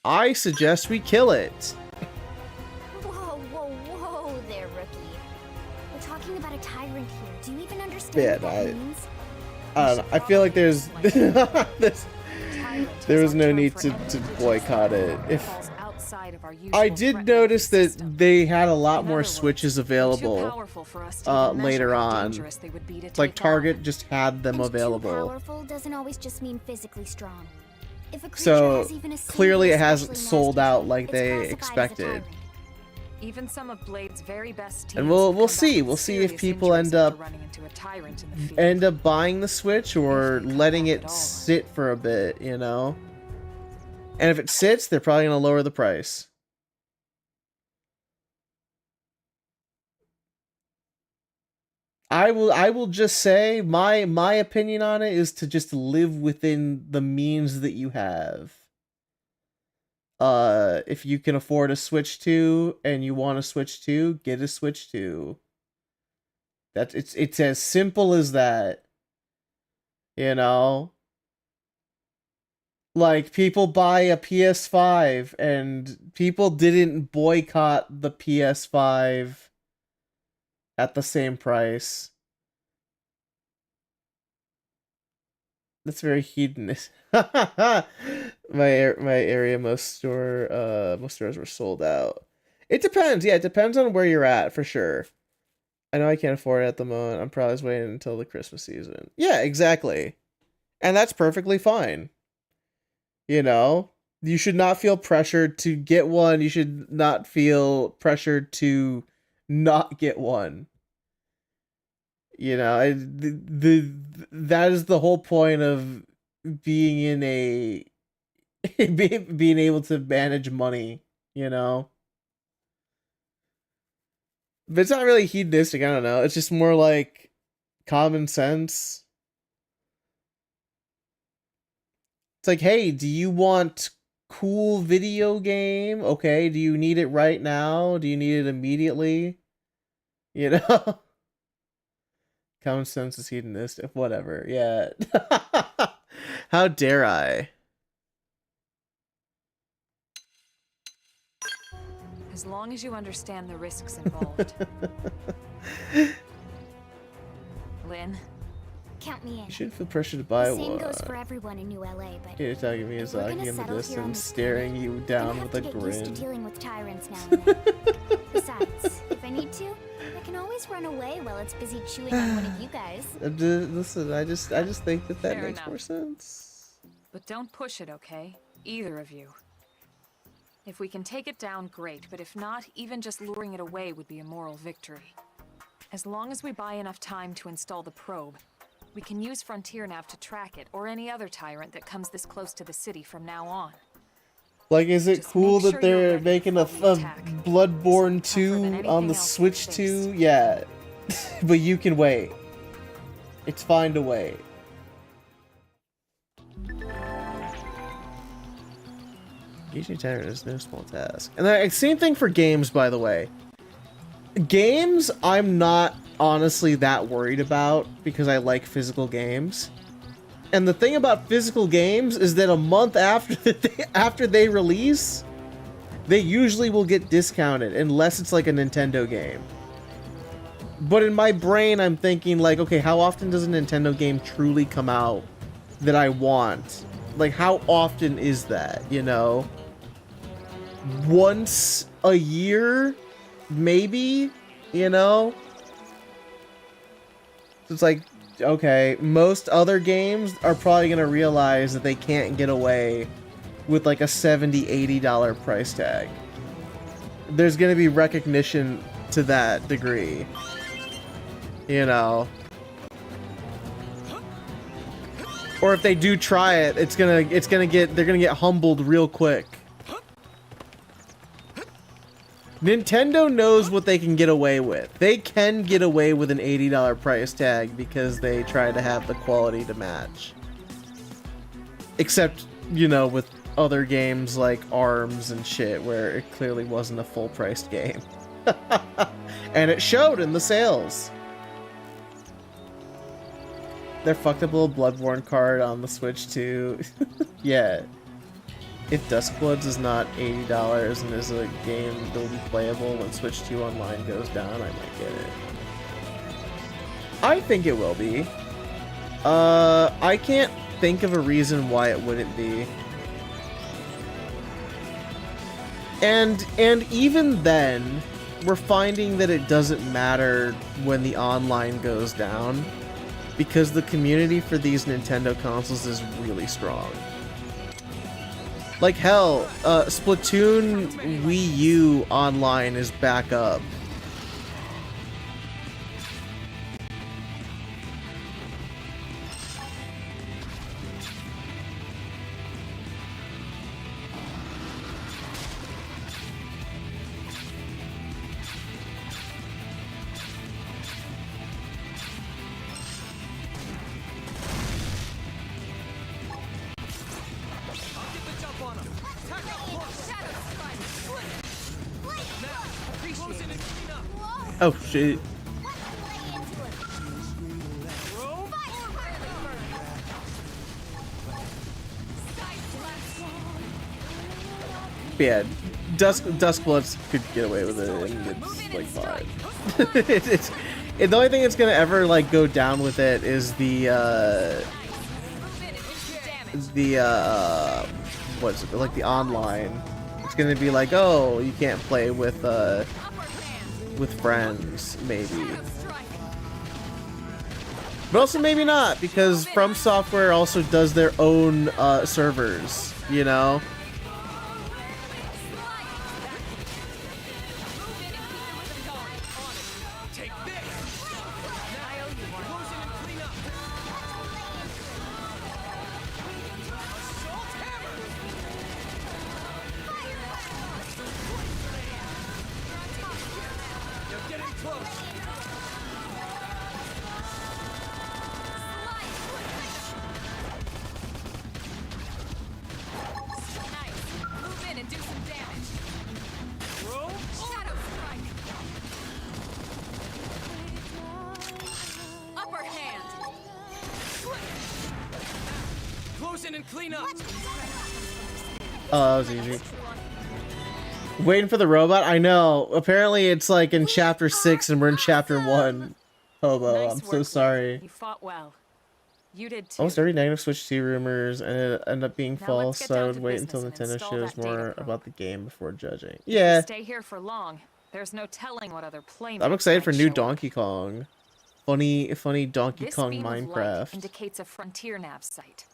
I suggest we kill it. Whoa there, rookie. We're talking talking about a tyrant here. Do you even understand Yeah, what that means? I don't know. I feel like there's there was no need to boycott it. If I did notice that they had a lot more Switches available later on. Like Target just had them available. Powerful doesn't always just mean physically strong. If a creature So has even a clearly it single hasn't especially sold nasty out trait, like it's they classified as a expected. tyrant. Even some of Blade's very best teams And we'll have come see. back with We'll see if serious people injuries end up after running into a tyrant in the field. end up buying the Switch or letting it sit for a bit, you know? And if it sits, they're probably gonna lower the price. I will just say my opinion on it is to just live within the means that you have. If you can afford a Switch 2 and you want a Switch 2, get a Switch 2. It's as simple as that. You know? Like, people buy a PS5 and people didn't boycott the PS5 at the same price. That's very hedonist. my area most stores were sold out. It depends. Yeah, it depends on where you're at for sure. I know I can't afford it at the moment. I'm probably just waiting until the Christmas season. Yeah, exactly. And that's perfectly fine. You know, you should not feel pressured to get one. You should not feel pressured to not get one. You know, that is the whole point of being in a being able to manage money, you know. But it's not really hedonistic, I don't know. It's just more like common sense. It's like, hey, do you want cool video game? Okay, do you need it right now? Do you need it immediately? You know? Common sense is hedonistic. Whatever, yeah. How dare I? As long as you understand the risks involved. Lynn? Count me in. You shouldn't feel pressure to buy The same one. goes for everyone in New LA, but You're talking if we're Miyazaki gonna in the settle here on distance, this staring planet, you I'm down gonna with have a to get used to grin. dealing with tyrants now and then. Besides, if I need to, I can always run away while it's busy chewing on one of you guys. Listen, I just think that Fair makes enough. more sense. But don't push it, okay? Either of you. If we can take it down, great, but if not, even just luring it away would be a moral victory. As long as we buy enough time to install the probe, we can use Frontier Nav to track it, or any other tyrant that comes this close to the city from now on. Like, is it Just cool make that sure you're they're ready making a for the attack. Bloodborne It's tougher than 2 on the anything else Switch we've 2? faced. Yeah. But you can wait. It's fine to wait. Engaging tyrant is no small task. And the same thing for games, by the way. Games, I'm not honestly that worried about because I like physical games. And the thing about physical games is that a month after they release, they usually will get discounted unless it's like a Nintendo game. But in my brain, I'm thinking like, okay, how often does a Nintendo game truly come out that I want? Like, how often is that, you know? Once a year, maybe, you know? It's like, okay, most other games are probably going to realize that they can't get away with like a $70, $80 price tag. There's going to be recognition to that degree. You know? Or if they do try it, they're gonna get humbled real quick. Nintendo knows what they can get away with. They can get away with an $80 price tag because they try to have the quality to match. Except, you know, with other games like ARMS and shit, where it clearly wasn't a full-priced game. And it showed in the sales. Their fucked up little Bloodborne card on the Switch too. Yeah. If Duskbloods is not $80 and is a game that will be playable when Switch 2 Online goes down, I might get it. I think it will be. I can't think of a reason why it wouldn't be. And even then, we're finding that it doesn't matter when the online goes down, because the community for these Nintendo consoles is really strong. Like hell, Splatoon Wii U online is back up. Oh shit. Yeah, Duskbloods could get away with it, and it's like fine. The only thing that's gonna ever like go down with it is the what's it, like the online. It's gonna be like, oh, you can't play with friends, maybe. But also maybe not, because From Software also does their own servers, you know? Oh, that was easy. Waiting for the robot? I know. Apparently it's like in chapter 6 and we're in chapter 1. Hobo, I'm so sorry. You fought well. You did too. Almost every negative Switch 2 rumors and it ended up being false, so I would wait until business and Nintendo install shows that data more probe. about the game before judging. If you Yeah. stay here for long, there's no telling what other playmates I'm excited for might new show up. Donkey Kong. Funny Donkey This Kong beam of light Minecraft. indicates a frontier nav site.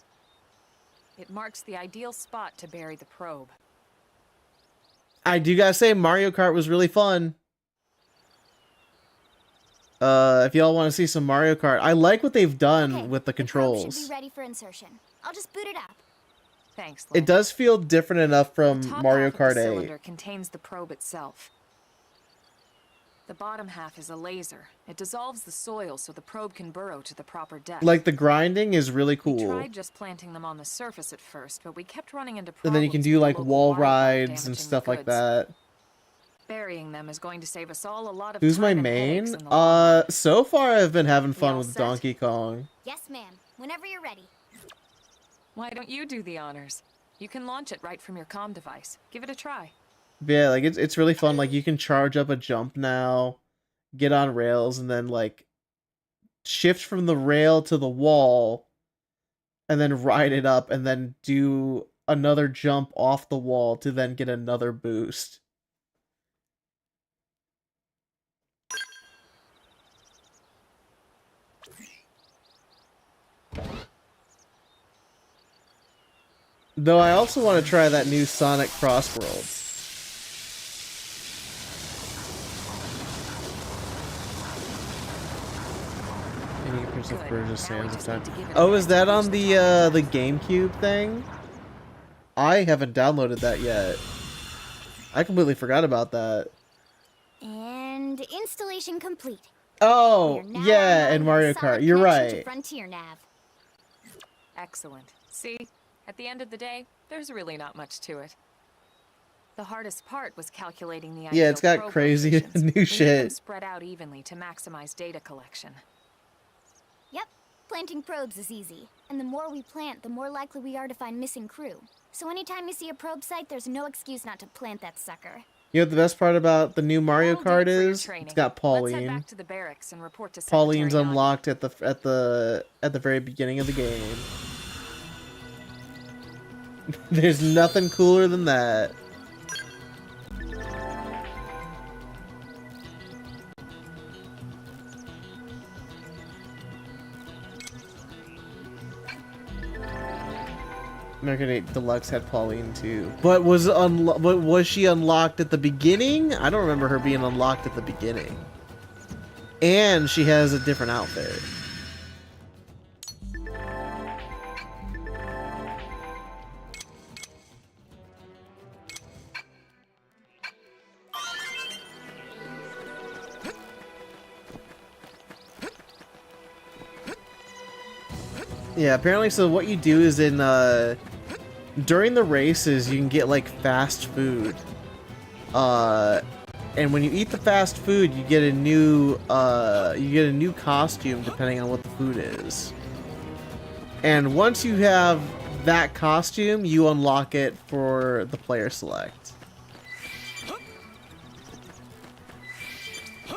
It marks the ideal spot to bury the probe. I do gotta say, Mario Kart was really fun. If y'all want to see some Mario Kart, I like what they've done with the Should controls. be ready for insertion. I'll just boot it up. Thanks, It does feel different enough from Top Mario half of Kart the 8. cylinder contains the probe itself. The bottom half is a laser. It dissolves the soil so the probe can burrow to the proper depth. Like the grinding is really We cool. tried just planting them on the surface at first, but we kept running into problems. And then you can do with like local wall wildlife rides damaging and the stuff like goods. that. Burying them is going to save us all a lot of Who's time my and main? headaches in the long run. So far I've been having fun all with set? Donkey Kong. Yes, ma'am. Whenever you're ready. Why don't you do the honors? You can launch it right from your comm device. Give it a try. Yeah, like it's really fun. Like you can charge up a jump now, get on rails, and then like shift from the rail to the wall, and then ride it up, and then do another jump off the wall to then get another boost. Though I also want to try that new Sonic Crossworlds. Any Prince of Persia Sands of Time. Oh, is that on the GameCube thing? I haven't downloaded that yet. I completely forgot about that. And installation complete. Oh, We are now yeah, on and Mario solid Kart. You're connection to right. Frontier Nav. Excellent. See, at the end of the day, there's really not much to it. The hardest part was calculating the Yeah, it's ideal got probe crazy locations. new We need them shit. spread out evenly to maximize data collection. Yep, planting probes is easy. And the more we plant, the more likely we are to find missing crew. So anytime you see a probe site, there's no excuse not to plant that sucker. You know what the best part about the new Mario That'll do Kart it for your is? training. It's got Let's head Pauline. back to the barracks and report to Pauline's Secretary Nagi. unlocked at the very beginning of the game. There's nothing cooler than that. American 8 Deluxe had Pauline too, but was she unlocked at the beginning? I don't remember her being unlocked at the beginning. And she has a different outfit. Yeah, apparently, so what you do is in, during the races, you can get, like, fast food. And when you eat the fast food, you get a new costume depending on what the food is. And once you have that costume, you unlock it for the player select.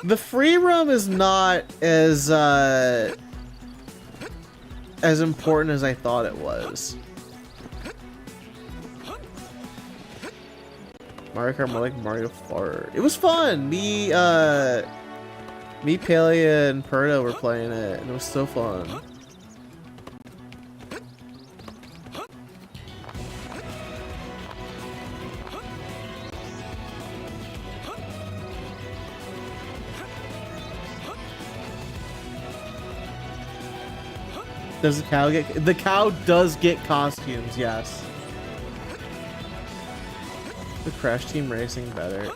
The free roam is not as important as I thought it was. Mario Kart more like Mario Fart. It was fun. Me, Palia, and Perdo were playing it, and it was so fun. Does the cow get... The cow does get costumes, yes. The Crash Team Racing better.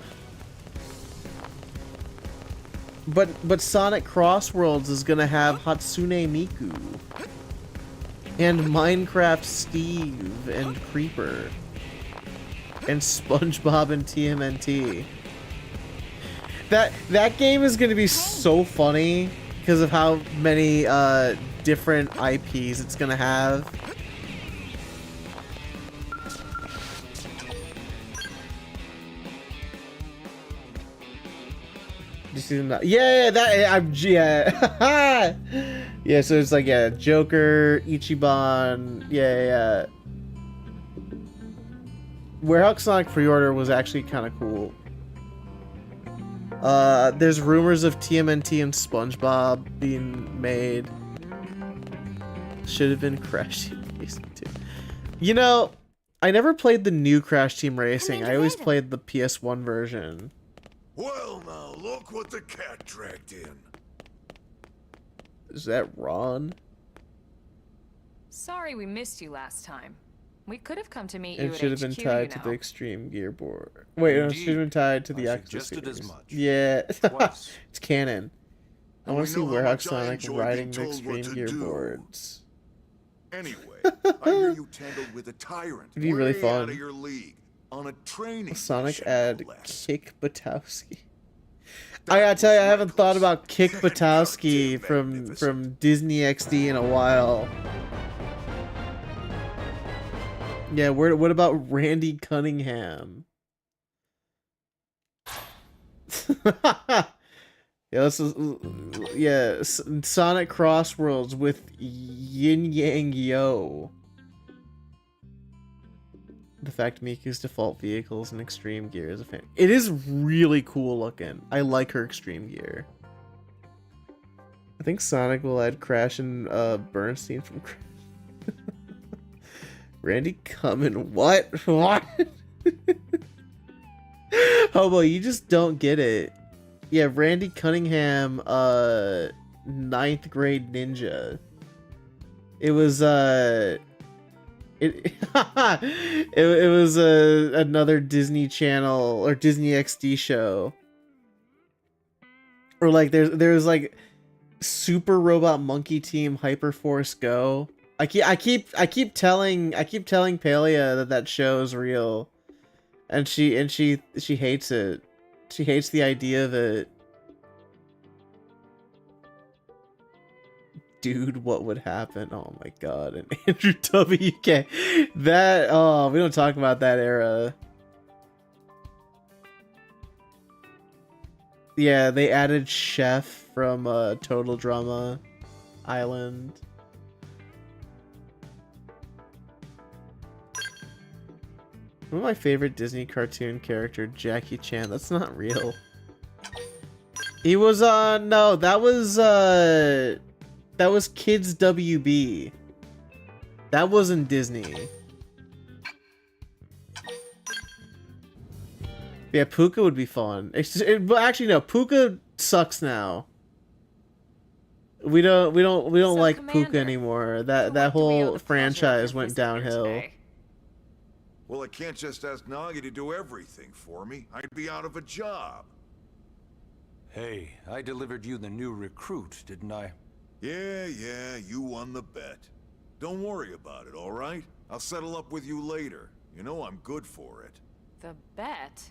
But Sonic Crossworlds is gonna have Hatsune Miku. And Minecraft Steve and Creeper. And SpongeBob and TMNT. That game is gonna be so funny because of how many different IPs it's gonna have. Yeah, yeah, so it's like, yeah, Joker, Ichiban, yeah. Warehouse Sonic pre-order was actually kind of cool. There's rumors of TMNT and SpongeBob being made. Should have been Crash Team Racing too. You know, I never played the new Crash Team Racing. I always played the PS1 version. Well, now, look what the cat dragged in. Is that Ron? Sorry we missed you last time. We could have come to meet you It at should have been HQ, tied to the Extreme Gear board. Wait, no, it should have been tied to the Extra Series. Yeah, it's canon. I want to see Warehouse Sonic riding the Extreme Gear boards. Anyway, I hear you tangled with a tyrant. It'd be really way fun. Out of your league on a training Sonic mission, ad no less. Kick Batowski. I gotta tell you, I haven't thought about Kick Batowski from Disney XD in a while. Yeah, what about Randy Cunningham? Yeah, Sonic Crossworlds with Yin Yang Yo. The fact Miku's default vehicle is an Extreme Gear is a fan. It is really cool looking. I like her Extreme Gear. I think Sonic will add Crash and Bernstein from Crash. Randy Cumming, what? What? Hobo, you just don't get it. Yeah, Randy Cunningham, 9th grade ninja. It was it was another Disney Channel or Disney XD show. Or like there's like Super Robot Monkey Team Hyperforce Go. I keep telling Palia that show is real, and she hates it. She hates the idea of it. Dude, what would happen? Oh my god, and Andrew WK. That we don't talk about that era. Yeah, they added Chef from Total Drama Island. One of my favorite Disney cartoon character, Jackie Chan. That's not real. He was no, that was Kids WB. That wasn't Disney. Yeah, Puka would be fun. But actually, no. Puka sucks now. We don't like Commander, Puka anymore. That whole franchise went downhill. Today. Well, I can't just ask Nagi to do everything for me. I'd be out of a job. Hey, I delivered you the new recruit, didn't I? Yeah, you won the bet. Don't worry about it, all right? I'll settle up with you later. You know I'm good for it. The bet?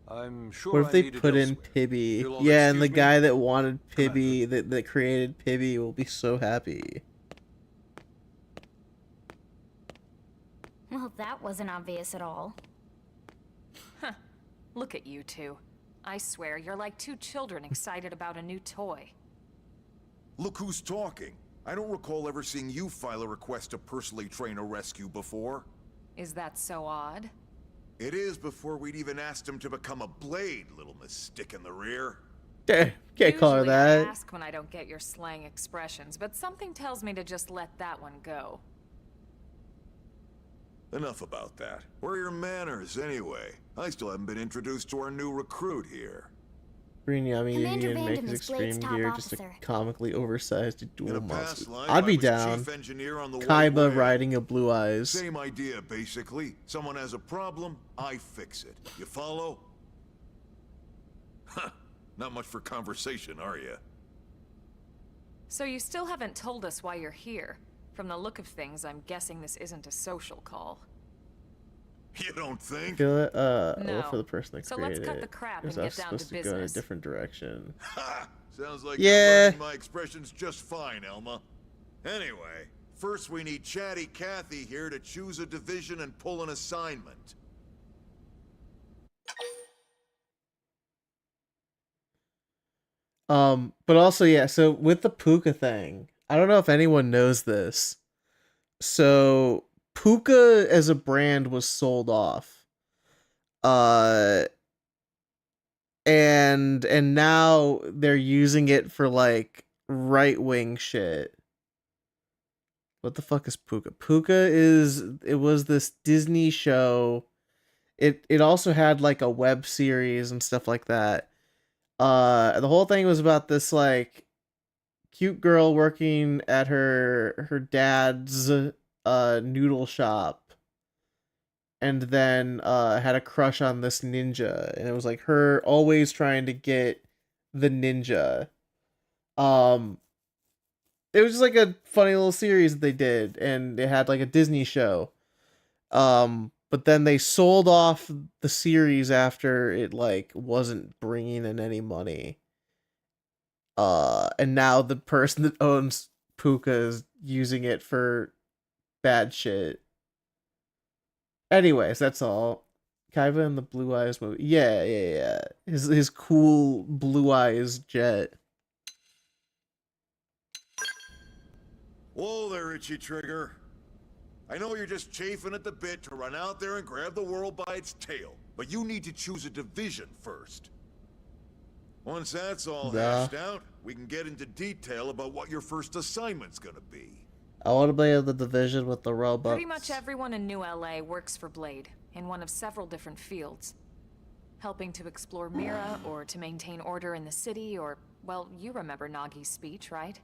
I'm sure. What if they I need it put in elsewhere. Pibby? You'll all Yeah, and the excuse me? guy that wanted Pibby, that created Pibby, will be so happy. Well, that wasn't obvious at all. Huh. Look at you two. I swear, you're like two children excited about a new toy. Look who's talking. I don't recall ever seeing you file a request to personally train a rescue before. Is that so odd? It is before we'd even asked him to become a blade, little miss stick in the rear. Can't call her Usually that. I ask when I don't get your slang expressions, but something tells me to just let that one go. Enough about that. Where are your manners, anyway? I still haven't been introduced to our new recruit here. Green Yummy Commander Union make Vandam his is Blade's extreme top gear just a officer. comically oversized In dual a past monster. life, I'd I be was down. chief engineer on the Kaiba White Whale. riding a Blue Eyes. Same idea, basically. Someone has a problem, I fix it. You follow? Huh. Not much for conversation, are you? So you still haven't told us why you're here. From the look of things, I'm guessing this isn't a social call. You don't think? Feel it? No. Well, for the person that So created let's cut it. the crap It was and get down to supposed to go in a business. different direction. Ha! Sounds like Yeah. you're learning my expressions just fine, Elma. Anyway, first we need Chatty Cathy here to choose a division and pull an assignment. But also, yeah, so with the Puka thing, I don't know if anyone knows this. So Puka as a brand was sold off. And now they're using it for like right-wing shit. What the fuck is Puka? It was this Disney show. It also had like a web series and stuff like that. The whole thing was about this like cute girl working at her dad's noodle shop, and then had a crush on this ninja, and it was like her always trying to get the ninja. It was just like a funny little series that they did, and it had like a Disney show. But then they sold off the series after it like wasn't bringing in any money. And now the person that owns Puka is using it for bad shit. Anyways, that's all. Kaiba and the Blue Eyes movie. Yeah. His cool Blue Eyes jet. Whoa there, Itchy Trigger. I know you're just chafing at the bit to run out there and grab the world by its tail, but you need to choose a division first. Once that's all hashed out, we can get into detail about what your first assignment's gonna be. I want to play the division with the robots. Pretty much everyone in New LA works for Blade, in one of several different fields. Helping to explore Mira, or to maintain order in the city, or, well, you remember Nagi's speech, right?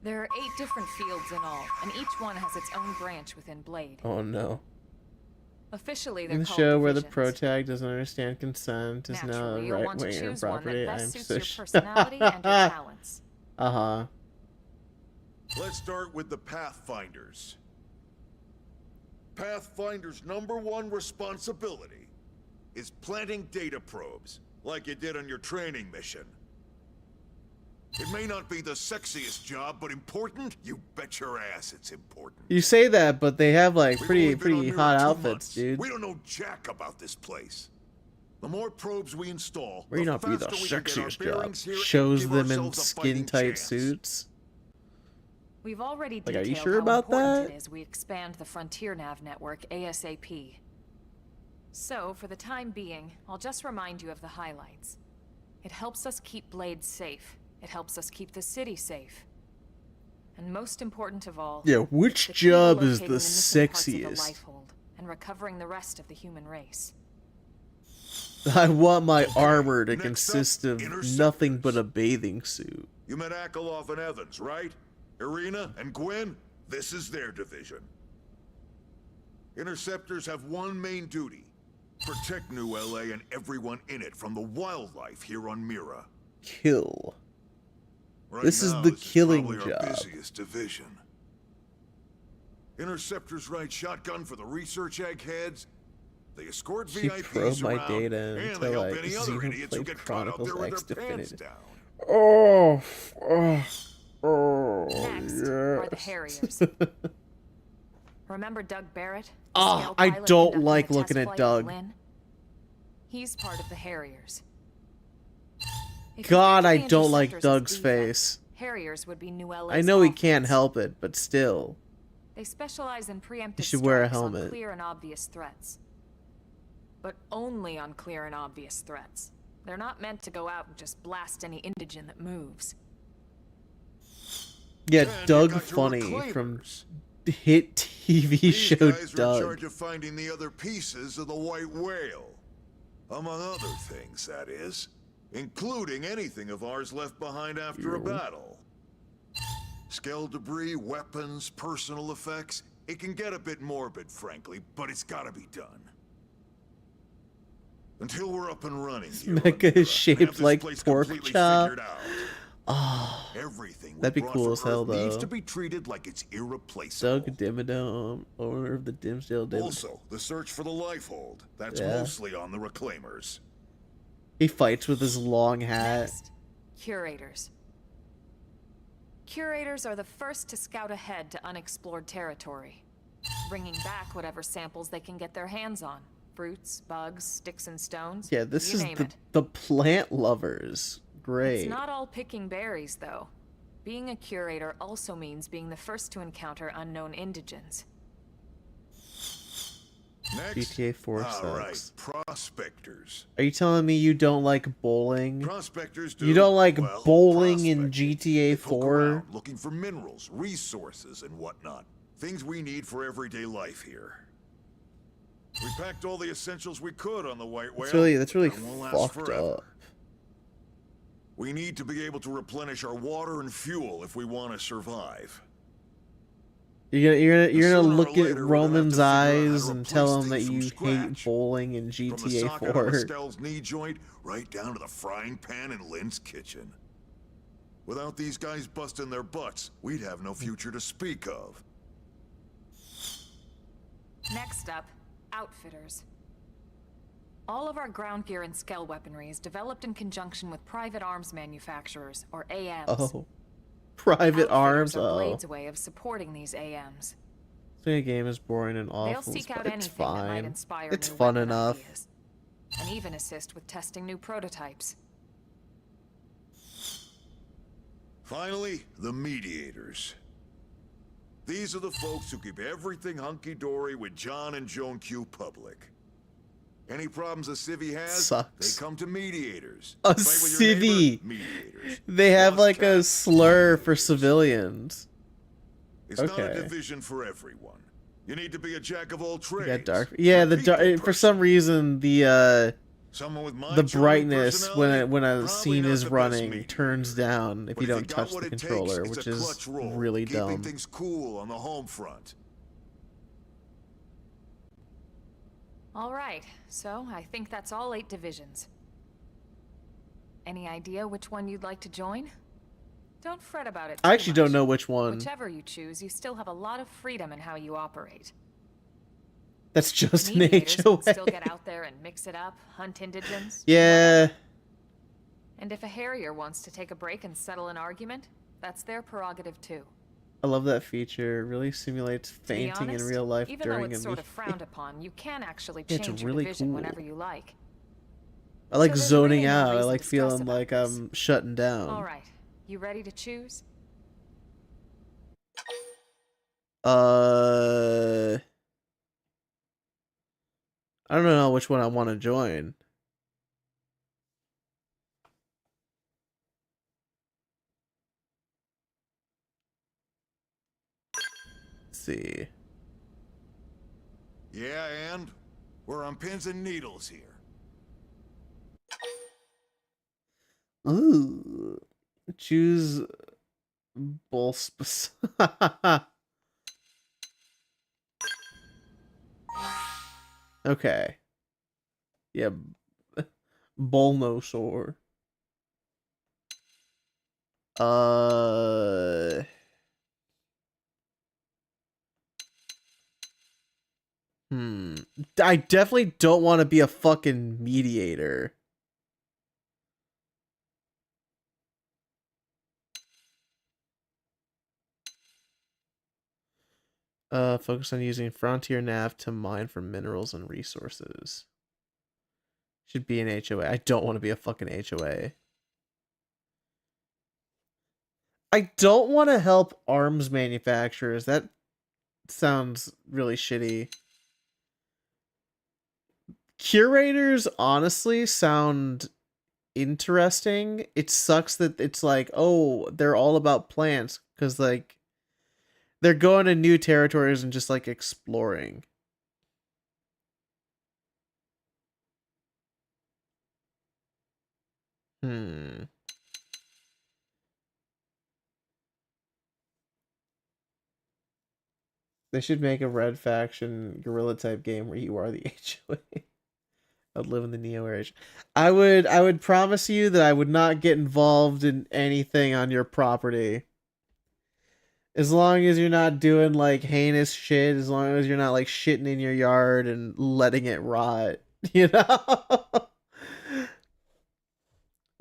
There are 8 different fields in all, and each one has its own branch within Blade. Oh no. Officially, they're In the called show where the divisions. protag doesn't understand consent is now Naturally, a you'll want to right-winger choose one property. that I'm best suits so your personality and your talents. Uh-huh. Let's start with the Pathfinders. Pathfinder's #1 responsibility is planting data probes, like you did on your training mission. It may not be the sexiest job, but important? You bet your ass it's important. You say that, but they have like We've only been on pretty Mira hot 2 outfits, months. dude. We don't know jack about this place. The more probes we install, May not be the sexiest job. Shows them in skin-tight suits. We've already Like, are detailed you sure how about important that? it is we expand the Frontier Nav network ASAP. So, for the time being, I'll just remind you of the highlights. It helps us keep Blade safe. It helps us keep the city safe. And most important of all, Yeah, which the key to job is locating the missing parts of the sexiest? Lifehold and recovering the rest of the human race. I want my armor to next consist up, of interceptors. nothing but a bathing suit. You met Akeloff and Evans, right? Irina and Gwyn? This is their division. Interceptors have one main duty. Protect New LA and everyone in it from the wildlife here on Mira. Kill. Right This is now, the this killing probably our job. busiest division. Interceptors ride shotgun for the research eggheads. They escort She VIPs probed my around, data and they until help I any other idiots who Xenoblade get caught out Chronicles there with X their pants Definitive. down. Next are the Harriers. Remember Doug Barrett? the Ah, scout I pilot don't conducting like the looking test at flight Doug. with Lynn? He's part of the Harriers. If you God, I think the don't like Interceptors' Doug's defect, face. Harriers would be New LA's I know he offense. can't help it, but still. They specialize in preemptive He should wear a strikes on helmet. clear and obvious threats. But only on clear and obvious threats. They're not meant to go out and just blast any indigent that moves. Yeah, And you Doug got your Funny reclaimers. from hit TV These show guys are in Doug. charge of finding the other pieces of the white whale. Among other things, that is. Including anything of ours left behind after a battle. Skell debris, weapons, personal effects. It can get a bit morbid, frankly, but it's gotta be done. Until we're up and running here on Mecha Mira, is shaped and have this like place pork completely chop. figured out. Ah, Everything we that'd be brought cool from as hell, Earth needs though. to be treated like it's irreplaceable. Doug Dimmadome, owner of the Dimsdale Dim. Also, the search for the Lifehold. That's Yeah. mostly on the Reclaimers. He fights with his long hat. Next, curators. Curators are the first to scout ahead to unexplored territory, bringing back whatever samples they can get their hands on. Fruits, bugs, sticks and stones. Yeah, this you is name the it. the plant lovers. Great. It's not all picking berries, though. Being a curator also means being the first to encounter unknown indigents. Next, GTA 4 all right, sucks. prospectors. Are you telling me you don't like bowling? Prospectors do. You don't like well, bowling in prospecting. GTA They poke 4? around looking for minerals, resources, and whatnot. Things we need for everyday life here. We packed all the essentials we could on the White Whale. That's really but that won't last fucked forever. up. We need to be able to replenish our water and fuel if we want to survive. You're gonna Sooner or look at later, we're gonna have Roman's to figure out how eyes to and replace tell him that things from you hate scratch. bowling in From the GTA socket on 4. Estelle's knee joint, right down to the frying pan in Lynn's kitchen. Without these guys busting their butts, we'd have no future to speak of. Next up, outfitters. All of our ground gear and scale weaponry is developed in conjunction with private arms manufacturers, or AMs. Oh, private arms. Outfitters are Oh, Blade's way of supporting these AMs. the game is boring and They'll awful, seek out but it's anything that might fine. inspire It's new fun weapon enough. ideas, and even assist with testing new prototypes. Finally, the mediators. These are the folks who keep everything hunky-dory with John and Joan Q public. Any problems a civvy has, Sucks. they come to mediators. A Fight with your neighbor, civvy. mediators. They have Lost like a cat, slur for civilians. It's not a Okay. division for everyone. You need to be a jack of all You trades. got dark. Yeah, the People dark. For some reason, Someone with my the charming brightness personality, when a probably scene not is the best running mediator. turns down if But you don't got touch what the it takes, controller, it's which a is clutch role, really keeping dumb. things cool on the home front. All right, so I think that's all 8 divisions. Any idea which one you'd like to join? Don't fret about it I too actually don't much. know which one. Whichever you choose, you still have a lot of freedom in how you operate. That's just an Mediators can HOA. still get out there and mix it up, hunt indigents. Yeah. And if a Harrier wants to take a break and settle an argument, that's their prerogative too. I love that feature. It really simulates To be fainting in honest, real life even though during it's a sort of meeting. frowned upon, you can actually It's change really your division cool. whenever you like. I like So there's zoning really no out. I reason like to stress feeling about like this. I'm shutting down. All right, you ready to choose? I don't know which one I want to join. Let's see. Yeah, and? We're on pins and needles here. Ooh. Choose both. Okay. Yeah. Bulnosaur. I definitely don't want to be a fucking mediator. Focus on using Frontier Nav to mine for minerals and resources. Should be an HOA. I don't want to be a fucking HOA. I don't want to help arms manufacturers. That sounds really shitty. Curators honestly sound interesting. It sucks that it's like, oh, they're all about plants because like they're going to new territories and just like exploring. They should make a Red Faction guerrilla type game where you are the HOA. I'd live in the Neo age. I would promise you that I would not get involved in anything on your property. As long as you're not doing like heinous shit, as long as you're not like shitting in your yard and letting it rot, you know?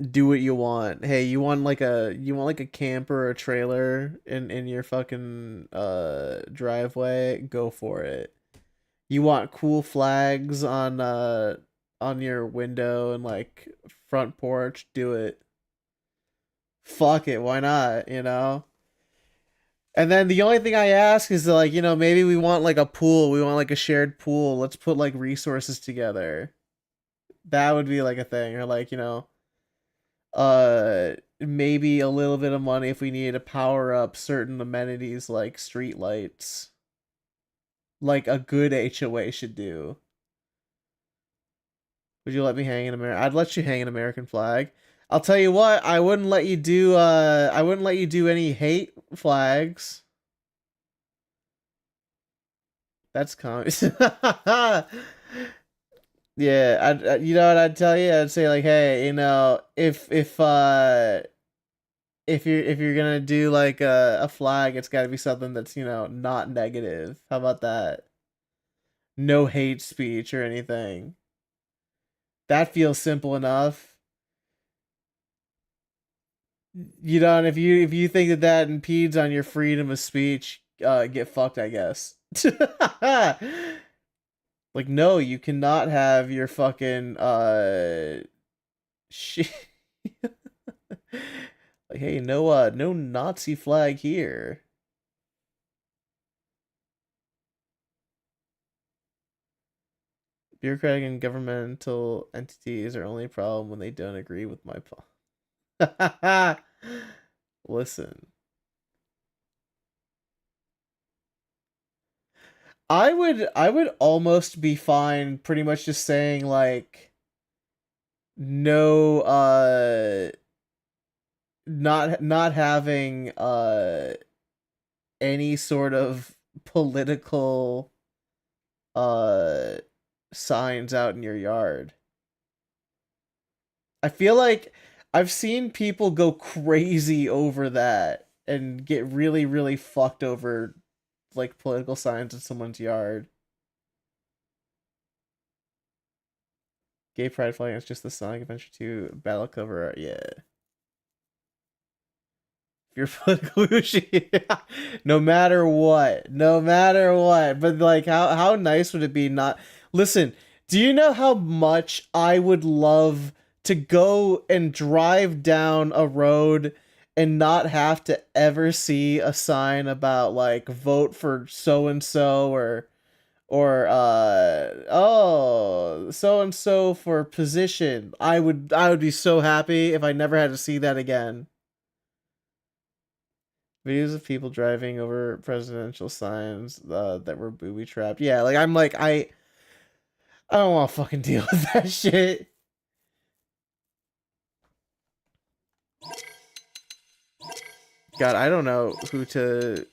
Do what you want. Hey, you want like a camper or a trailer in your fucking driveway? Go for it. You want cool flags on your window and like front porch? Do it. Fuck it, why not, you know? And then the only thing I ask is like, you know, maybe we want like a pool, we want like a shared pool. Let's put like resources together. That would be like a thing. Or like, you know, maybe a little bit of money if we needed to power up certain amenities like street lights, like a good HOA should do. Would you let me hang an American? I'd let you hang an American flag. I'll tell you what, I wouldn't let you do any hate flags. That's common. Yeah, I'd you know what I'd tell you? I'd say like, hey, you know, if you're gonna do like a flag, it's got to be something that's, you know, not negative. How about that? No hate speech or anything. That feels simple enough. You know, and if you think that that impedes on your freedom of speech, get fucked, I guess. Like, no, you cannot have your fucking shit. Like, hey, no Nazi flag here. Bureaucratic and governmental entities are only a problem when they don't agree with my Listen. I would almost be fine pretty much just saying like no not having any sort of political signs out in your yard. I feel like I've seen people go crazy over that and get really, really fucked over like political signs in someone's yard. Gay Pride flag is just the Sonic Adventure 2 battle cover art. Yeah. If you're political, no matter what. No matter what. But like how nice would it be not listen, do you know how much I would love to go and drive down a road and not have to ever see a sign about like vote for so and so or oh, so and so for position. I would be so happy if I never had to see that again. Videos of people driving over presidential signs that were booby trapped. Yeah, like I don't want to fucking deal with that shit. God, I don't know who to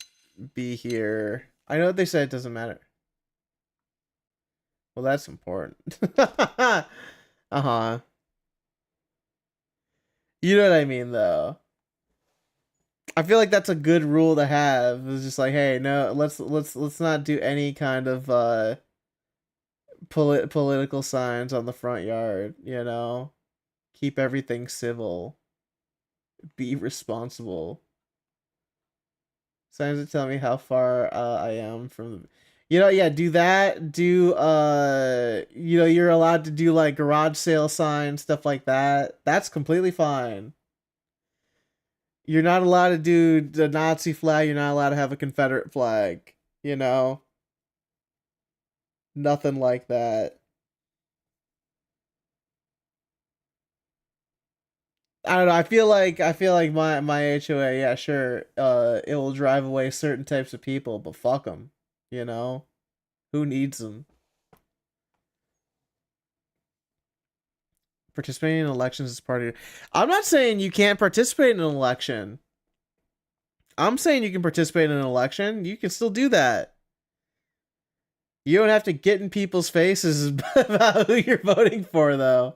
be here. I know they said it doesn't matter. Well, that's important. Uh-huh. You know what I mean, though. I feel like that's a good rule to have. It's just like, hey, no, let's not do any kind of political signs on the front yard, you know? Keep everything civil. Be responsible. Signs that tell me how far I am from the... You know, yeah, do that. Do, you know, you're allowed to do, like, garage sale signs, stuff like that. That's completely fine. You're not allowed to do the Nazi flag. You're not allowed to have a Confederate flag. You know? Nothing like that. I don't know. I feel like my HOA, yeah, sure. It will drive away certain types of people, but fuck them. You know? Who needs them? Participating in elections is part of your... I'm not saying you can't participate in an election. I'm saying you can participate in an election. You can still do that. You don't have to get in people's faces about who you're voting for, though.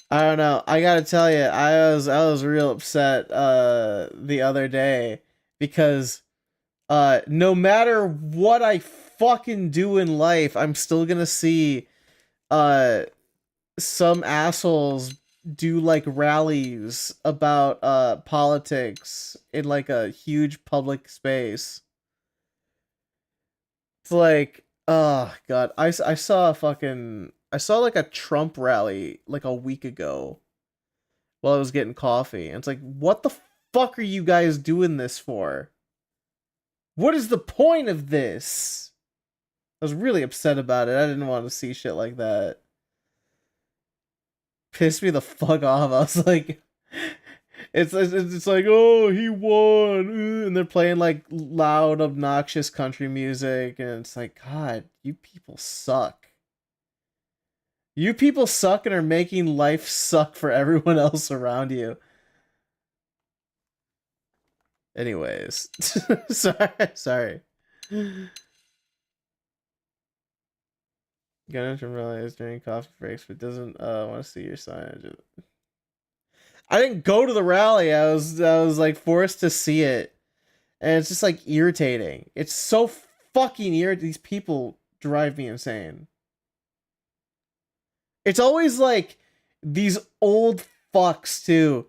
I don't know. I gotta tell you, I was real upset the other day because no matter what I fucking do in life, I'm still gonna see some assholes do like rallies about politics in like a huge public space. It's like, oh god, I saw like a Trump rally like a week ago while I was getting coffee. And it's like, what the fuck are you guys doing this for? What is the point of this? I was really upset about it. I didn't want to see shit like that. Pissed me the fuck off. I was like, it's like, oh, he won. And they're playing like loud, obnoxious country music. And it's like, God, you people suck. You people suck and are making life suck for everyone else around you. Anyways. Sorry. Gonna realize during coffee breaks, but doesn't want to see your signage. I didn't go to the rally. I was like forced to see it. And it's just like irritating. It's so fucking irritating. These people drive me insane. It's always like these old fucks too.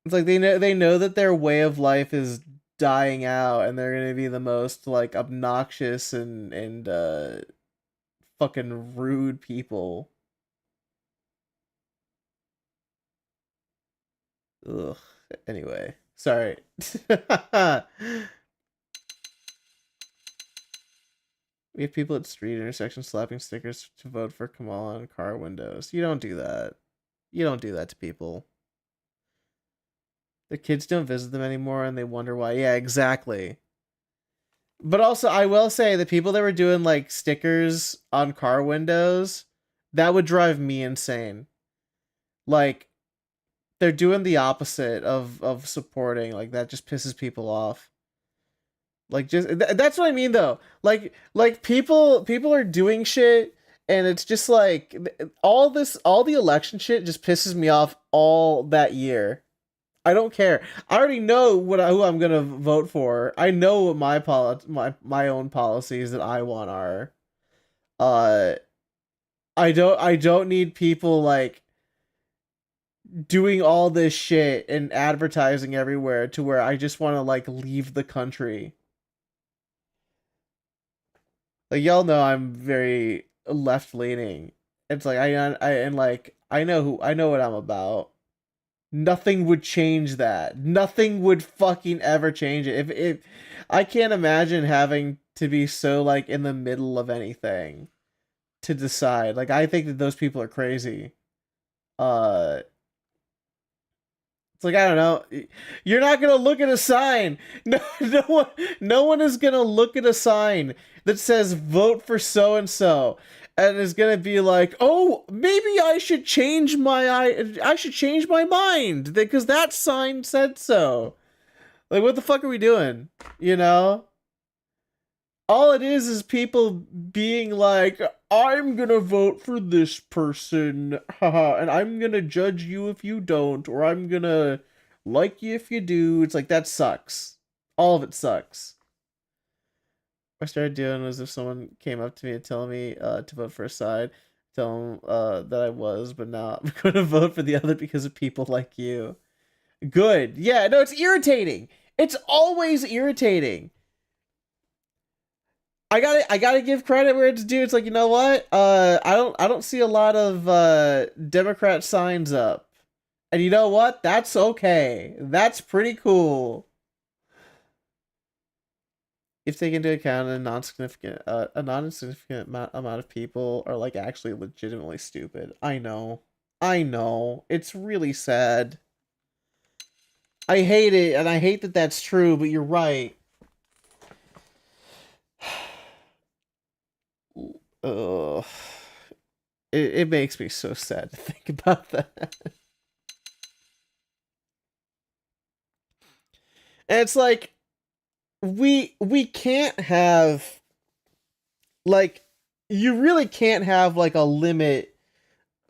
It's like they know that their way of life is dying out, and they're gonna be the most like obnoxious and fucking rude people. Ugh. Anyway, sorry. We have people at street intersections slapping stickers to vote for Kamala on car windows. You don't do that. You don't do that to people. The kids don't visit them anymore and they wonder why. Yeah, exactly. But also, I will say the people that were doing like stickers on car windows, that would drive me insane. Like, they're doing the opposite of supporting. Like, that just pisses people off. Like, just that's what I mean though. Like people are doing shit, and it's just like all the election shit just pisses me off all that year. I don't care. I already know who I'm gonna vote for. I know what my own policies that I want are. I don't need people like doing all this shit and advertising everywhere to where I just want to like leave the country. Like y'all know I'm very left leaning. It's like I know what I'm about. Nothing would change that. Nothing would fucking ever change it. If I can't imagine having to be so like in the middle of anything to decide. Like I think that those people are crazy. Uh it's like I don't know. You're not gonna look at a sign. No one is gonna look at a sign that says vote for so and so, and is gonna be like, oh, maybe I should change I should change my mind because that sign said so. Like, what the fuck are we doing? You know? All it is people being like, I'm gonna vote for this person, haha, and I'm gonna judge you if you don't, or I'm gonna like you if you do. It's like, that sucks. All of it sucks. What I started doing was if someone came up to me and telling me to vote for a side, tell them that I was, but now I'm gonna vote for the other because of people like you. Good. Yeah, no, it's irritating. It's always irritating. I gotta give credit where it's due. It's like, you know what? I don't see a lot of Democrat signs up. And you know what? That's okay. That's pretty cool. If take into account a non-significant amount of people are like actually legitimately stupid. I know. I know. It's really sad. I hate it, and I hate that that's true, but you're right. Ugh. It makes me so sad to think about that. And it's like we can't have, like, you really can't have like a limit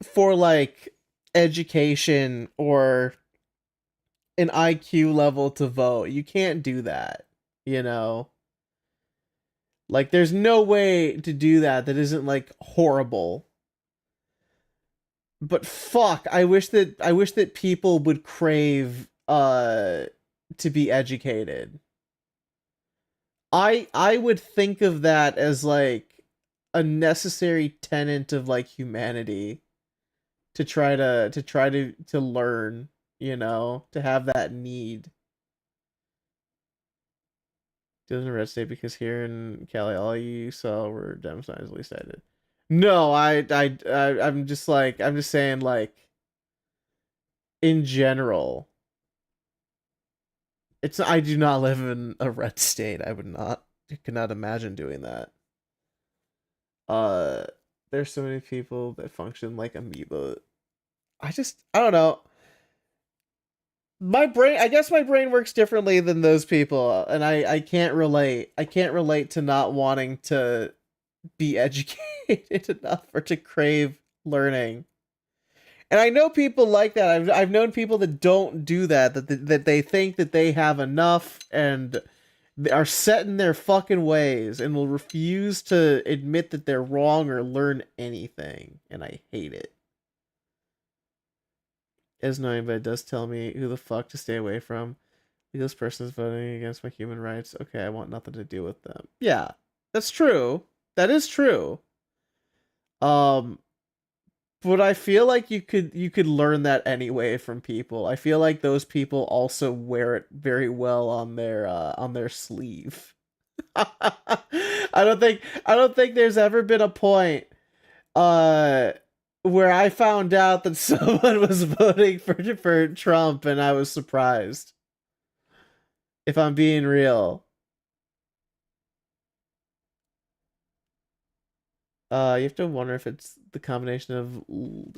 for like education or an IQ level to vote. You can't do that, you know? Like, there's no way to do that isn't like horrible. But fuck, I wish that people would crave to be educated. I would think of that as like a necessary tenet of like humanity to try to learn, you know, to have that need. Doesn't red state because here in Cali all you saw were dem signs, at least I did. No, I'm just saying, like, in general. I do not live in a red state. I could not imagine doing that. There's so many people that function like amoeba. I don't know. I guess my brain works differently than those people, and I can't relate. I can't relate to not wanting to be educated enough or to crave learning. And I know people like that. I've known people that don't do that, that they think that they have enough and they are set in their fucking ways and will refuse to admit that they're wrong or learn anything. And I hate it. It's annoying, but it does tell me who the fuck to stay away from. This person is voting against my human rights. Okay, I want nothing to do with them. Yeah, that's true. That is true. But I feel like you could learn that anyway from people. I feel like those people also wear it very well on their sleeve. I don't think there's ever been a point where I found out that someone was voting for Trump and I was surprised. If I'm being real. You have to wonder if it's the combination of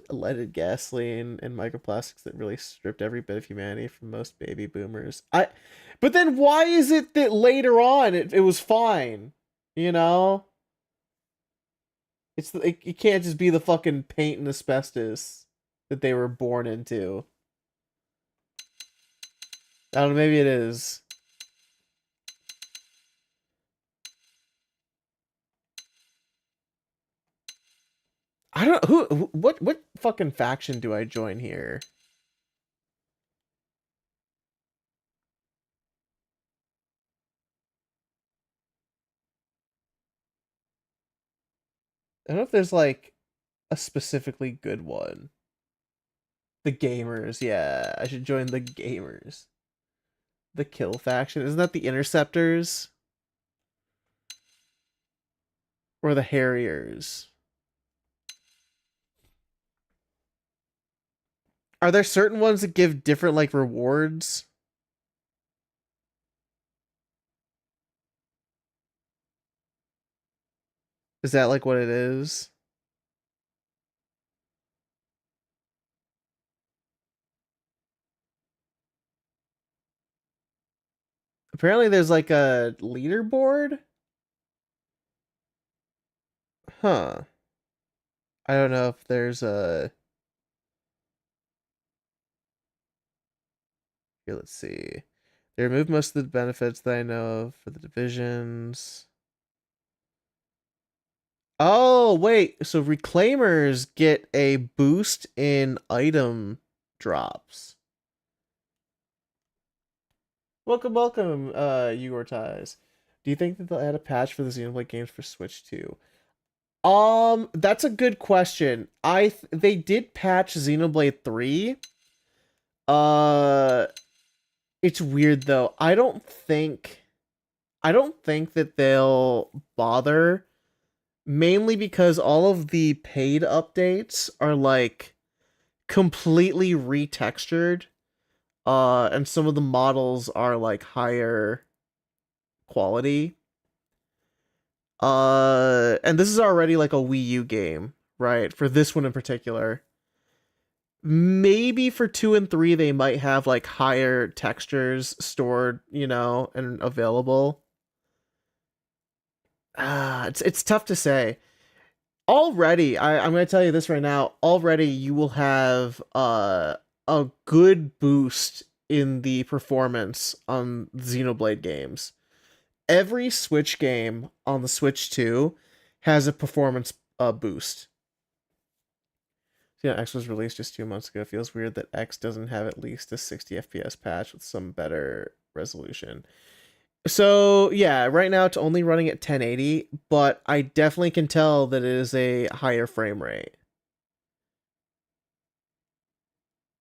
leaded gasoline and microplastics that really stripped every bit of humanity from most baby boomers. But then why is it that later on it was fine? You know? It can't just be the fucking paint and asbestos that they were born into. I don't know, maybe it is. I don't what fucking faction do I join here? I don't know if there's like a specifically good one. The gamers, yeah. I should join the gamers. The kill faction. Isn't that the interceptors? Or the harriers? Are there certain ones that give different like rewards? Is that like what it is? Apparently there's like a leaderboard? Huh. I don't know if there's a... Here, let's see. They removed most of the benefits that I know of for the divisions. Oh, wait. So reclaimers get a boost in item drops. Welcome, welcome, Igor Ties. Do you think that they'll add a patch for the Xenoblade games for Switch 2? That's a good question. They did patch Xenoblade 3. It's weird though. I don't think that they'll bother, mainly because all of the paid updates are like completely retextured. And some of the models are like higher quality. And this is already like a Wii U game, right? For this one in particular. Maybe for 2 and 3 they might have like higher textures stored, you know, and available. It's tough to say. Already, I'm gonna tell you this right now. Already, you will have a good boost in the performance on Xenoblade games. Every Switch game on the Switch 2 has a performance boost. Yeah, X was released just 2 months ago. It feels weird that X doesn't have at least a 60 FPS patch with some better resolution. So, yeah, right now it's only running at 1080, but I definitely can tell that it is a higher frame rate.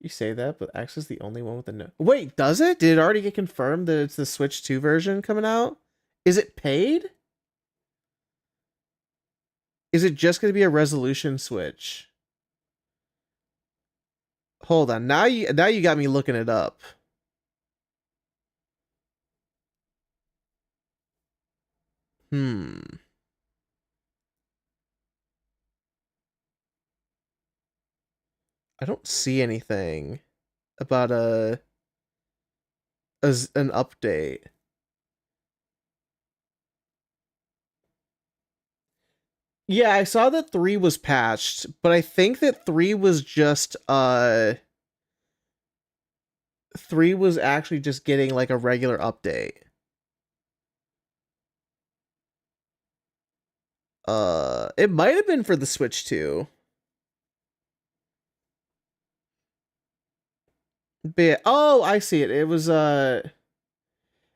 You say that, but X is the only one with a no. Wait, does it? Did it already get confirmed that it's the Switch 2 version coming out? Is it paid? Is it just going to be a resolution switch? Hold on. Now you got me looking it up. I don't see anything about an update. Yeah, I saw that 3 was patched, but I think that 3 was just 3 was actually just getting like a regular update. It might have been for the Switch 2. But oh, I see it. It was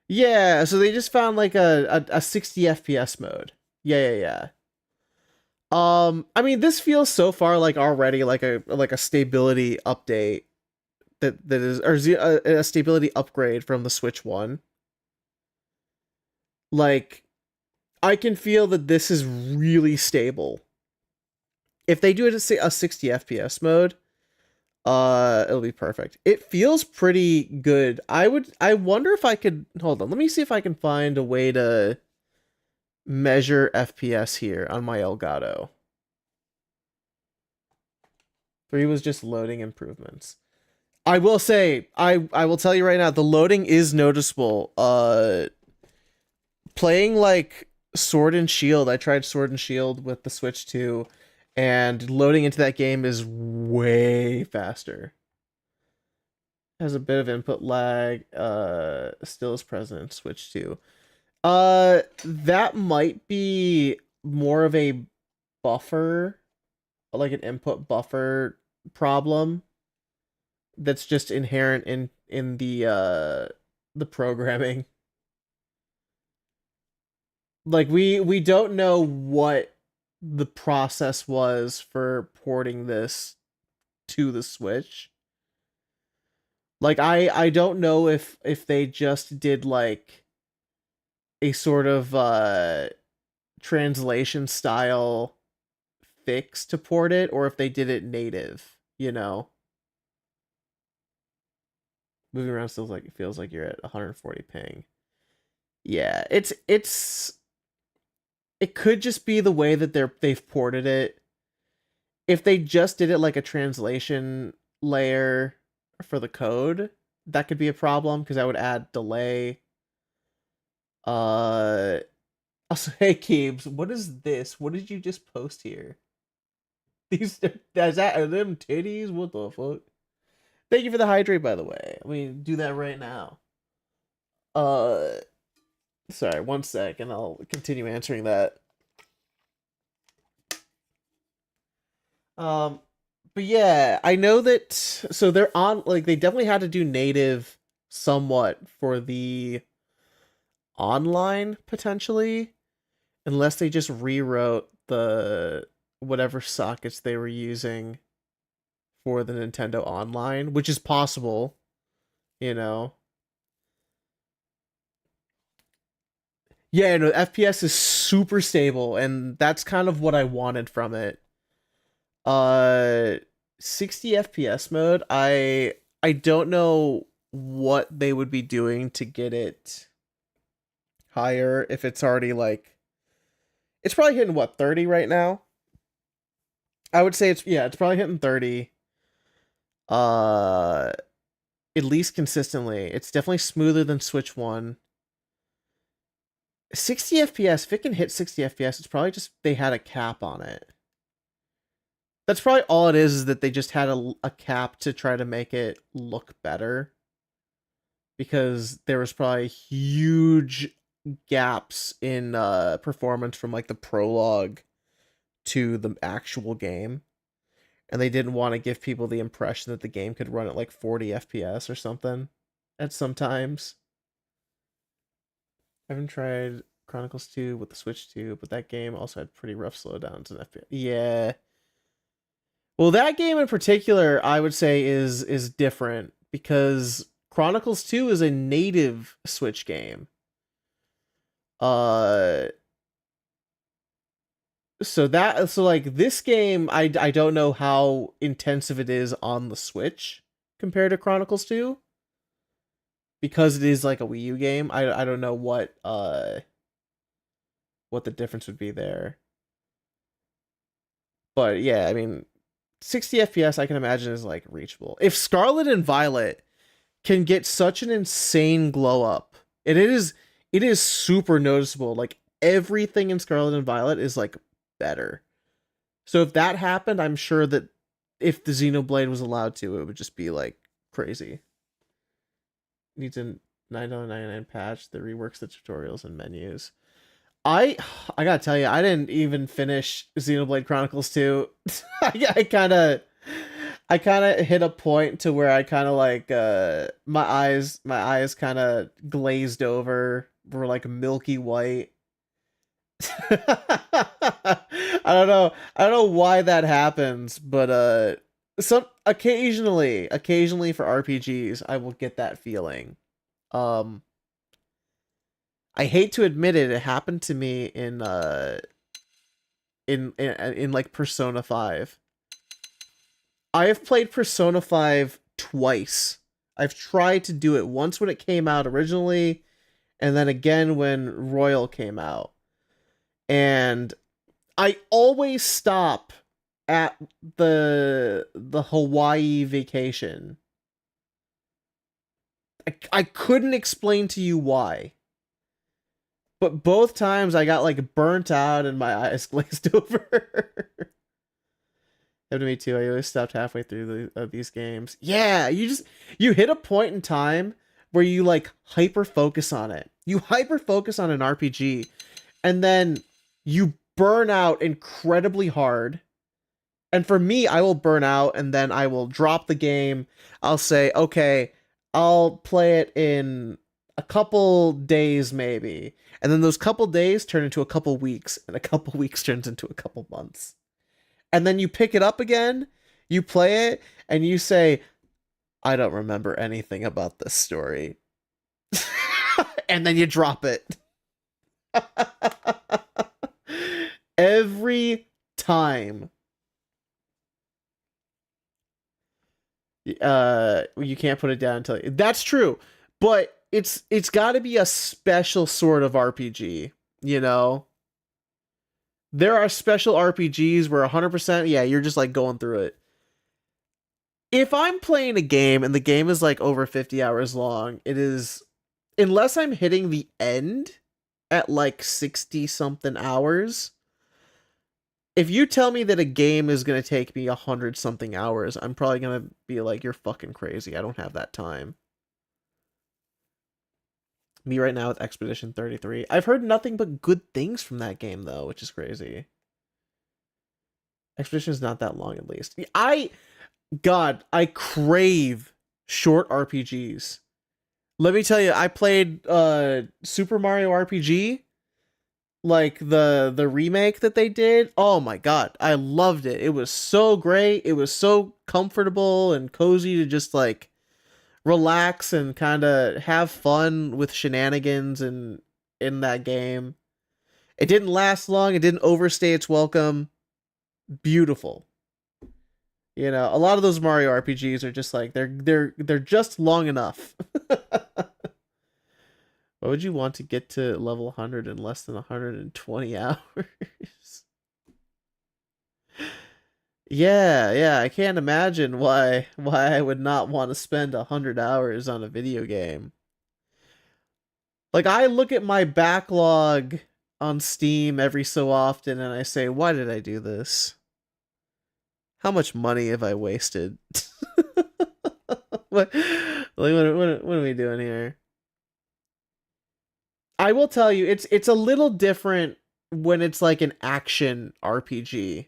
yeah, so they just found like a 60 FPS mode. Yeah. I mean, this feels so far like already like a stability update that is, or a stability upgrade from the Switch 1. Like, I can feel that this is really stable. If they do it at a 60 FPS mode, it'll be perfect. It feels pretty good. I wonder if I could, hold on, let me see if I can find a way to measure FPS here on my Elgato. 3 was just loading improvements. I will say, I will tell you right now, the loading is noticeable. Playing like Sword and Shield, I tried Sword and Shield with the Switch 2, and loading into that game is way faster. Has a bit of input lag, still is present in Switch 2. That might be more of a buffer, like an input buffer problem that's just inherent in the programming. Like we don't know what the process was for porting this to the Switch. Like, I don't know if they just did like a sort of translation style fix to port it, or if they did it native, you know. Moving around still like it feels like you're at 140 ping. Yeah, it could just be the way that they've ported it. If they just did it like a translation layer for the code, that could be a problem because that would add delay. Also, hey Keebs, what is this? What did you just post here? Are them titties? What the fuck? Thank you for the hydrate, by the way. I mean, do that right now. Sorry, 1 sec, and I'll continue answering that. But yeah, I know that, so they're on, like, they definitely had to do native somewhat for the online, potentially, unless they just rewrote the whatever sockets they were using for the Nintendo Online, which is possible, you know. Yeah, no, FPS is super stable, and that's kind of what I wanted from it. 60 FPS mode, I don't know what they would be doing to get it higher if it's already like, it's probably hitting what, 30 right now? I would say it's probably hitting 30. At least consistently. It's definitely smoother than Switch 1. 60 FPS, if it can hit 60 FPS, it's probably just they had a cap on it. That's probably all it is that they just had a cap to try to make it look better. Because there was probably huge gaps in performance from like the prologue to the actual game. And they didn't want to give people the impression that the game could run at like 40 FPS or something at some times. I haven't tried Chronicles 2 with the Switch 2, but that game also had pretty rough slowdowns in FPS. Yeah. Well, that game in particular, I would say is different because Chronicles 2 is a native Switch game. So like this game, I don't know how intensive it is on the Switch compared to Chronicles 2. Because it is like a Wii U game, I don't know what the difference would be there. But yeah, I mean, 60 FPS I can imagine is like reachable. If Scarlet and Violet can get such an insane glow up, it is super noticeable. Like everything in Scarlet and Violet is like better. So if that happened, I'm sure that if the Xenoblade was allowed to, it would just be like crazy. Needs a $9.99 patch that reworks the tutorials and menus. I gotta tell you, I didn't even finish Xenoblade Chronicles 2. I kind of hit a point to where I kind of like my eyes kind of glazed over, were like milky white. I don't know why that happens, but occasionally for RPGs I will get that feeling. I hate to admit it, it happened to me in like Persona 5. I have played Persona 5 twice. I've tried to do it once when it came out originally, and then again when Royal came out. And I always stop at the Hawaii vacation. I couldn't explain to you why. But both times I got like burnt out and my eyes glazed over. Happened to me too. I always stopped halfway through these games. Yeah, you hit a point in time where you like hyper focus on it. You hyper focus on an RPG, and then you burn out incredibly hard. And for me, I will burn out and then I will drop the game. I'll say, okay, I'll play it in a couple days maybe. And then those couple days turn into a couple weeks, and a couple weeks turns into a couple months. And then you pick it up again, you play it, and you say, I don't remember anything about this story. And then you drop it. Every time. You can't put it down until... That's true. But it's got to be a special sort of RPG, you know? There are special RPGs where 100%, yeah, you're just like going through it. If I'm playing a game and the game is like over 50 hours long, it is... Unless I'm hitting the end at like 60 something hours, if you tell me that a game is going to take me 100 something hours, I'm probably going to be like, you're fucking crazy. I don't have that time. Me right now with Expedition 33. I've heard nothing but good things from that game though, which is crazy. Expedition is not that long at least. God, I crave short RPGs. Let me tell you, I played Super Mario RPG, like the remake that they did. Oh my god, I loved it. It was so great. It was so comfortable and cozy to just like relax and kind of have fun with shenanigans in that game. It didn't last long. It didn't overstay its welcome. Beautiful. You know, a lot of those Mario RPGs are just like they're just long enough. Why would you want to get to level 100 in less than 120 hours? Yeah, I can't imagine why I would not want to spend 100 hours on a video game. Like, I look at my backlog on Steam every so often and I say, why did I do this? How much money have I wasted? What are we doing here? I will tell you, it's a little different when it's like an action RPG.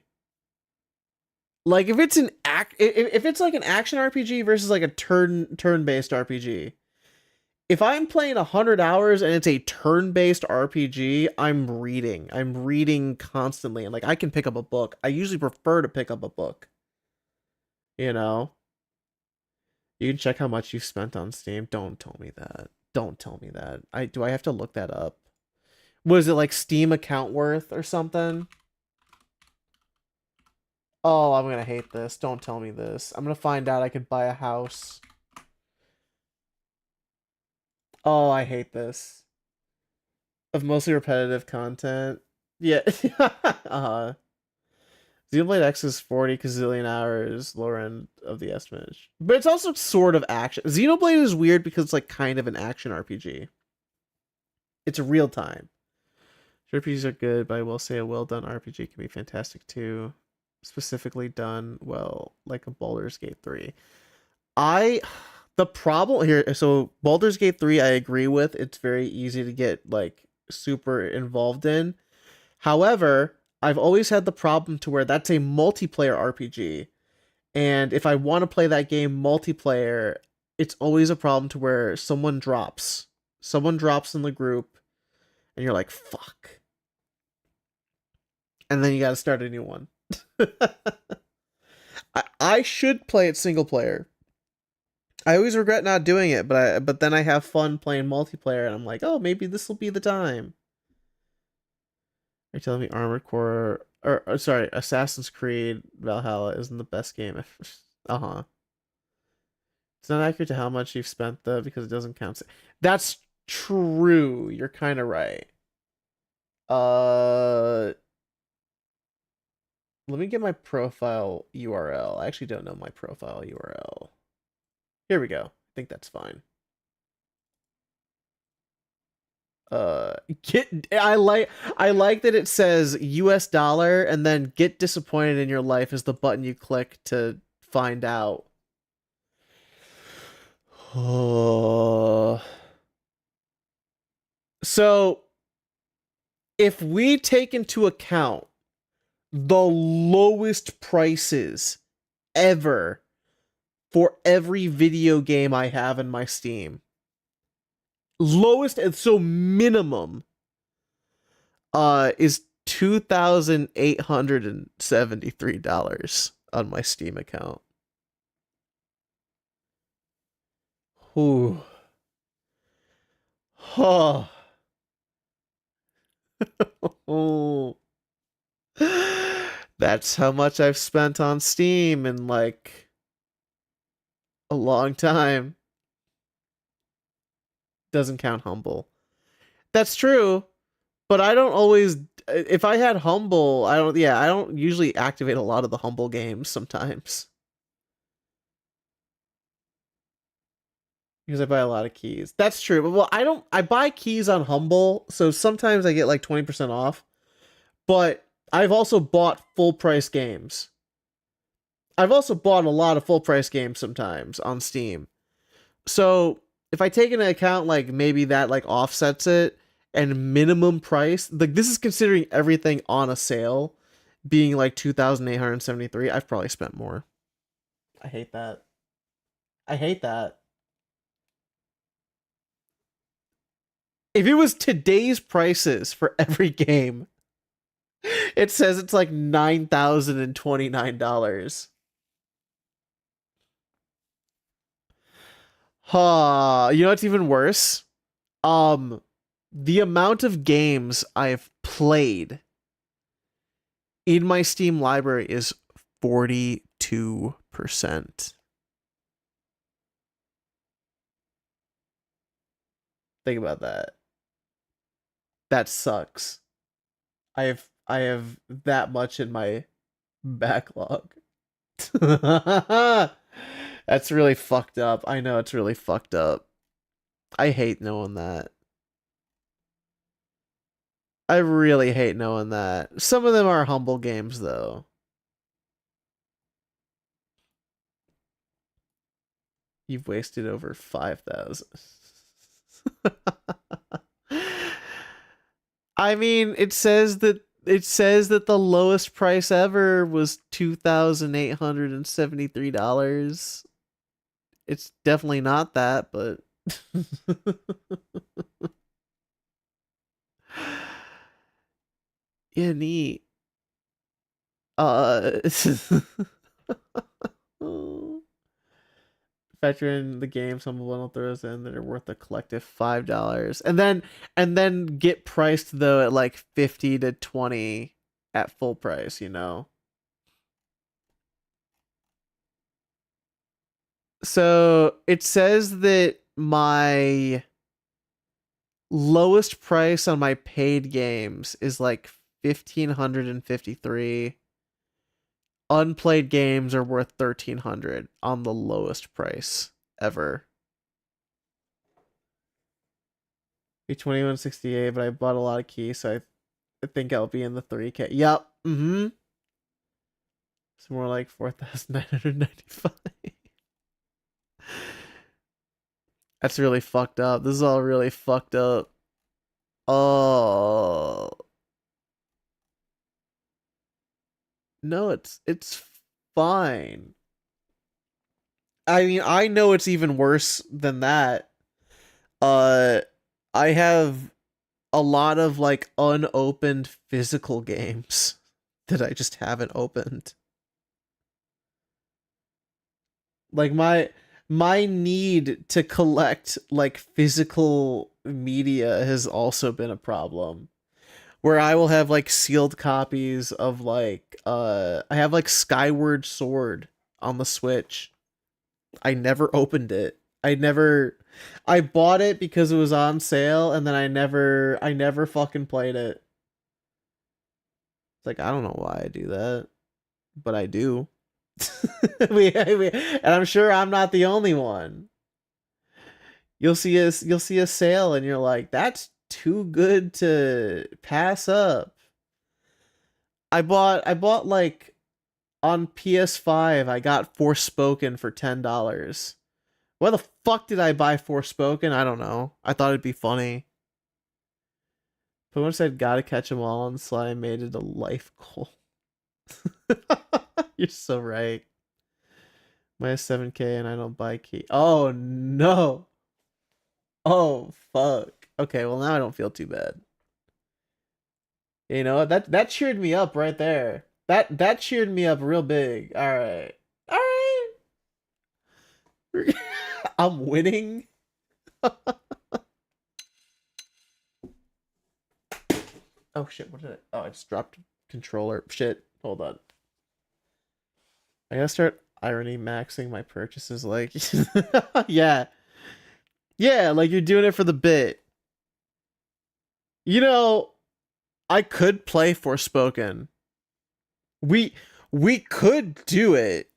Like if it's if it's like an action RPG versus like a turn-based RPG. If I'm playing 100 hours and it's a turn-based RPG, I'm reading constantly, and like I can pick up a book. I usually prefer to pick up a book. You know? You can check how much you've spent on Steam. Don't tell me that. Don't tell me that. Do I have to look that up? Was it like Steam account worth or something? Oh, I'm gonna hate this. Don't tell me this. I'm gonna find out I could buy a house. Oh, I hate this. Of mostly repetitive content. Yeah. Xenoblade X is 40 gazillion hours, lower end of the estimate. But it's also sort of action. Xenoblade is weird because it's like kind of an action RPG. It's real time. RPGs are good, but I will say a well done RPG can be fantastic too. Specifically done well, like a Baldur's Gate 3. The problem here, so Baldur's Gate 3 I agree with. It's very easy to get like super involved in. However, I've always had the problem to where that's a multiplayer RPG. And if I want to play that game multiplayer, it's always a problem to where someone drops. Someone drops in the group and you're like, fuck. And then you got to start a new one. I should play it single player. I always regret not doing it, but then I have fun playing multiplayer and I'm like, oh, maybe this will be the time. You're telling me Armored Core, or sorry, Assassin's Creed Valhalla isn't the best game ever. Uh-huh. It's not accurate to how much you've spent though, because it doesn't count. That's true. You're kind of right. Let me get my profile URL. I actually don't know my profile URL. Here we go. I think that's fine. I like that it says US dollar and then get disappointed in your life is the button you click to find out. Oh. So if we take into account the lowest prices ever for every video game I have in my Steam, Lowest, and so minimum is $2,873 on my Steam account. Ooh. Oh. Oh. That's how much I've spent on Steam in like a long time. Doesn't count Humble. That's true, but I don't always. If I had Humble, I don't. Yeah, I don't usually activate a lot of the Humble games sometimes because I buy a lot of keys. That's true, but well, I don't. I buy keys on Humble, so sometimes I get like 20% off. But I've also bought full price games. I've also bought a lot of full price games sometimes on Steam. So if I take into account like maybe that like offsets it, and minimum price, like this is considering everything on a sale being like 2,873, I've probably spent more. I hate that. I hate that. If it was today's prices for every game, it says it's like $9,029. You know what's even worse? The amount of games I've played in my Steam library is 42%. Think about that. That sucks. I have that much in my backlog. That's really fucked up. I know it's really fucked up. I hate knowing that. I really hate knowing that. Some of them are humble games, though. You've wasted over 5,000. I mean, it says that the lowest price ever was $2,873. It's definitely not that, but yeah, neat. Factor in the game some bundle throws in that are worth a collective $5, and then get priced though at like 50 to 20 at full price, you know. So it says that my lowest price on my paid games is like 1,553. Unplayed games are worth 1,300 on the lowest price ever. Be 2168, but I bought a lot of keys, so I think I'll be in the 3K. Yep. Mm-hmm. It's more like 4,995. That's really fucked up. This is all really fucked up. Oh. No, it's fine. I mean, I know it's even worse than that. I have a lot of like unopened physical games that I just haven't opened. Like my need to collect like physical media has also been a problem. Where I will have like sealed copies of like I have like Skyward Sword on the Switch. I never opened it. I bought it because it was on sale, and then I never fucking played it. It's like, I don't know why I do that, but I do. And I'm sure I'm not the only one. You'll see a sale and you're like, that's too good to pass up. I bought like on PS5, I got Forspoken for $10. Why the fuck did I buy Forspoken? I don't know. I thought it'd be funny. Pokemon said gotta catch them all, and Slime made it a life goal. You're so right. Minus 7K and I don't buy key. Oh no. Oh, fuck. Okay, well now I don't feel too bad. You know what? That cheered me up right there. That cheered me up real big. All right. All right. I'm winning. Oh shit, what did I... Oh, I just dropped controller. Shit. Hold on. I gotta start irony maxing my purchases like yeah. Yeah, like you're doing it for the bit. You know, I could play Forspoken. We could do it.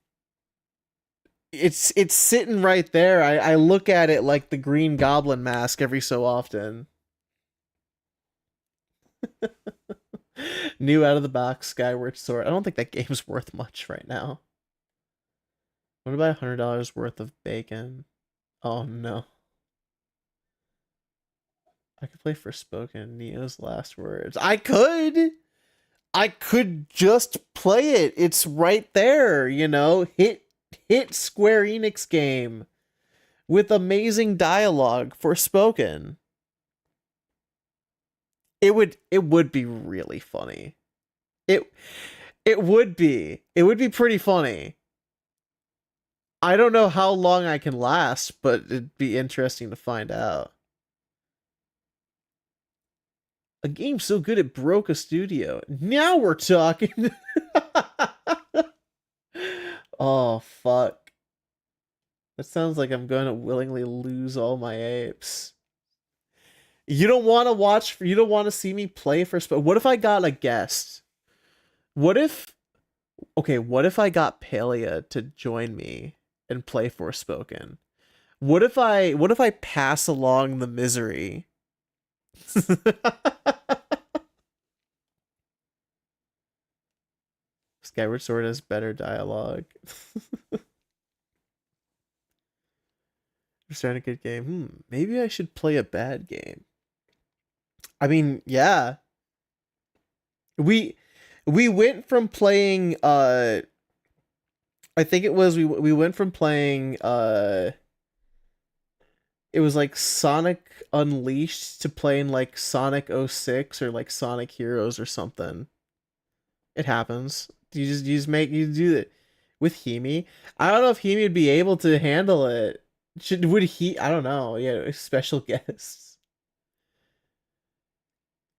It's sitting right there. I look at it like the Green Goblin mask every so often. New out of the box Skyward Sword. I don't think that game's worth much right now. What about $100 worth of bacon? Oh no. I could play Forspoken, Neo's Last Words. I could just play it. It's right there, you know. Hit Square Enix game with amazing dialogue, Forspoken. It would be really funny. It would be. It would be pretty funny. I don't know how long I can last, but it'd be interesting to find out. A game so good it broke a studio. Now we're talking. Oh, fuck. That sounds like I'm going to willingly lose all my apes. You don't want to see me play Forspoken. What if I got a guest? What if I got Palia to join me and play Forspoken? What if I pass along the misery? Skyward Sword has better dialogue. We're starting a good game. Maybe I should play a bad game. I mean, yeah. We went from playing I think it was we went from playing it was like Sonic Unleashed to playing like Sonic 06 or like Sonic Heroes or something. It happens. You do it with Himi. I don't know if Himi would be able to handle it. Would he? I don't know. Yeah, special guests.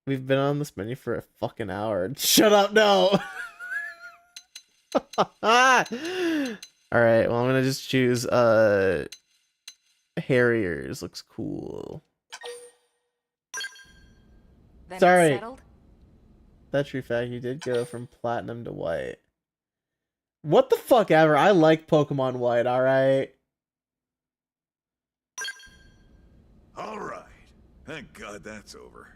We've been on this menu for a fucking hour. Shut up, no. All right, well I'm gonna just choose Harriers. Looks cool. Then Sorry. settled? That's true fact. You did go from platinum to white. What the fuck ever. I like Pokemon White, alright? Alright. Thank God that's over.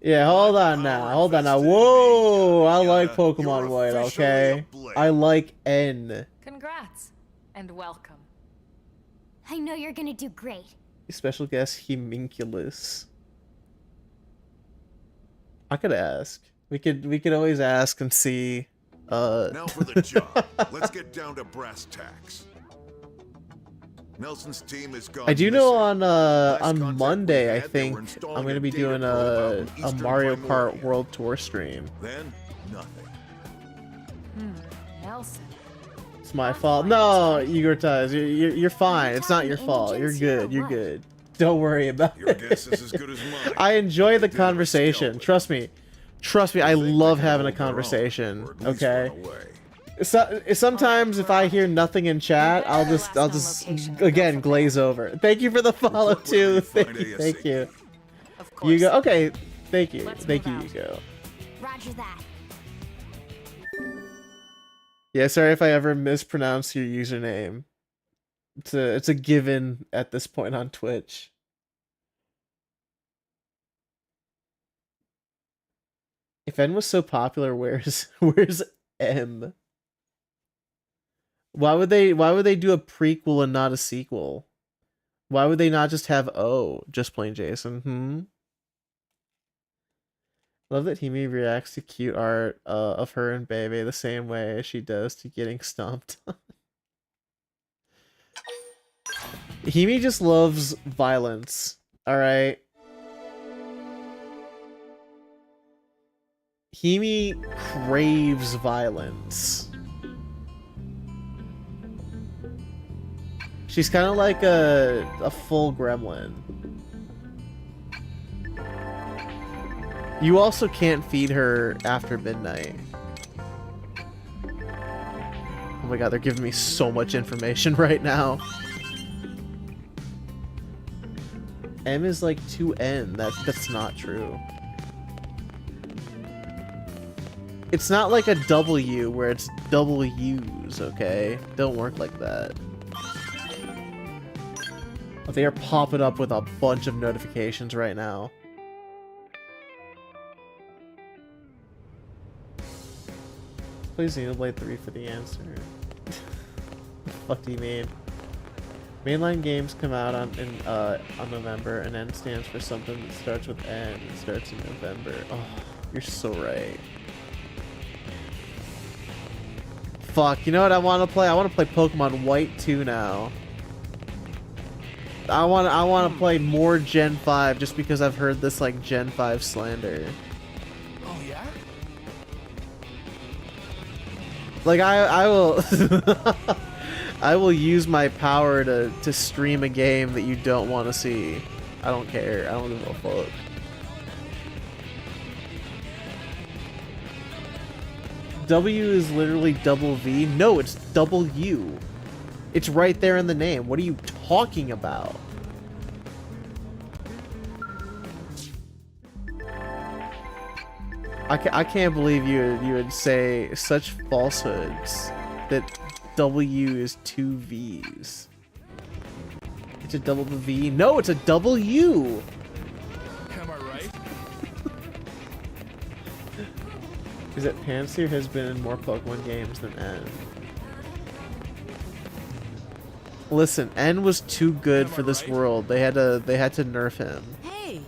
Yeah, hold on now. Hold on now. Whoa! I like Pokemon White, okay? I like N. Congrats. And welcome. I know you're gonna do great. Special guest Homunculus. I could ask. We could always ask and see. Now for the job. Let's get down to brass tacks. Nelson's team is gone. I do know missing. on Monday I think I'm gonna be doing a Mario Kart World Tour stream. Then nothing. Nelson. It's my fault. No, Igor Taz, you're fine. It's not your fault. You're good. You're good. Don't worry about Your guess is as good as mine. I enjoy the conversation. Trust me. Trust me, I love having a conversation. Okay. So, sometimes if I hear nothing in chat, I'll just again glaze over. Thank you for the follow too. Thank you. You go. Okay. Thank you. Thank you, Hugo. Roger that. Yeah, sorry if I ever mispronounce your username. It's a given at this point on Twitch. If N was so popular, where's M? Why would they do a prequel and not a sequel? Why would they not just have O, just plain Jason? Love that Himi reacts to cute art of her and Bebe the same way as she does to getting stomped on. Himi just loves violence. Alright. Himi craves violence. She's kind of like a full gremlin. You also can't feed her after midnight. Oh my god, they're giving me so much information right now. M is like 2N. That's not true. It's not like a W where it's double U's, okay? Don't work like that. They are popping up with a bunch of notifications right now. Play Xenoblade 3 for the answer. What the fuck do you mean? Mainline games come out on November, and N stands for something that starts with N and starts in November. Oh, you're so right. Fuck, you know what I want to play? I want to play Pokemon White 2 now. I want to play more Gen 5 just because I've heard this like Gen 5 slander. Oh yeah? Like I will I will use my power to stream a game that you don't want to see. I don't care. I don't give a fuck. W is literally double V. No, it's double U. It's right there in the name. What are you talking about? I can't believe you would say such falsehoods that W is 2 V's. It's a double V. No, it's a double U. Am I right? Is that Panseer has been in more Pokemon games than N? Listen, N was too good for this world. They had to nerf him. Hey.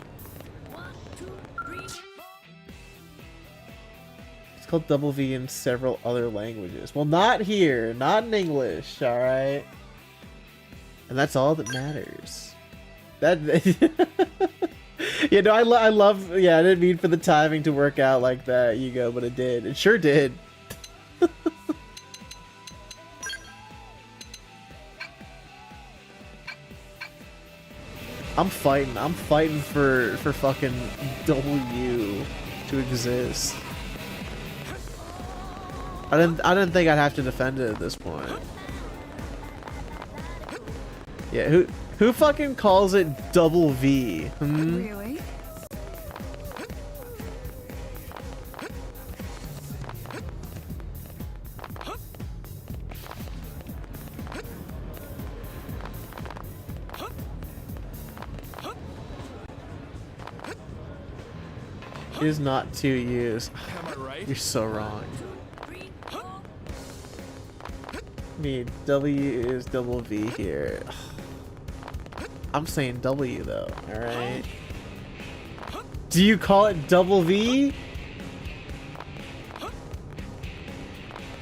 It's called double V in several other languages. Well, not here, not in English, all right? And that's all that matters. That yeah, no, I love, yeah, I didn't mean for the timing to work out like that, Ego, but it did. It sure did. I'm fighting for fucking W to exist. I didn't think I'd have to defend it at this point. Yeah, who fucking calls it double V? Hmm? Really? It is not 2 U's. Am I right? You're so wrong. Me, W is double V here. I'm saying W though, alright? Do you call it double V?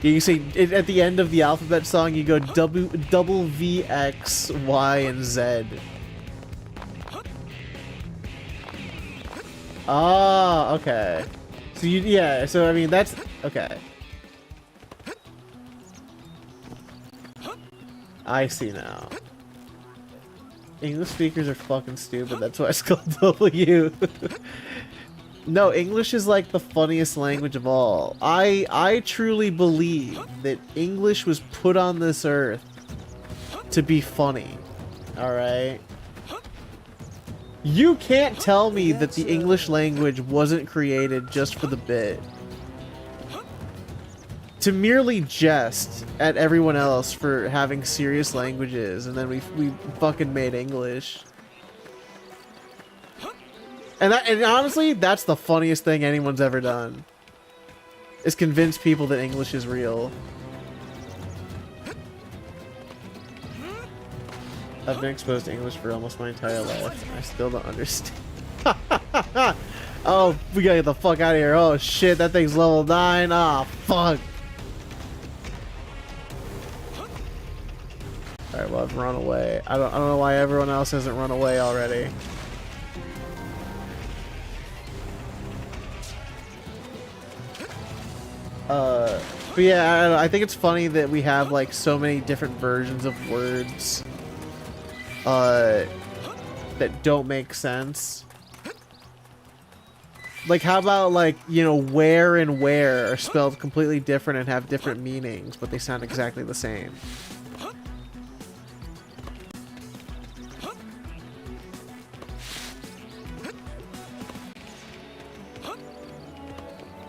You say it, at the end of the alphabet song, you go double V, X, Y, and Z. Ah, okay. So yeah, so I mean, that's, okay. I see now. English speakers are fucking stupid, that's why it's called W. No, English is like the funniest language of all. I truly believe that English was put on this earth to be funny. Alright? You can't tell me that the English language wasn't created just for the bit. To merely jest at everyone else for having serious languages, and then we fucking made English. And honestly, that's the funniest thing anyone's ever done. Is convince people that English is real. I've been exposed to English for almost my entire life. I still don't understand. Oh, we gotta get the fuck out of here. Oh shit, that thing's level 9. Ah, fuck. Alright, well, I've run away. I don't know why everyone else hasn't run away already. But yeah, I don't know, I think it's funny that we have like so many different versions of words that don't make sense. Like, how about, like, you know, where and where are spelled completely different and have different meanings, but they sound exactly the same.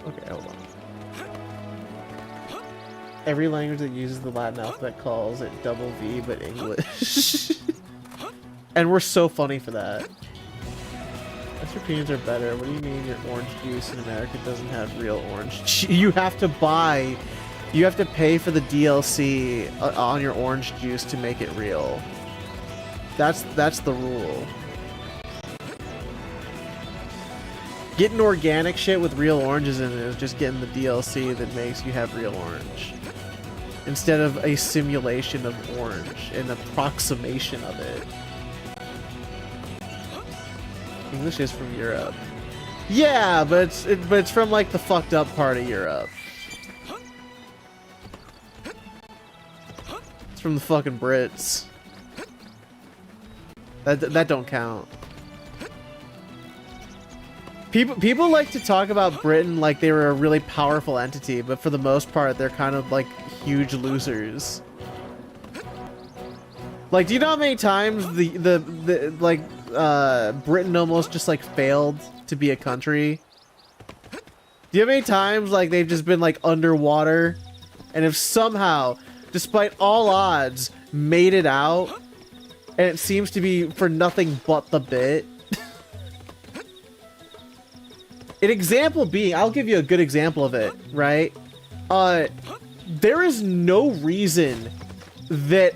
Okay, hold on. Every language that uses the Latin alphabet calls it double V, but English. And we're so funny for that. Europeans are better. What do you mean your orange juice in America doesn't have real orange juice? You have to buy, you have to pay for the DLC on your orange juice to make it real. That's the rule. Getting organic shit with real oranges in it is just getting the DLC that makes you have real orange. Instead of a simulation of orange, an approximation of it. English is from Europe. Yeah, but it's from like the fucked up part of Europe. It's from the fucking Brits. That don't count. People like to talk about Britain like they were a really powerful entity, but for the most part they're kind of like huge losers. Like, do you know how many times the like Britain almost just like failed to be a country? Do you know how many times like they've just been like underwater and have somehow, despite all odds, made it out, and it seems to be for nothing but the bit? An example being, I'll give you a good example of it, right? There is no reason that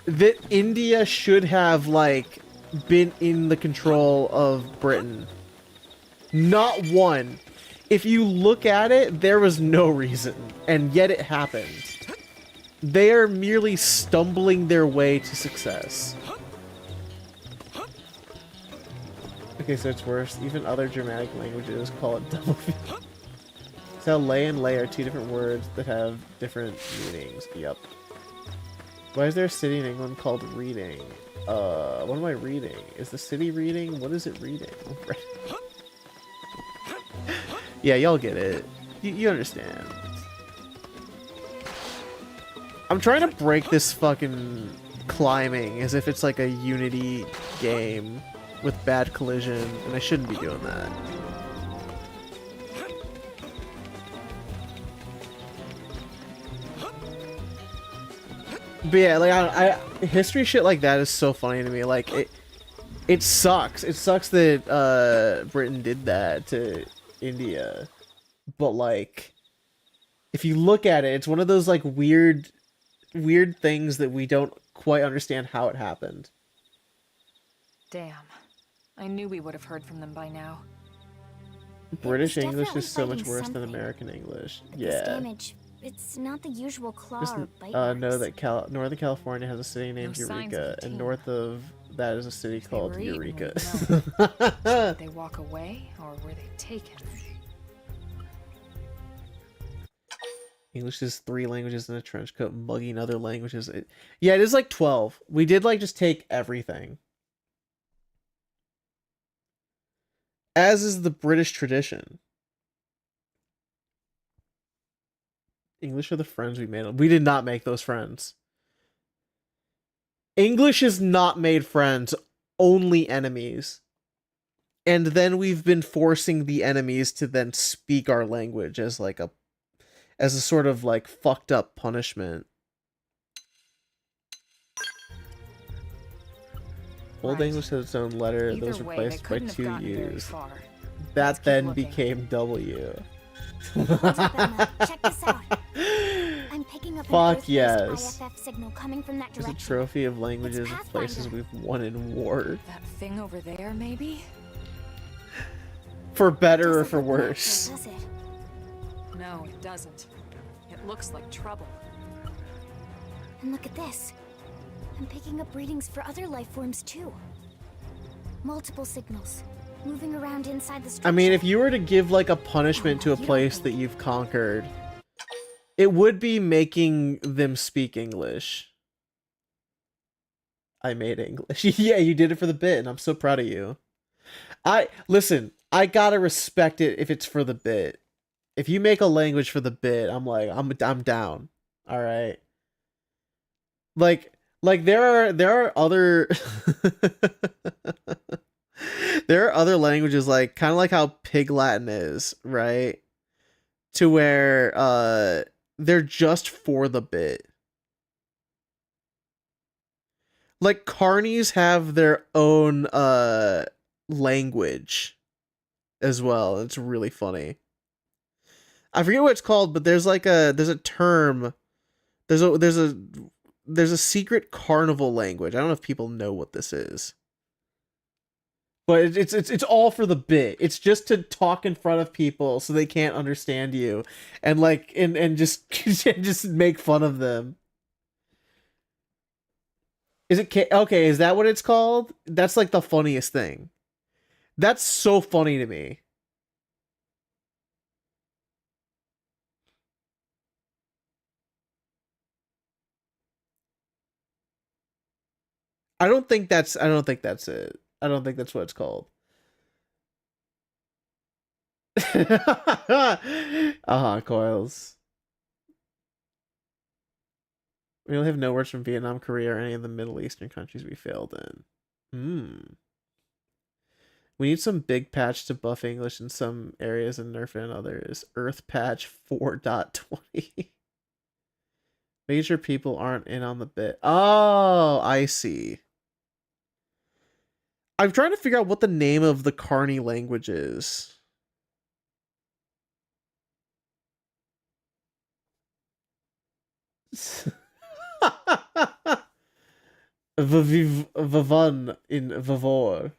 that India should have like been in the control of Britain. Not one. If you look at it, there was no reason, and yet it happened. They are merely stumbling their way to success. Okay, so it's worse. Even other Germanic languages call it double V. So lay and lay are two different words that have different meanings. Yup. Why is there a city in England called Reading? What am I reading? Is the city reading? What is it reading? Yeah, y'all get it. You understand. I'm trying to break this fucking climbing as if it's like a Unity game with bad collision, and I shouldn't be doing that. But yeah, like history shit like that is so funny to me. Like it sucks. It sucks that Britain did that to India. But like, if you look at it, it's one of those like weird things that we don't quite understand how it happened. Damn. I knew we would have heard from them by now. British English is so much worse than American English. Yeah. It's not the usual claw Just or bite marks. know that Northern California has a city named Eureka, and north of that is a city called Eureka. Did they walk away, or were they taken? English is 3 languages in a trench coat, mugging other languages. Yeah, it is like 12. We did like just take everything. As is the British tradition. English are the friends we made. We did not make those friends. English has not made friends, only enemies. And then we've been forcing the enemies to then speak our language as like as a sort of like fucked up punishment. Old English has its own letter. Either those way, replaced by 2 U's. Let's That then looking. became W. Check this out. I'm picking up Fuck an yes. IFF signal coming from that There's direction. a trophy of languages of places we've won in war. That thing over there, maybe? For better or for worse. Does it? No, it doesn't. It looks like trouble. And look at this. I'm picking up readings for other life forms too. Multiple signals. moving around inside the structure. I mean, if you were to give like a punishment to a place that you've conquered, it would be making them speak English. I made English. Yeah, you did it for the bit, and I'm so proud of you. Listen, I gotta respect it if it's for the bit. If you make a language for the bit, I'm like, I'm down. All right. Like there are other there are other languages, like kind of like how Pig Latin is, right? To where they're just for the bit. Like Carnies have their own language as well. It's really funny. I forget what it's called, but there's like there's a term. There's a secret carnival language. I don't know if people know what this is. But it's all for the bit. It's just to talk in front of people so they can't understand you, and like and just just make fun of them. Is it okay? Is that what it's called? That's like the funniest thing. That's so funny to me. I don't think that's it. I don't think that's what it's called. Coils. We only have no words from Vietnam, Korea, or any of the Middle Eastern countries we failed in. We need some big patch to buff English in some areas and nerf it in others. Earth patch 4.20. Making sure people aren't in on the bit. Oh, I see. I'm trying to figure out what the name of the Carney language is. Vavun in Vavor.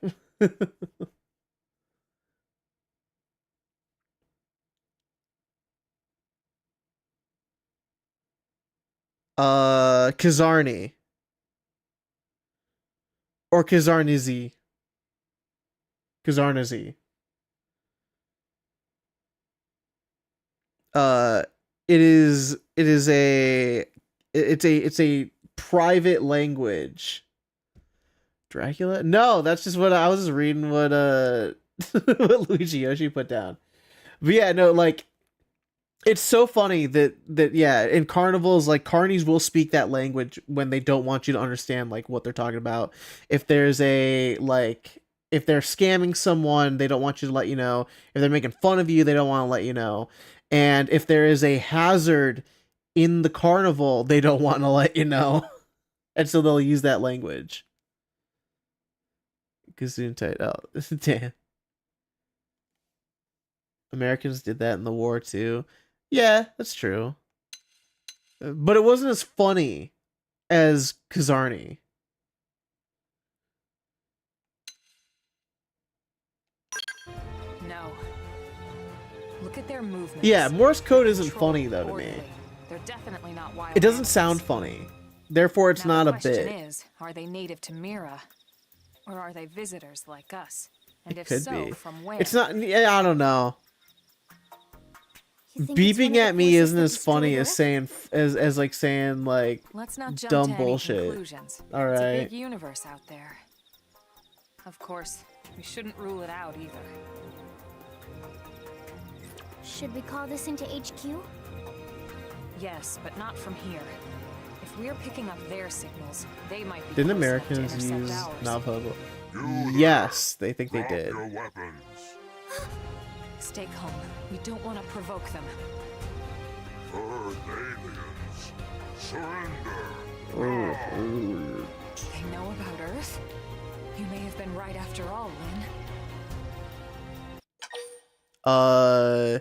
Kazarni. Or Kazarnizi. Kazarnazi. It's a private language. Dracula? No, that's just what I was just reading what what Luigi Yoshi put down. But yeah, no, like it's so funny that yeah, in carnivals, like carnies will speak that language when they don't want you to understand like what they're talking about. If there's if they're scamming someone, they don't want you to let you know. If they're making fun of you, they don't want to let you know. And if there is a hazard in the carnival, they don't want to let you know. And so they'll use that language. Gesundheit. Oh, damn. Americans did that in the war too. Yeah, that's true. But it wasn't as funny as Kazarni. No. Look at their movements. Yeah, Morse code isn't funny though to me. They're definitely not wild. It doesn't sound funny. Therefore, it's not a bit. The question is, are they native to Mira? Or are they visitors like us? And if so, from where? It's not. Yeah, I don't know. Beeping at me isn't as funny as saying like saying like let's not jump dumb to any bullshit. Conclusions. All right. It's a big universe out there. Of course, we shouldn't rule it out either. Should we call this into HQ? Yes, but not from here. If we're picking up their signals, they might be. Didn't close enough to Americans intercept use ours. Navajo? Yes, they think they did. Stay calm. We don't want to provoke them. Earth aliens, surrender. They know about Earth? You may have been right after all, Lynn.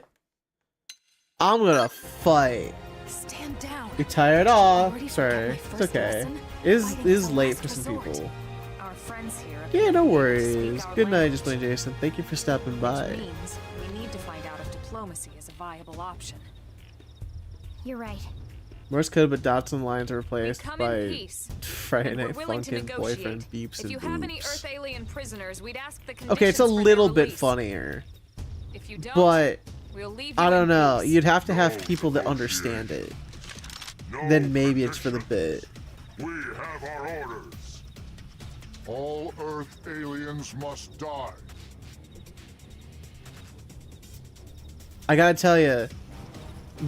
I'm gonna fight. Stand down. You're tired off. Sorry, it's okay. It is late for some people. Our friends here. Yeah, no worries. Good night, Just Plain Jason. Thank you for stopping by. Which means we need to find out if diplomacy is a viable option. You're right. Morse code, but dots and lines are replaced come in by peace, Friday and we're Night willing to Funkin' negotiate. boyfriend beeps If and you have any boops. Earth alien prisoners, we'd ask the Okay, it's a conditions for their little bit release. funnier, If you don't, but we'll leave you I don't in know. peace. You'd have to have people that understand it. Then maybe it's for the bit. We have our orders. All Earth aliens must die. I gotta tell you,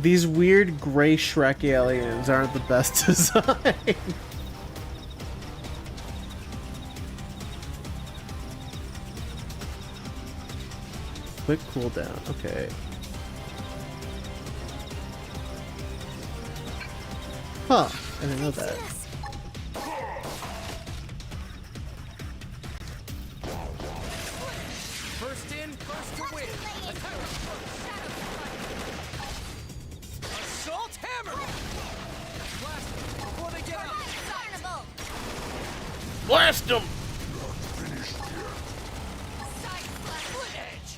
these weird gray Shrek aliens aren't the best design. Quick cooldown, okay. Huh, I didn't know that. First in, first to win. Assault hammer! Blast them before they get out. Blast them! Split edge!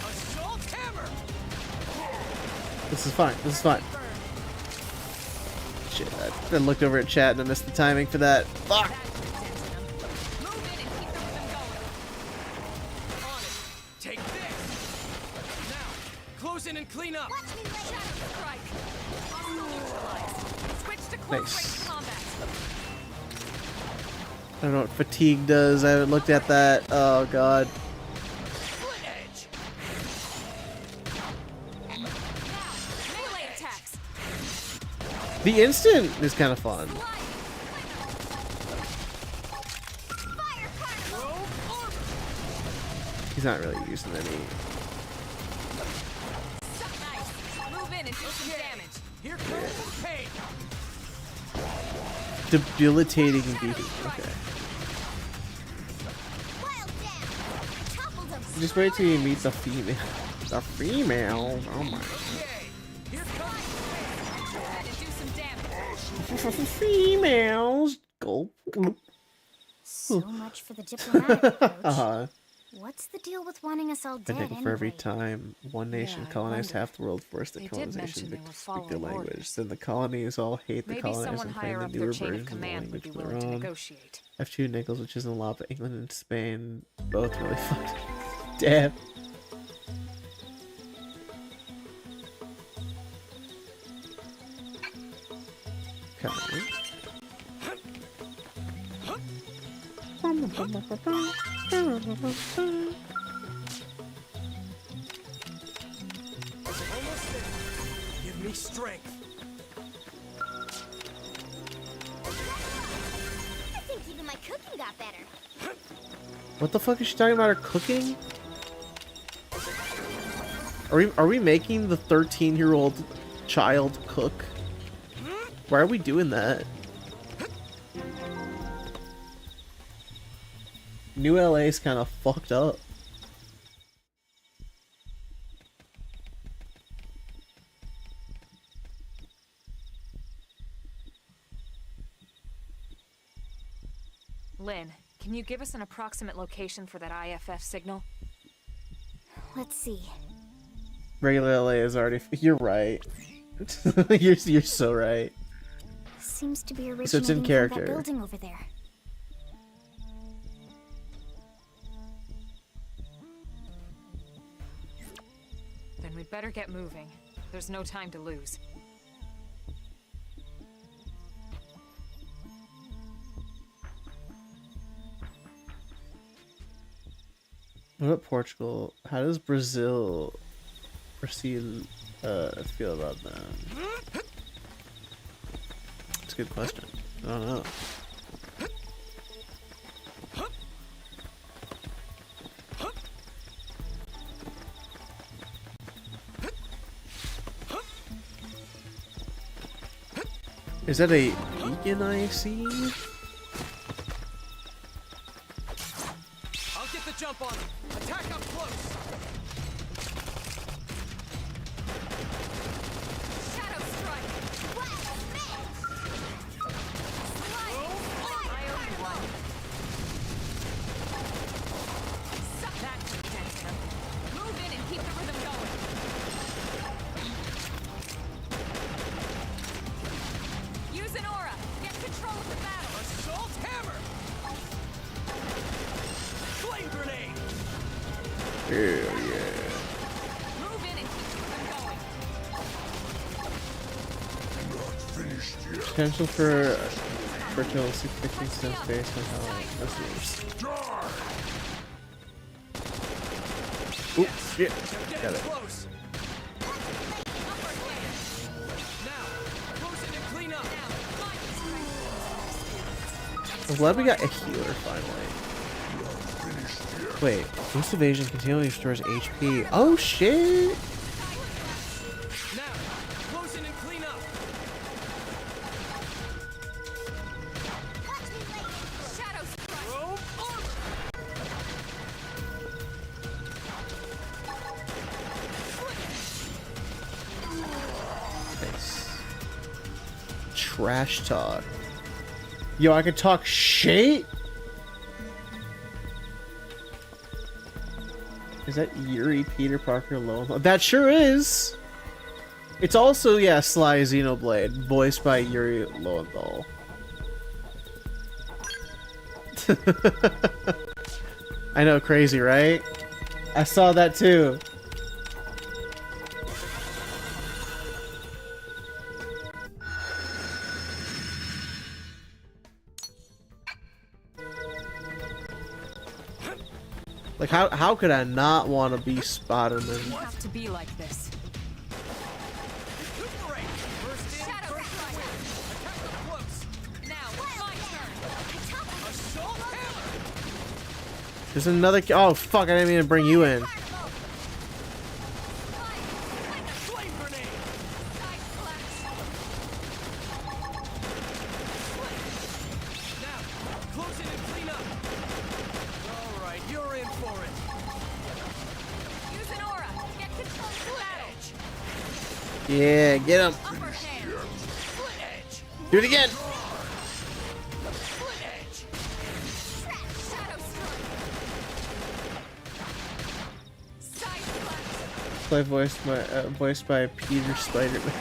Assault hammer! This is fine, this is fine. Shit, I looked over at chat and I missed the timing for that. Fuck! Take this! Now, close in and clean up! Switch to close Nice. range combat. I don't know what fatigue does. I haven't looked at that. Oh god. Split edge! Melee attacks. The instant is kind of fun. He's not really using any. Nice. Move in and do some damage. Here comes the pain! Debilitating beating. Okay. Just wait till you meet the female. The females. Oh my. Here comes Go ahead and do some damage. Females. Gulp. So much for the diplomatic approach. What's the deal with wanting us all dead nickel for every anyway? time one nation I colonized wonder. half the world, forced the They did colonization mention they to were speak their following language. orders. Then the colonies all hate the Maybe colonizers someone and claim higher the up newer their chain of versions of the command would be language of willing to their own. negotiate. F2 nickels, which is in law, but England and Spain both really fucked. Damn. Okay. almost there. Give me strength. I think even my cooking got better. What the fuck is she talking about? Her cooking? Are we making the 13-year-old child cook? Why are we doing that? New LA's kind of fucked up. Lynn, can you give us an approximate location for that IFF signal? Let's see. Regular LA is already. You're right. you're so right. Seems to be So originating it's in from character. that building over there. Then we'd better get moving. There's no time to lose. What about Portugal? How does Brazil feel about that? It's a good question. I don't know. Is that a beacon I see? I'll get the jump on him. Attack up close. Shadow strike! I owe you one. Suck that, Denton. Move in and keep the rhythm Hell yeah. Move in and keep them going. Potential for fertile 615 cents based on how this moves. Oop, shit. Got it. I'm glad we got a healer finally. Wait, boost evasion continually restores HP. Oh shit! Nice. Trash talk. Yo, I can talk shit? Is that Yuri Peter Parker Lowenthal? That sure is! It's also, yeah, Sly Xenoblade, voiced by Yuri Lowenthal. I know, crazy, right? I saw that too. Like, how could I not want to be Spider-Man? You have to be like this. There's another. Oh fuck! I didn't mean to bring you in. Yeah, get him. Do it again. Play voiced by Peter Spider-Man.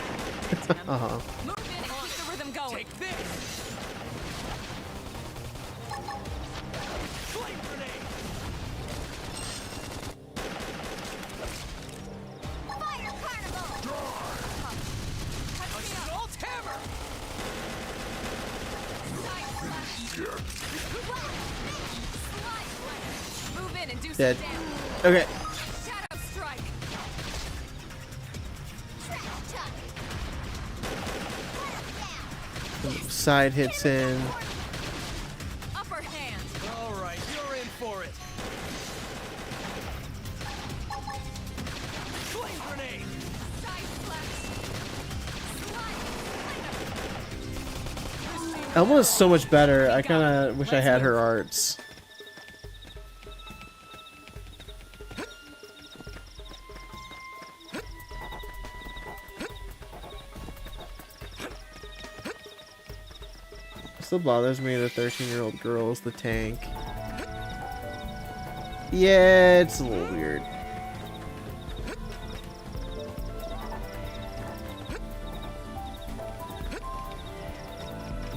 Uh-huh. Move in and keep the rhythm going. Take this. Flame grenade. Fire carnival. Assault hammer. Move in and do some Dead. damage. Okay. Shadow strike. Side hits in. Upper hand. All right, you're in for it. Flame grenade. Side slash. Elma is so much better. I kind of wish I had her arts. Still bothers me the 13-year-old girl is the tank. Yeah, it's a little weird.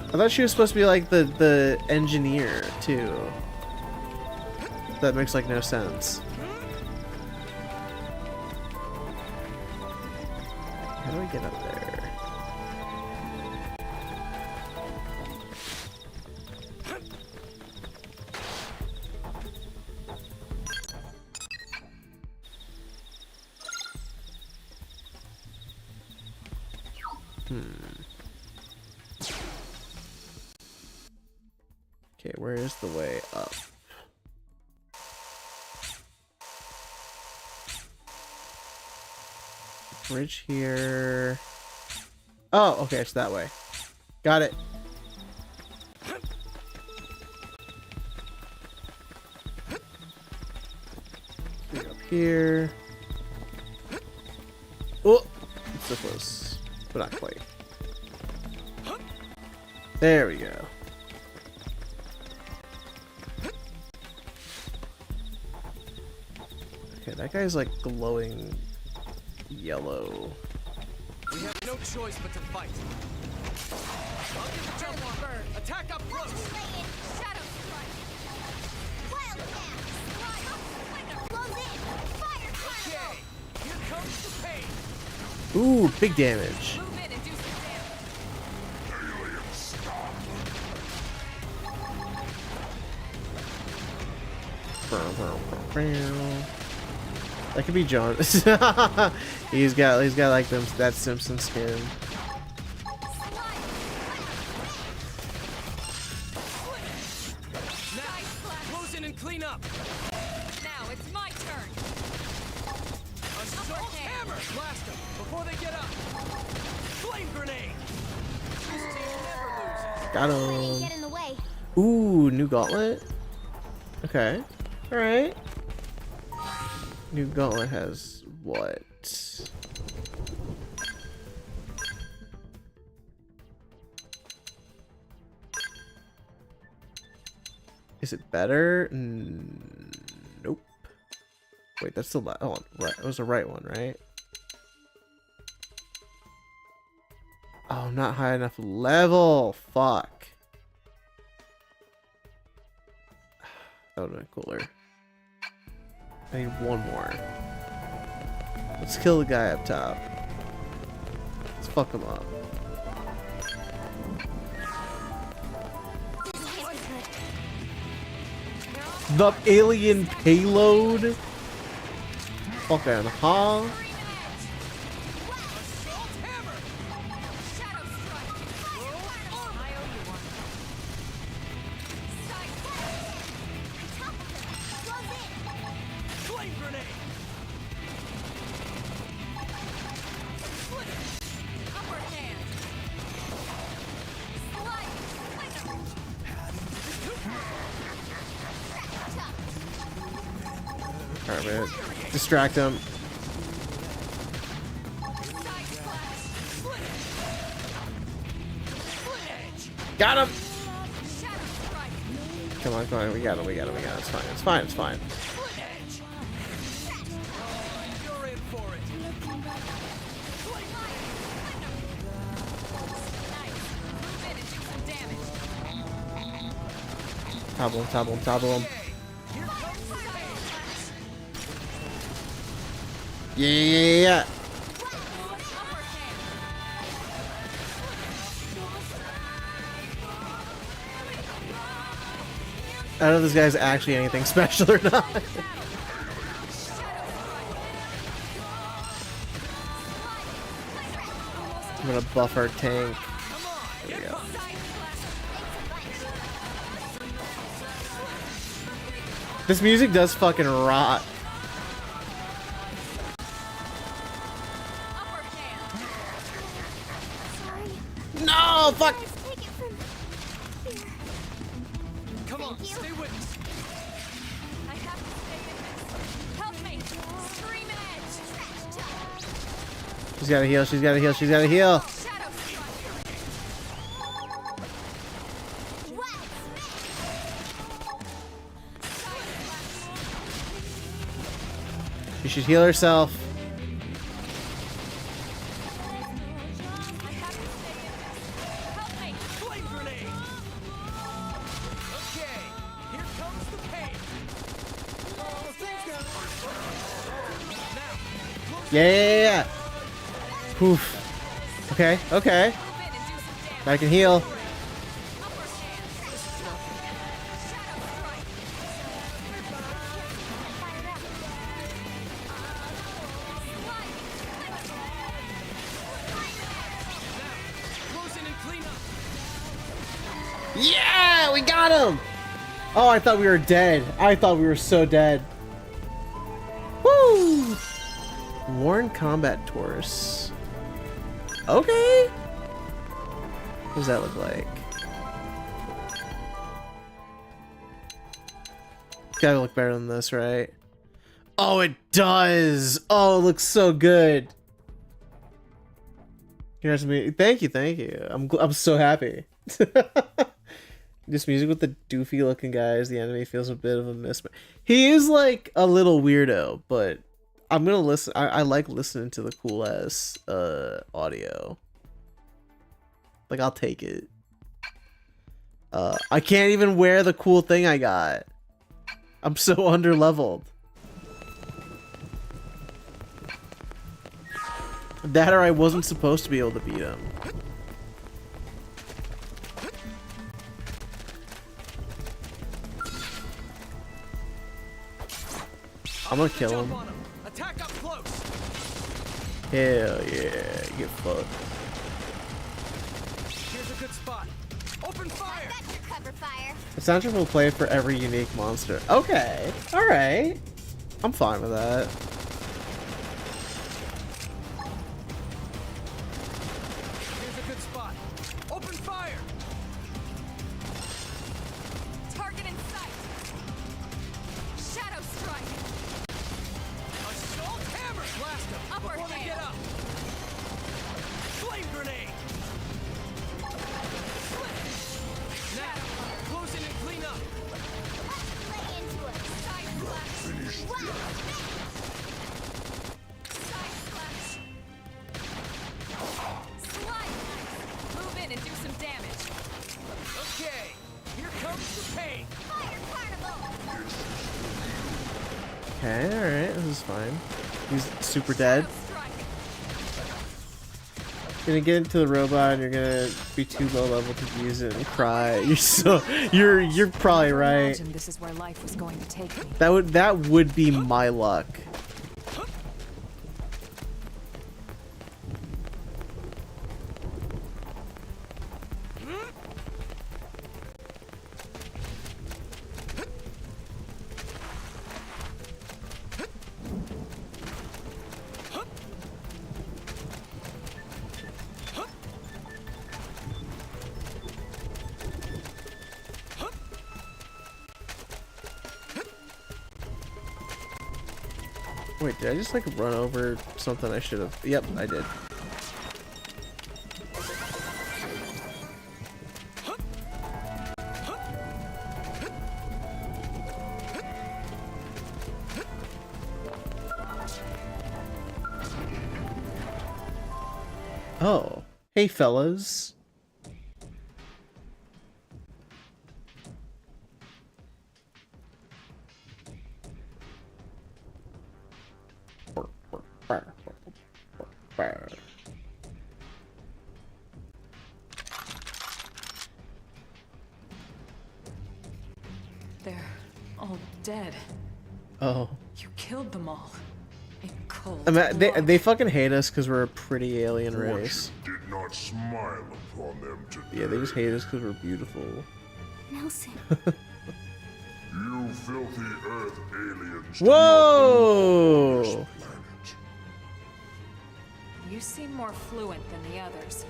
I thought she was supposed to be like the engineer too. That makes like no sense. How do I get up there? Okay, where is the way up? Bridge here. Oh, okay, it's that way. Got it. Get up here. Oh, it's so close, but not quite. There we go. Okay, that guy's like glowing yellow. We have no choice but to fight. I'll get the jump on bird. Attack up close. Shadow strike. Wildcat. Slide. Close in. Ooh, big damage. That could be John. he's got like that Simpson skin. Close in and clean up. Now it's my turn. Assault hammer. Blast them before they get up. Flame grenade. This team never loses. Got him. Get in the way. Ooh, new gauntlet. Okay. All right. New gauntlet has what? Is it better? Nope. Wait, that's the left one. Right, it was the right one, right? Oh, not high enough level. Fuck. That would have been cooler. I need one more. Let's kill the guy up top. Let's fuck him up. The alien payload? Fucking huh? Alright, man. Distract him. Got him! Come on, come on. We got him, we got him, we got him. It's fine, it's fine, it's fine. Topple him, topple him, topple him. Yeah. I don't know if this guy's actually anything special or not. I'm gonna buff our tank. There we go. This music does fucking rot. No, fuck! Come on, stay with us. I have to stay in this. Help me! Scream edge! She's gotta heal, she's gotta heal, she's gotta heal! She should heal herself. Yeah. Oof. Okay. I can heal. Yeah, we got him. Oh, I thought we were dead. I thought we were so dead. Woo! Worn combat torse. Okay. What does that look like? It's gotta look better than this, right? Oh, it does. Oh, it looks so good. Here's me. Thank you. I'm so happy. This music with the doofy looking guys, the enemy feels a bit of a mismatch. He is like a little weirdo, but I'm gonna listen. I like listening to the cool ass audio. Like, I'll take it. I can't even wear the cool thing I got. I'm so under leveled. That or I wasn't supposed to be able to beat him. I'm gonna kill him. Attack up close. Hell yeah, get fucked. Here's a good spot. Open fire. That's your cover fire. The soundtrack will play for every unique monster. Okay, alright. I'm fine with that. Here's a good spot. Open fire. Target in sight. Shadow strike. Assault hammer. Blast them before they get up. Flame grenade. Now, close in and clean up. Lay into it. Side flash. Wow. Side flash. Slide. Move in and do some damage. Okay, here comes the pain. Fire carnival. Okay, alright, this is fine. He's super dead. You're gonna get into the robot and you're gonna be too low level to use it and cry. You're probably right. This is where life was going to take me. That would be my luck. Wait, did I just like run over something I should have? Yep, I did. Oh, hey fellas. They're all dead. Oh. You killed them all. In cold I mean, blood. they fucking hate us because we're a pretty alien race. Did not smile upon them today. Yeah, they just hate us because we're beautiful. Nelson. You filthy Earth aliens. Whoa! You seem more fluent than the others.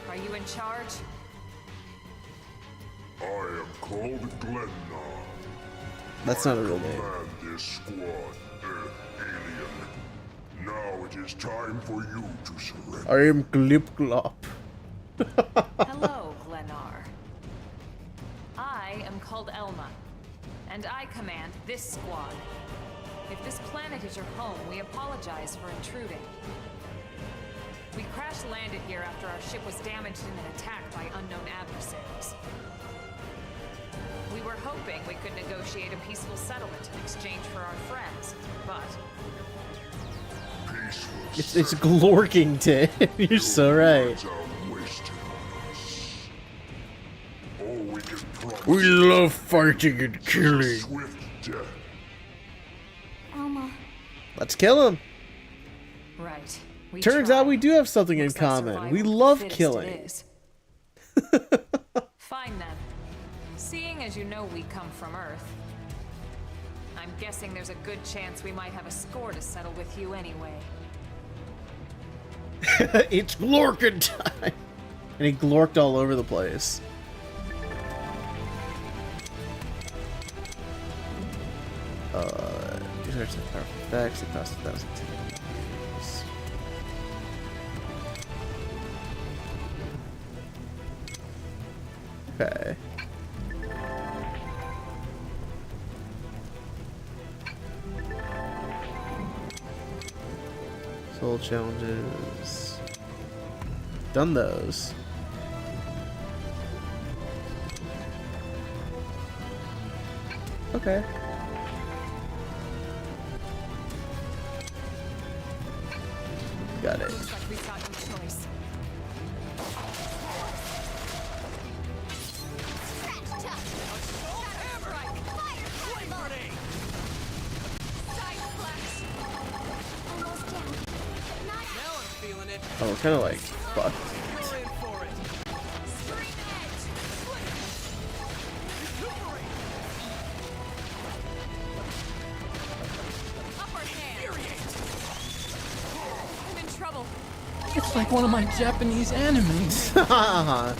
Are you in charge? I am called Glennar. That's not a real name. Command this squad, Earth alien. Now it is time for you to surrender. I am Glip Glop. Hello, Glennar. I am called Elma, and I command this squad. If this planet is your home, we apologize for intruding. We crash-landed here after our ship was damaged in an attack by unknown adversaries. We were hoping we could negotiate a peaceful settlement in exchange for our friends, but... It's Glorkington. You're so right. We love fighting and killing. Elma. Let's kill him. Right. Turns out we do have something in common. We love killing. Fine then. Seeing as you know we come from Earth, I'm guessing there's a good chance we might have a score to settle with you anyway. It's Glorkin time! And he glorked all over the place. These are some powerful effects. It costs 1,000 TPs. Okay. Soul challenges. Done those. Okay. Got it. Looks like we've got no choice. Oh, we're kind of like fucked. It's like one of my Japanese animes. I'm not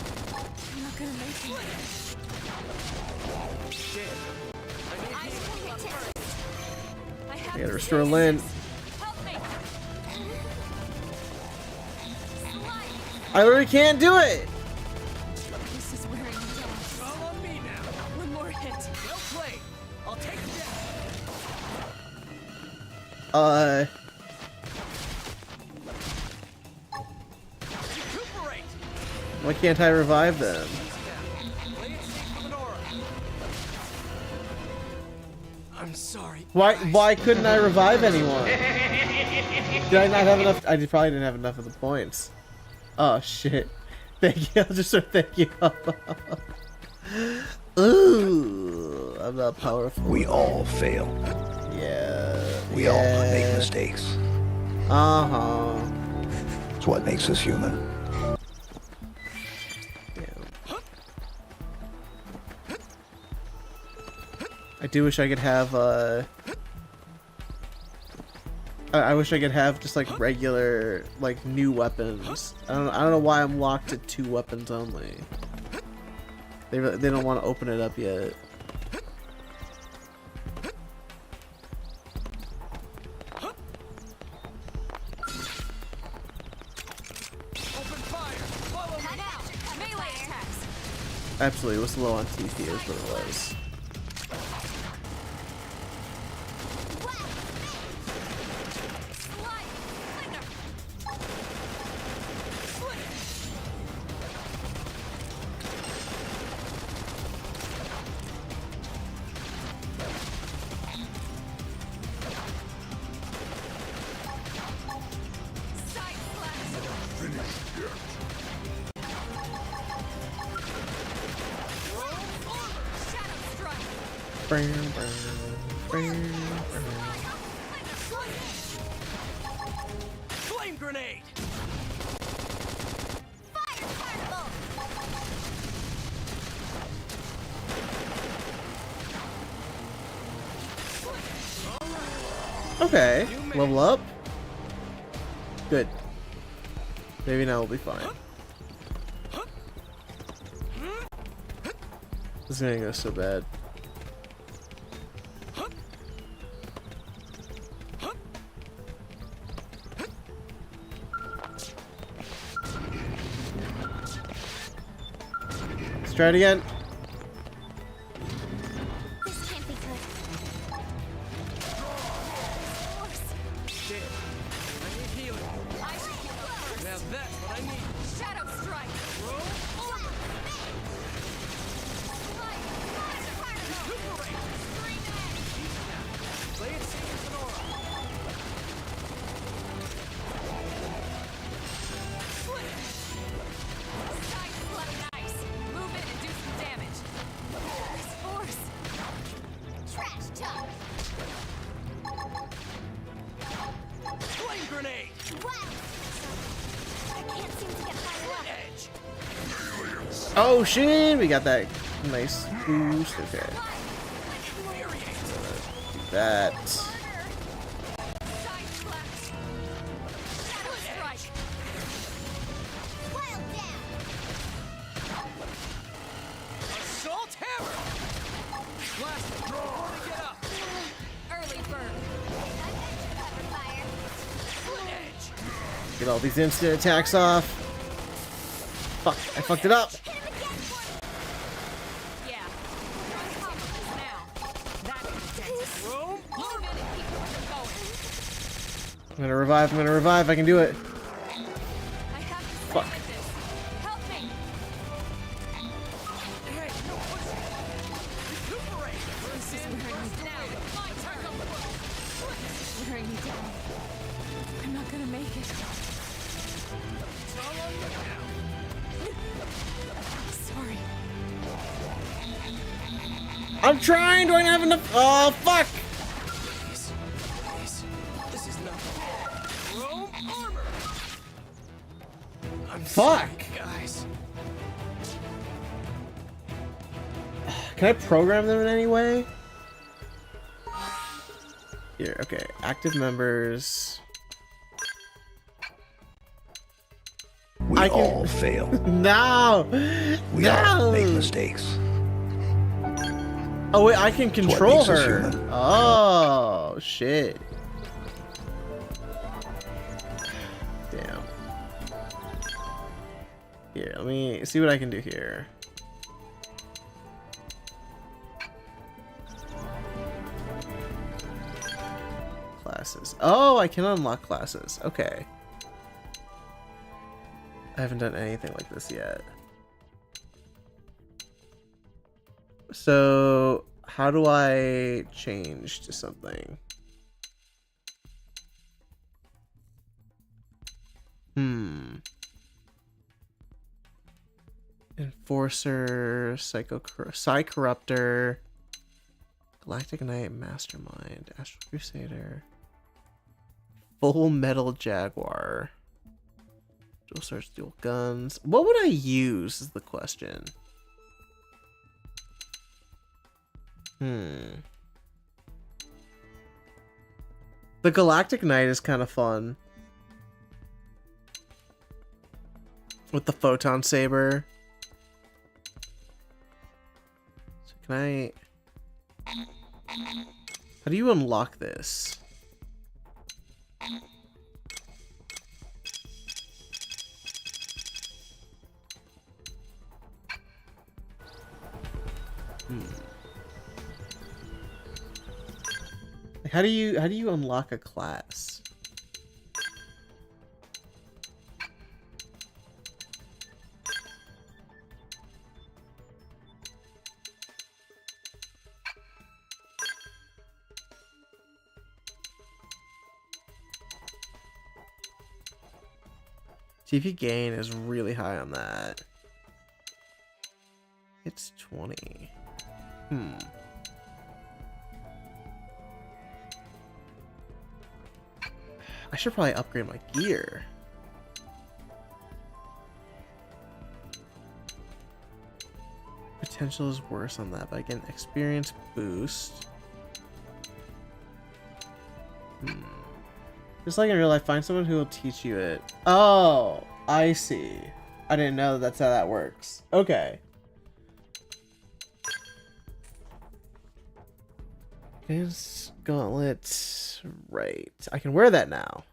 gonna make it. I gotta restore Lynn. I literally can't do it! This is wearing me down. All on me now. One more hit. Well played. I'll take it down. Recuperate. Why can't I revive them? I'm sorry. Why couldn't I revive anyone? Did I not have enough? I probably didn't have enough of the points. Oh shit. Thank you. I'll just start thank you. Ooh, I'm not powerful. We all fail. Yeah. We all make mistakes. Uh-huh. It's what makes us human. I do wish I could have I wish I could have just like regular like new weapons. I don't know why I'm locked to 2 weapons only. They don't want to open it up yet. Absolutely, it was low on TP is what it was. Flame grenade. Okay, level up. Good. Maybe now we'll be fine. This is gonna go so bad. Let's try it again. This can't be good. Shit. I need healing. I should heal up first. Now that's what I need. Shadow strike. Play it safe as an aura. Nice. Move in and do some damage. This force. Trash talk. Flame grenade. Wow. I can't seem to get fired up. Edge. Oh shit, we got that nice boost. Okay. Do that. Assault hammer. Blast it. Get up. Early bird. Edge. Get all these instant attacks off. Fuck, I fucked it up. Yeah. Now. That's intense. Room. Move in and keep pushing going. I'm gonna revive, I can do it. I have to stay Fuck. with this. Help me. Hey, no pushing. Recuperate. This is wearing me down. My turn. This is wearing me down. I'm not gonna make it. It's all on you now. Sorry. I'm trying. Do I have enough? Oh fuck! Please. This is not Rome armor. I'm Fuck. sorry, guys. Can I program them in any way? Here, okay. Active members. We all fail. No! We No! all make mistakes. Oh wait, I can control makes us her. human. Oh shit. Damn. Here, let me see what I can do here. Classes. Oh, I can unlock classes. Okay. I haven't done anything like this yet. So, how do I change to something? Enforcer, Psy-Corruptor, Galactic Knight, Mastermind, Astral Crusader, Full Metal Jaguar, Dual Swords, Dual Guns. What would I use is the question. The Galactic Knight is kind of fun. With the Photon Saber. So can I... How do you unlock this? How do you unlock a class? TP gain is really high on that. It's 20. I should probably upgrade my gear. Potential is worse on that, but I get an experience boost. Just like in real life, find someone who will teach you it. Oh, I see. I didn't know that's how that works. Okay. Is gauntlet right? I can wear that now.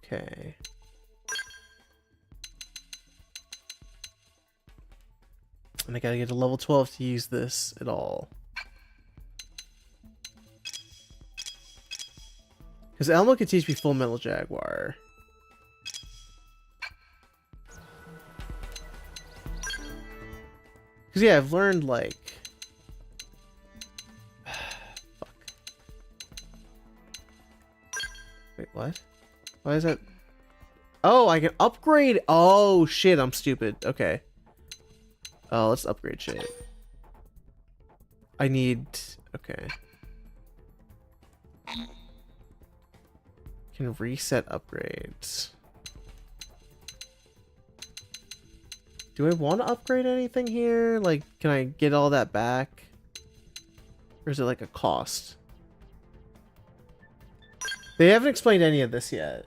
Okay. And I gotta get to level 12 to use this at all. Because Elmo could teach me Full Metal Jaguar. Because, yeah, I've learned, like... Fuck. Wait, what? Why is that? Oh, I can upgrade. Oh, shit, I'm stupid. Okay. Oh, let's upgrade shit. I need... Okay. Can reset upgrades. Do I want to upgrade anything here? Like, can I get all that back? Or is it like a cost? They haven't explained any of this yet.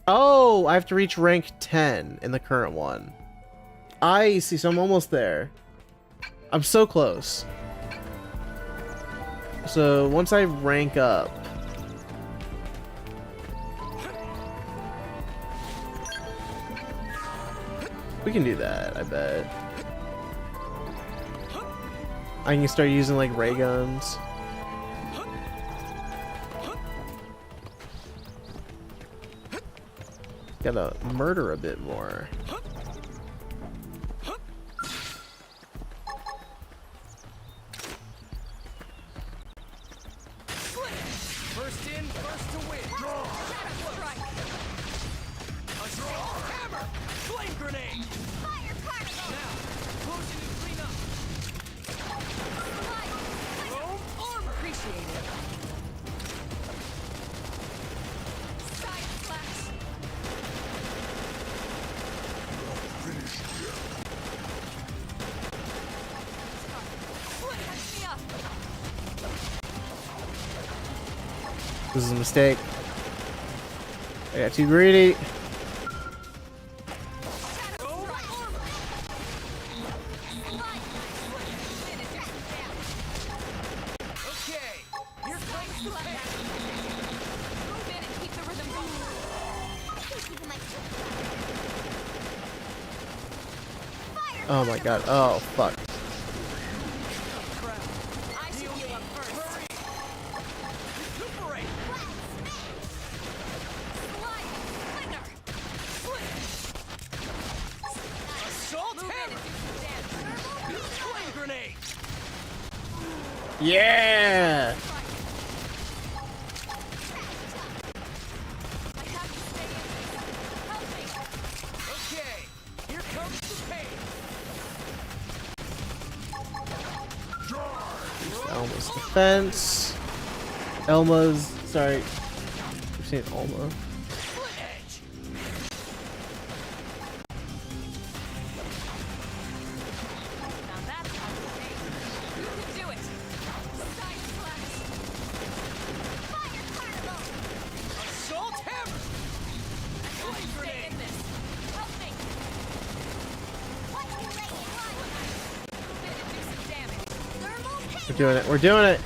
Oh, I have to reach rank 10 in the current one. I see, so I'm almost there. I'm so close. So once I rank up... We can do that, I bet. I can start using like ray guns. gotta murder a bit more. First in, first to win. Assault hammer! Flame grenade! Fire particle! Now, potion and clean up. Roam armor! Appreciate it. Side flash! Catch me up! This is a mistake. I got too greedy. Oh my god. Oh fuck. Yeah. Okay, here comes the pain. Elma's defense. Elma's, sorry. I'm saying Elma. We're doing it. We're doing it.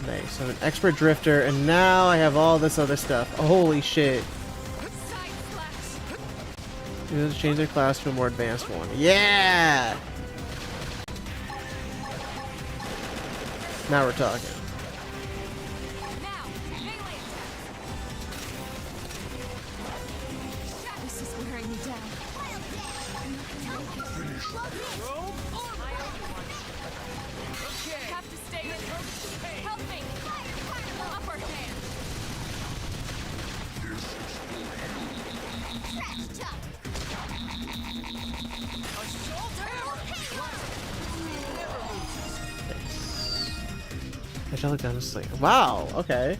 Nice. I'm an expert drifter, and now I have all this other stuff. Holy shit. Let's change their class to a more advanced one. Yeah! Now we're talking. This is wearing me down. Have to stay in. Help me. Upper hand. I shall look down this thing. Wow, okay.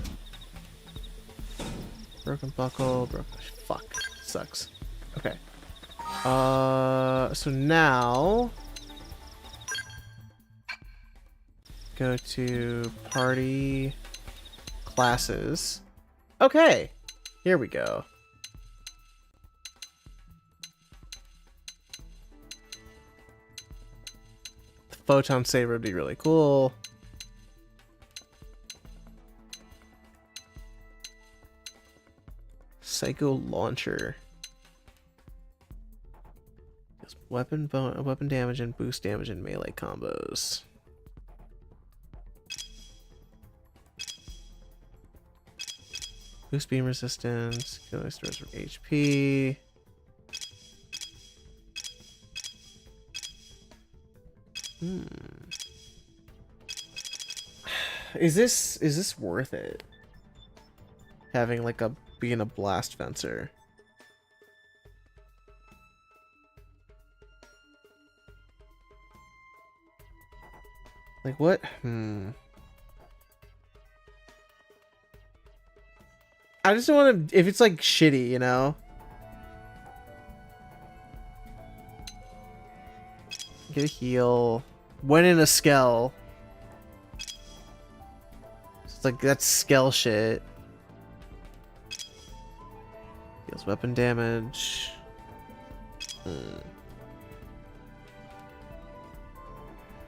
Broken buckle, broken. Fuck. Sucks. Okay. So now. Go to party classes. Okay. Here we go. The photon saber would be really cool. Psycho launcher. Does weapon damage and boost damage in melee combos. Boost beam resistance. Killing stores from HP. Is this worth it? Having like being a blast fencer. Like what? I just don't want to, if it's like shitty, you know? Get a heal. When in a skell. It's like, that's skell shit. Deals weapon damage.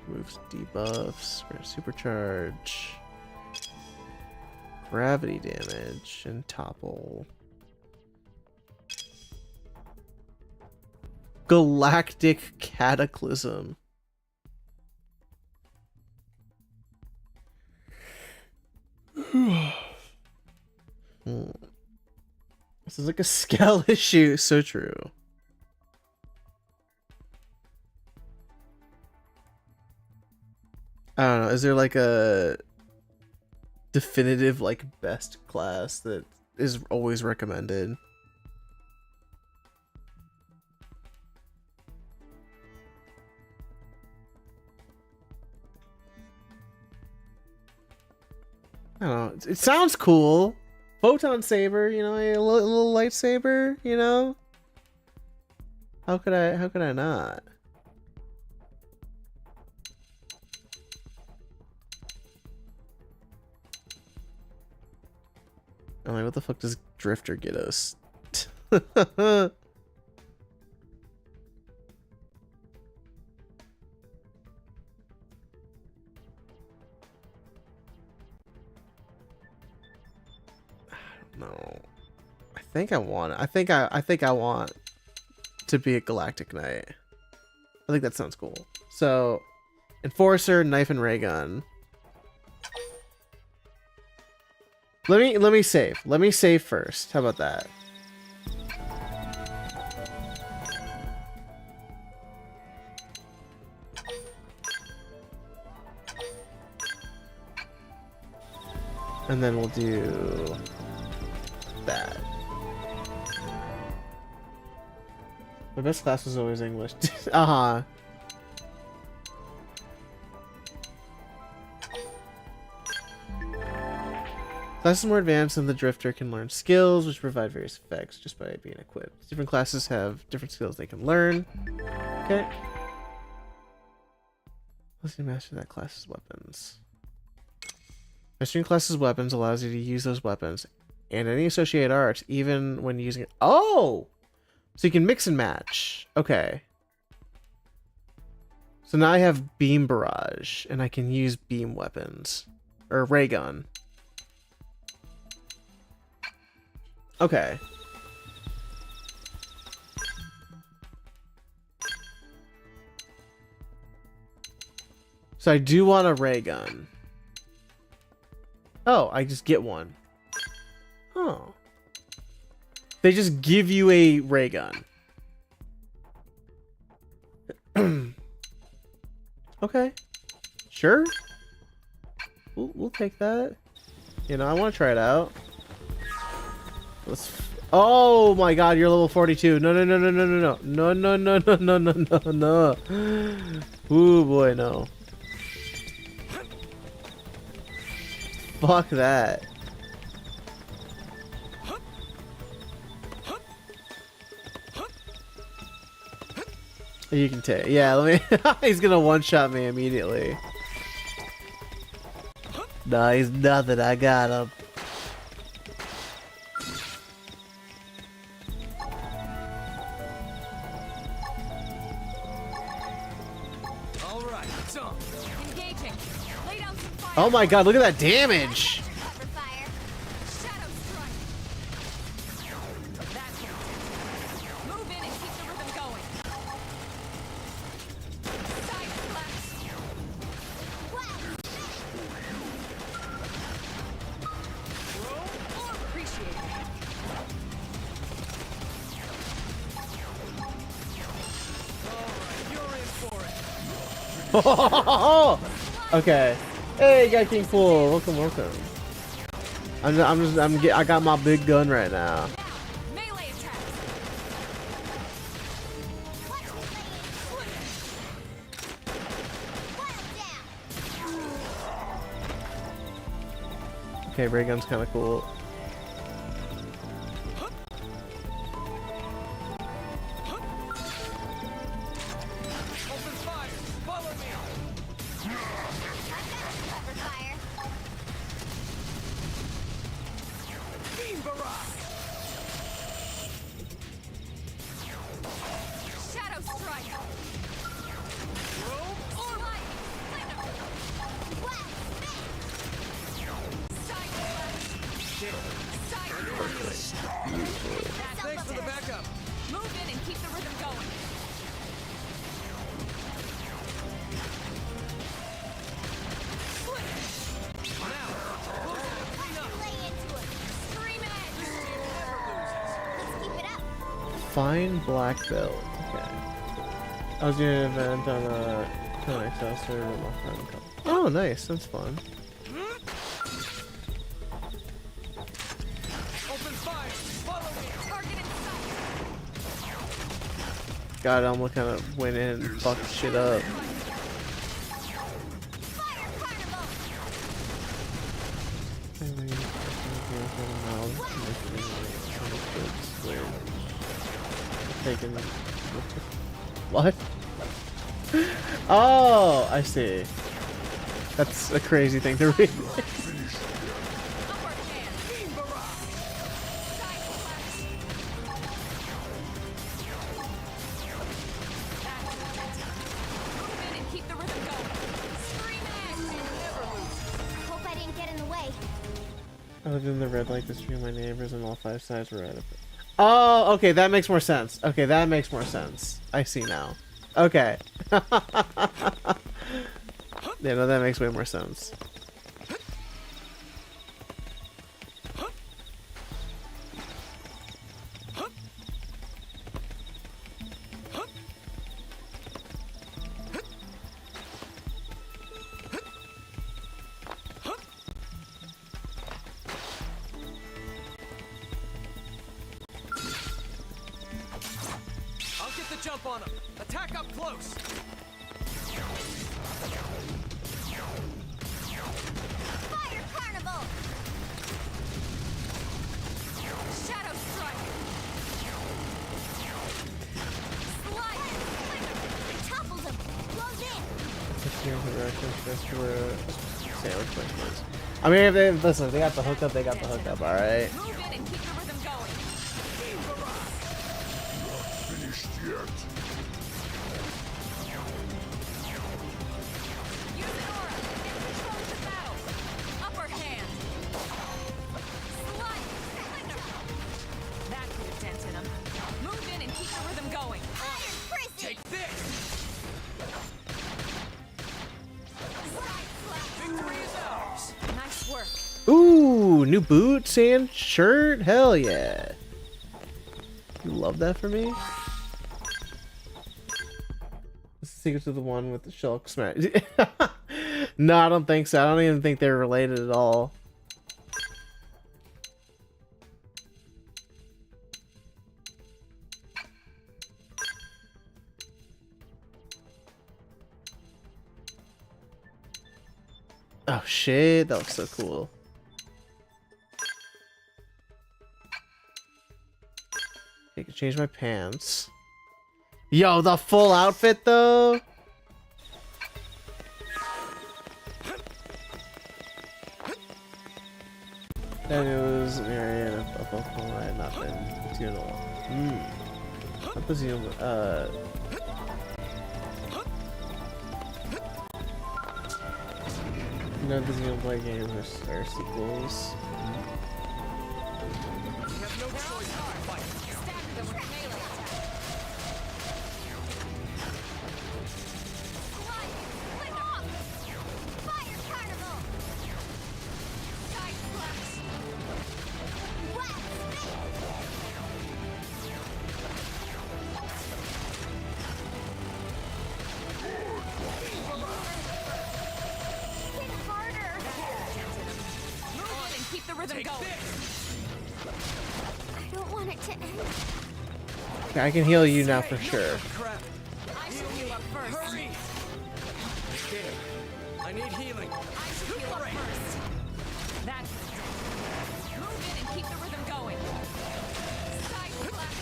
Moves debuffs. Supercharge. Gravity damage and topple. Galactic Cataclysm. This is like a scale issue. So true. I don't know. Is there like a definitive like best class that is always recommended? I don't know. It sounds cool. Photon saber, you know, a little lightsaber, you know. How could I not? I'm like, what the fuck does Drifter get us? I don't know. I think I want it. I think I want to be a Galactic Knight. I think that sounds cool. So, Enforcer, Knife and Ray Gun. Let me save. Let me save first. How about that? And then we'll do that. My best class was always English. Uh-huh. Classes more advanced than the Drifter can learn skills, which provide various effects just by being equipped. Different classes have different skills they can learn. Okay. Let's master that class's weapons. Mastering class's weapons allows you to use those weapons and any associated arts, even when using it. Oh! So you can mix and match. Okay. So now I have Beam Barrage, and I can use beam weapons. Or Ray Gun. Okay. So I do want a Ray Gun. Oh, I just get one. Oh. They just give you a Ray Gun. Okay. Sure. We'll take that. You know, I want to try it out. Let's. Oh my God! You're level 42. No! Ooh boy, no. Fuck that. You can take. Yeah, let me. He's gonna one-shot me immediately. Nah, he's nothing. I got him. Oh my God, look at that damage! Okay. Hey, Guy King Fool, welcome. I got my big gun right now. Okay, ray gun's kind of cool. Fine black belt. Okay. I was doing an event on a Conan Excel server with my friend. Oh, nice. That's fun. God, Elmo kind of went in and fucked shit up. What? Oh, I see. That's a crazy thing to read. I lived in the red light district. My neighbors on all 5 sides were out of it. Oh, okay, that makes more sense. Okay, that makes more sense. I see now. Okay. Yeah, no, that makes way more sense. Jump on him! Attack up close! Fire Carnival! Shadow Strike! Slide! I toppled him! Close in! I mean, if they listen, if they got the hookup, they got the hookup, alright? Move in and keep the rhythm going! Finished yet. Ooh, new boots and shirt? Hell yeah. You love that for me? What's the secret to the one with the Shulk smash? No, I don't think so. I don't even think they're related at all. Oh shit, that looks so cool. I can change my pants. Yo, the full outfit though? And it was Marion of Oklahoma. I had not been to at all. Not the Xenoblade, you know, the Xenoblade games are sequels. We have no choice but to fight. Stagger them with melee attack. Flick off! Fire Carnival! Side slash! Wet! Hit harder! Move in and keep the rhythm going! I don't want it to end. Okay, I can heal you now for sure. Crap. I should heal up first. Hurry! Scared. I need healing. I should heal up first. That's it. Move in and keep the rhythm going. Side slash.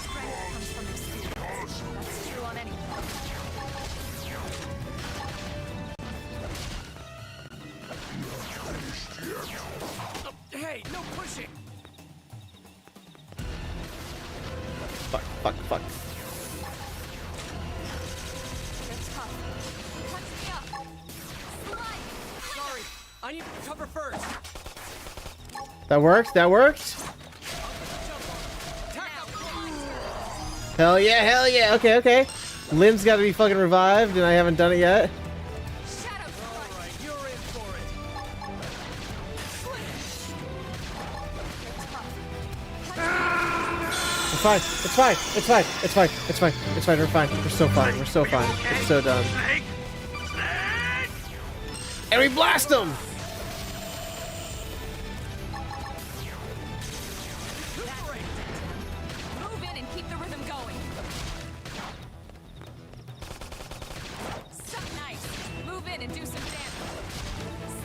Strength comes from experience. That's true on any front. Hey, no pushing! Fuck, fuck, fuck. It's tough. Touch me up. Slide. Sorry, I need to cover first. That worked? That worked? Hell yeah, hell yeah. Okay, okay. Lynn's gotta be fucking revived and I haven't done it yet. Alright, you're in for it. fine. It's fine. It's fine. It's fine. It's fine. It's fine. We're fine. We're so fine. We're so fine. It's so done. And we blast them! Move in and keep the rhythm going. So nice. Move in and do some damage.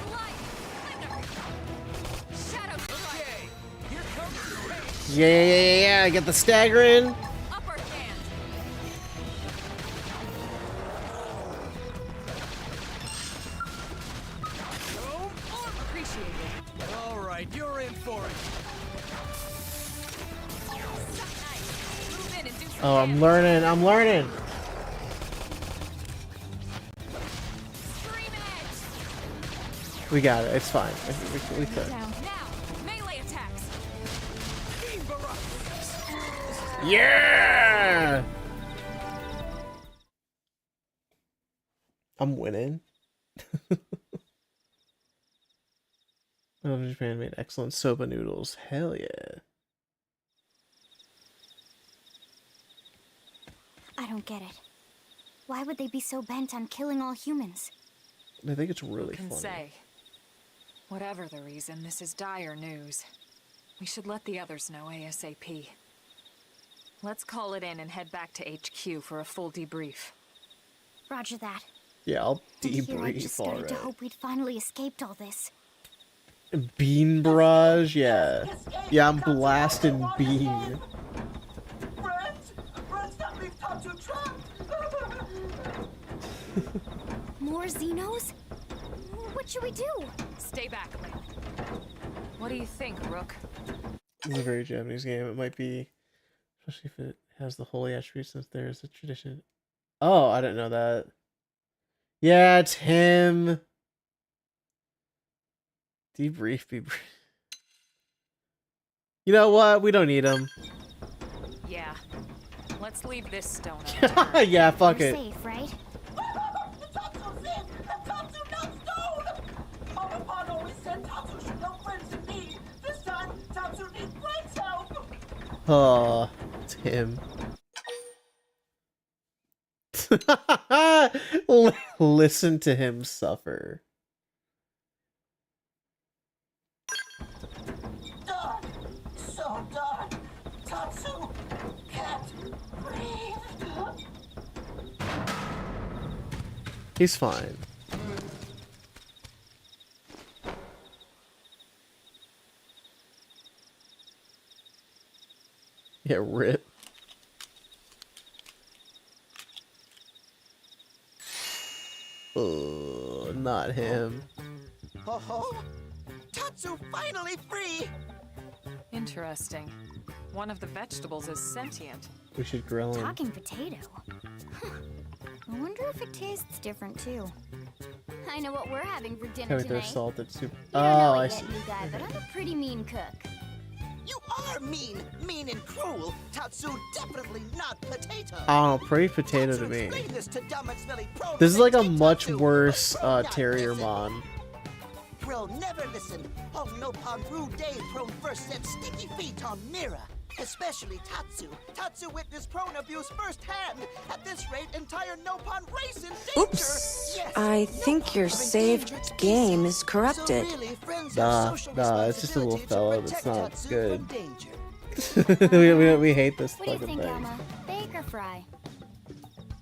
Slide. Shadow strike. Okay, here comes the race. Yeah. Get the stagger in. Upper hand. Appreciate it. All right, you're in for it. So nice. Move in and do some Oh, I'm damage. learning. I'm learning. Scream edge. We got it. It's fine. We could. Down. Now, melee attacks. Yeah! I'm winning. Japan made excellent soba noodles. Hell yeah. I don't get it. Why would they be so bent on killing all humans? I think it's really Can funny. say. Whatever the reason, this is dire news. We should let the others know ASAP. Let's call it in and head back to HQ for a full debrief. Roger that. Yeah, I'll And here I just debrief started to already. hope we'd finally escaped all this. Bean barrage, yeah. Yeah, I'm blasting bean. More Xenos? What should we do? Stay back, Lynn. What do you think, Rook? This is a very Japanese game. It might be, especially if it has the holy attributes, since there's a tradition. Oh, I didn't know that. Yeah, it's him. Debrief. You know what? We don't need him. Yeah. Let's leave this stone Yeah, fuck We're it. safe, right? Oh, it's him. Listen to him suffer. Dark! So dark! Tatsu can't breathe! He's fine. Yeah, rip. Oh, not him. Ho ho! Tatsu finally free! Interesting. One of the vegetables is sentient. We should grill him. Talking potato. Huh. I wonder if it tastes different too. I know what we're having for dinner With their tonight. salted soup. You don't Oh, know I it yet, see. you guy, but I'm a pretty mean cook. You are mean! Mean and cruel! Tatsu definitely not potato! I don't know, pretty potato to me. Explain this to dumb and smelly pro. This is like a much worse Terrier Mon. Pro never listen. All Nopon brew day prone first set sticky feet on Mira. Especially Tatsu. Tatsu witnessed prone abuse firsthand. At this rate, entire Nopon race in danger. Oops. Yes. I think your saved game is corrupted. Nah, it's just a little fellow that's not good. we hate this What do you fucking think, thing. Elma? Bake or fry?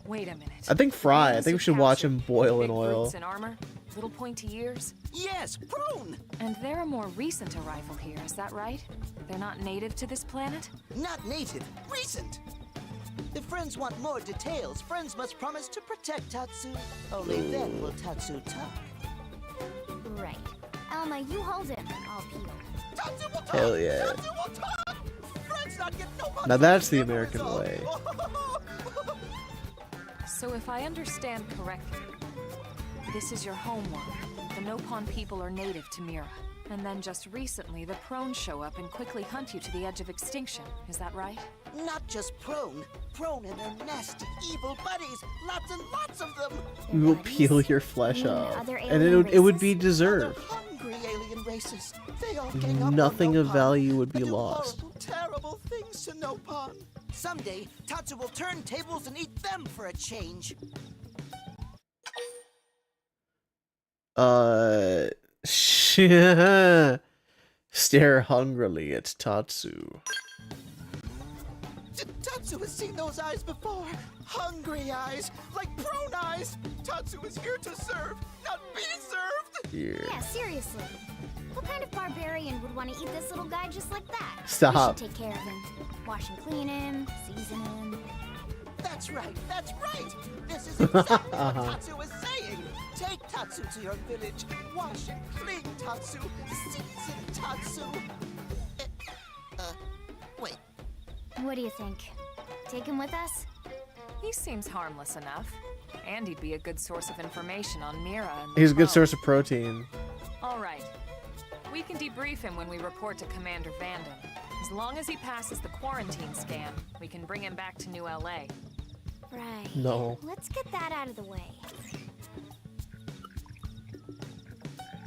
Wait a minute. I think fry. I think we should watch him boil in Big oil. brutes in armor, little pointy ears. Yes, prone. And they're a more recent arrival here, is that right? They're not native to this planet? Not native, recent. If friends want more details, friends must promise to protect Tatsu. Only then will Tatsu talk. Right. Elma, you hold him. I'll peel. Tatsu will talk. Hell yeah. Tatsu will talk. Friends not get Nopon. Now that's the American way. So if I understand correctly, this is your homeworld. The Nopon people are native to Mira. And then just recently, the Prone show up and quickly hunt you to the edge of extinction. Is that right? Not just prone. Prone and their nasty, evil buddies. Lots and lots of them. We will peel your flesh You mean off, other and alien it would be races? deserved. Hungry alien races. They all gang up Nothing on of Nopon value would be and do lost. horrible, terrible things to Nopon. Someday, Tatsu will turn tables and eat them for a change. Stare hungrily at Tatsu. Tatsu has seen those eyes before. Hungry eyes, like prone eyes. Tatsu is here to serve, not be served. Here. Yeah, seriously. What kind of barbarian would want to eat this little guy just like that? Stop. We should take care of him. Wash and clean him, season him. That's right, that's right. This is exactly what Tatsu is saying. Take Tatsu to your village. Wash and clean Tatsu. Season Tatsu. Wait. What do you think? Take him with us? He seems harmless enough. And he'd be a good source of information on Mira and He's a good source of protein. All right. We can debrief him when we report to Commander Vanden. As long as he passes the quarantine scan, we can bring him back to New LA. Right. No. Let's get that out of the way.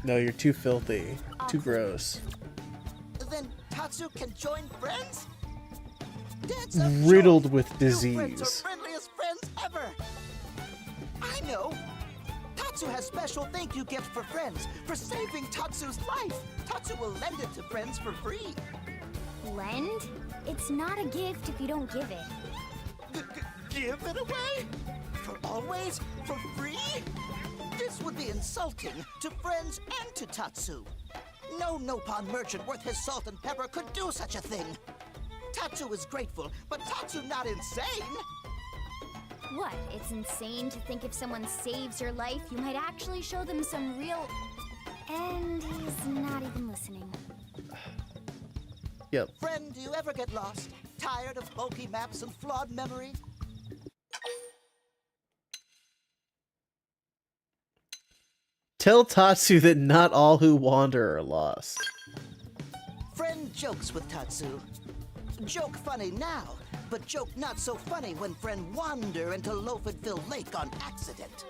No, you're too filthy. Too gross. Then Tatsu can join friends? Riddled with Friends are disease. friendliest friends ever. I know. Tatsu has special thank you gift for friends for saving Tatsu's life. Tatsu will lend it to friends for free. Lend? It's not a gift if you don't give it. Give it away? For always? For free? This would be insulting to friends and to Tatsu. No Nopon merchant worth his salt and pepper could do such a thing. Tatsu is grateful, but Tatsu not insane. What? It's insane to think if someone saves your life, you might actually show them some real... And he's not even listening. Yep. Friend, do you ever get lost? Tired of bulky maps and flawed memory? Tell Tatsu that not all who wander are lost. Friend jokes with Tatsu. Joke funny now, but joke not so funny when friend wander into Loafedville Lake on accident.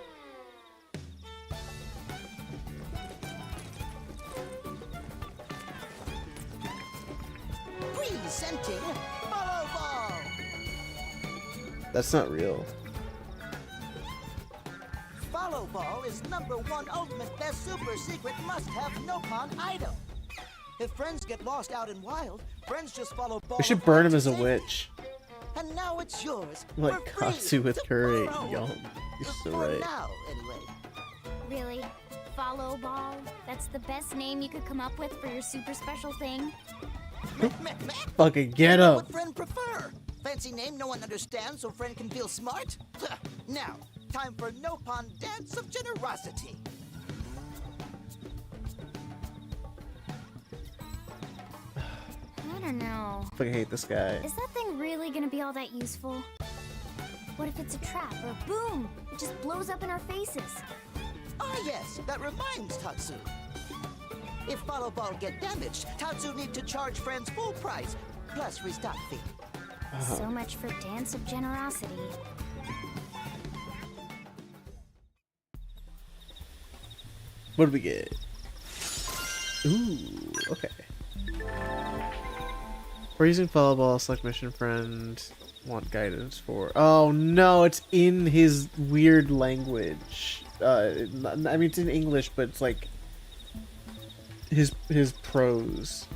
Presenting Follow Ball! That's not real. Follow Ball is #1 ultimate best super secret must-have Nopon item. If friends get lost out in wild, friends just follow Ball. We should burn him as a witch. And now it's yours. Like for free Katsu with to curry. borrow. Yo, you're so For right. now, anyway. Really? Follow Ball? That's the best name you could come up with for your super special thing? Fucking get What him. would friend prefer? Fancy name no one understands so friend can feel smart? Now, time for Nopon Dance of Generosity. I don't know. Fucking hate this guy. Is that thing really gonna be all that useful? What if it's a trap or boom? It just blows up in our faces. Ah yes, that reminds Tatsu. If Follow Ball get damaged, Tatsu need to charge friends full price, plus restock fee. So much for Dance of Generosity. What do we get? Ooh, okay. We're using follow ball, select mission friend, want guidance for... Oh no, it's in his weird language. I mean, it's in English, but it's like his prose.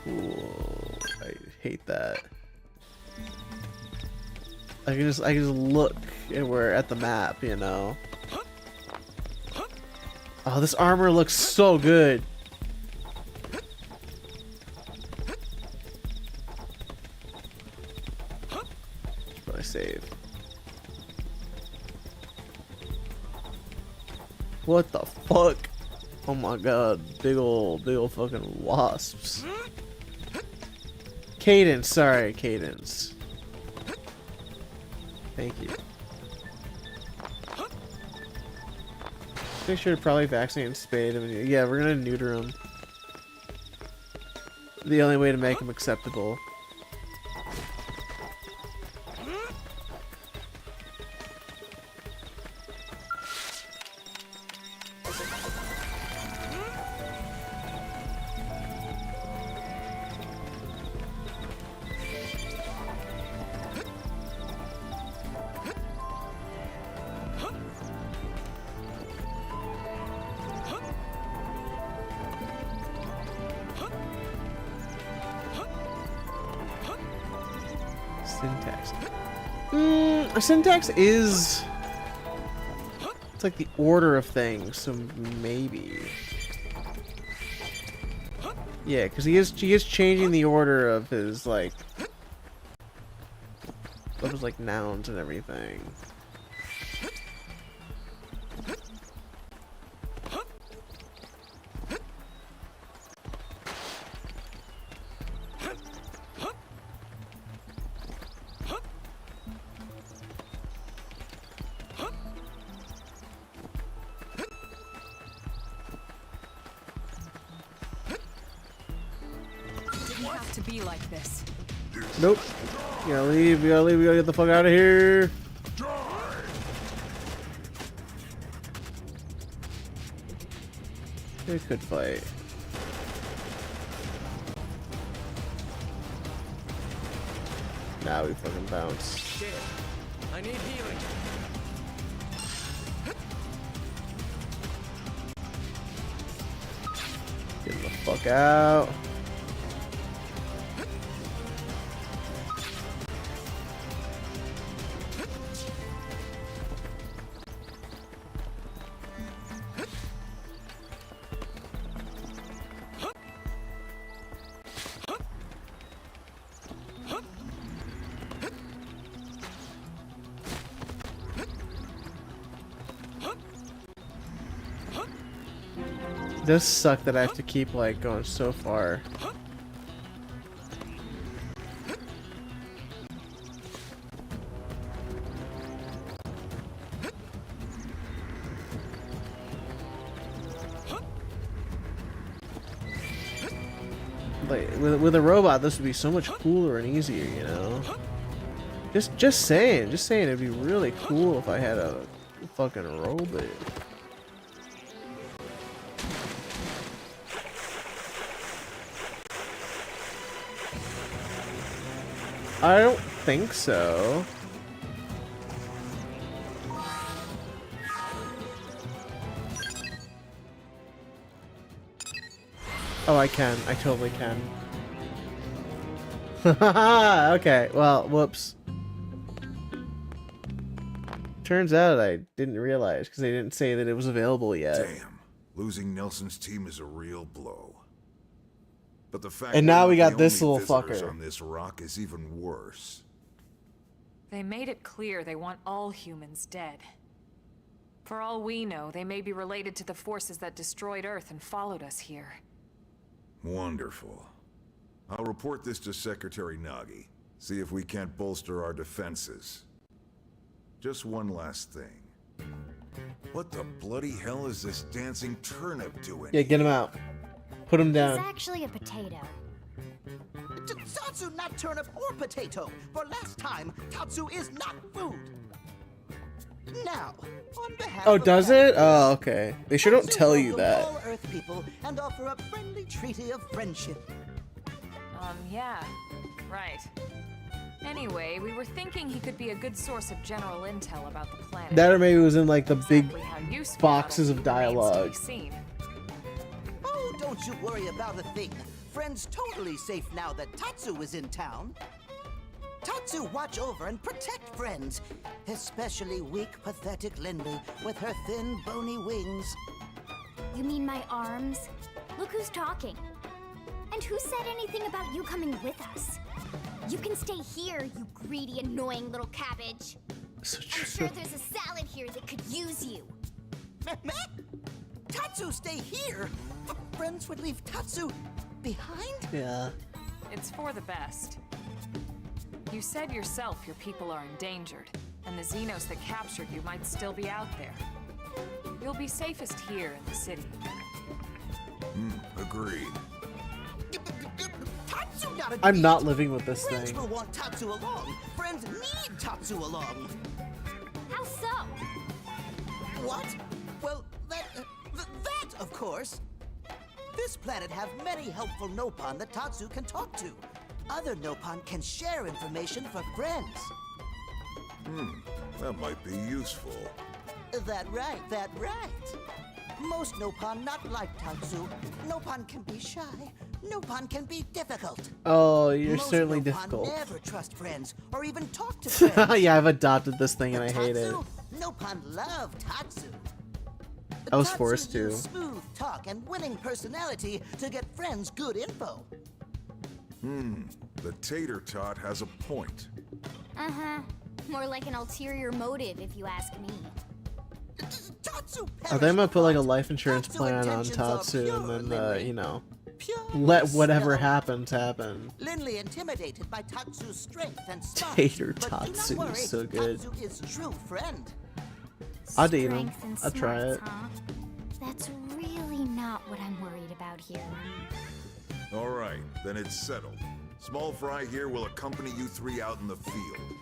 Cool. I hate that. I can just look and we're at the map, you know. Oh, this armor looks so good. But I save. What the fuck? Oh my god, big old fucking wasps. Cadence, sorry, Cadence. Thank you. Make sure to probably vaccinate and spade him. Yeah, we're gonna neuter him. The only way to make him acceptable. Syntax. Syntax is... It's like the order of things, so maybe. Yeah, because he is changing the order of his like nouns and everything. To be like this. Nope. You gotta leave, we gotta get the fuck out of here. They could fight. Now we fucking bounce. Shit. I need healing. Get the fuck out. It does suck that I have to keep like going so far. Like with a robot, this would be so much cooler and easier, you know. Just saying, it'd be really cool if I had a fucking robot. I don't think so. Oh, I can. I totally can. Okay, well, whoops. Turns out I didn't realize because they didn't say that it was available yet. Damn, losing Nelson's team is a real blow. But the fact and now we got the this only little visitors fucker on this rock is even worse. They made it clear they want all humans dead. For all we know, they may be related to the forces that destroyed Earth and followed us here. Wonderful. I'll report this to Secretary Nagi. See if we can't bolster our defenses. Just one last thing. What the bloody hell is this dancing turnip doing? Yeah, get him out. Put him down. It's actually a potato. Tatsu, not turnip or potato. For last time, Tatsu is not food. Now, on behalf Oh, of does the it? Oh, okay. They sure don't Tatsu tell you welcomes that. all Earth people and offer a friendly treaty of friendship. Yeah. Right. Anyway, we were thinking he could be a good source of general intel about the planet. That or maybe it was in like the big Exactly how useful boxes that'll of be remains to be dialogue. seen. Oh, don't you worry about a thing. Friend's totally safe now that Tatsu is in town. Tatsu watch over and protect friends, especially weak, pathetic Lindy with her thin, bony wings. You mean my arms? Look who's talking. And who said anything about you coming with us? You can stay here, you greedy, annoying little cabbage. So I'm sure there's a salad here that could use you. Tatsu stay here? Friends would leave Tatsu behind? Yeah. It's for the best. You said yourself your people are endangered, and the Xenos that captured you might still be out there. You'll be safest here in the city. Agreed. Tatsu not I'm not living with this Friends thing. will want Tatsu along. Friends need Tatsu along. How so? What? Well, that, of course. This planet have many helpful Nopon that Tatsu can talk to. Other Nopon can share information for friends. That might be useful. That right. Most Nopon not like Tatsu. Nopon can be shy, Nopon can be difficult. Oh, you're Most certainly Nopon difficult. never trust friends or even talk to friends. Yeah, I've adopted this thing and I But hate it. Tatsu, Nopon love Tatsu. I was Tatsu forced to. use smooth talk and winning personality to get friends good info. The tater tot has a point. Uh-huh. More like an ulterior motive, if you ask me. Tatsu I think I'm gonna put like a life insurance plan on Tatsu and then, you know, let whatever happens happen. Lindley intimidated by Tatsu's strength and smarts. Tater but do not Tatsu worry, is so good. Tatsu is true friend. I'd eat him. Strength and I'd try smarts, it. huh? That's really not what I'm worried about here. All right, then it's settled. Small Fry here will accompany you three out in the field.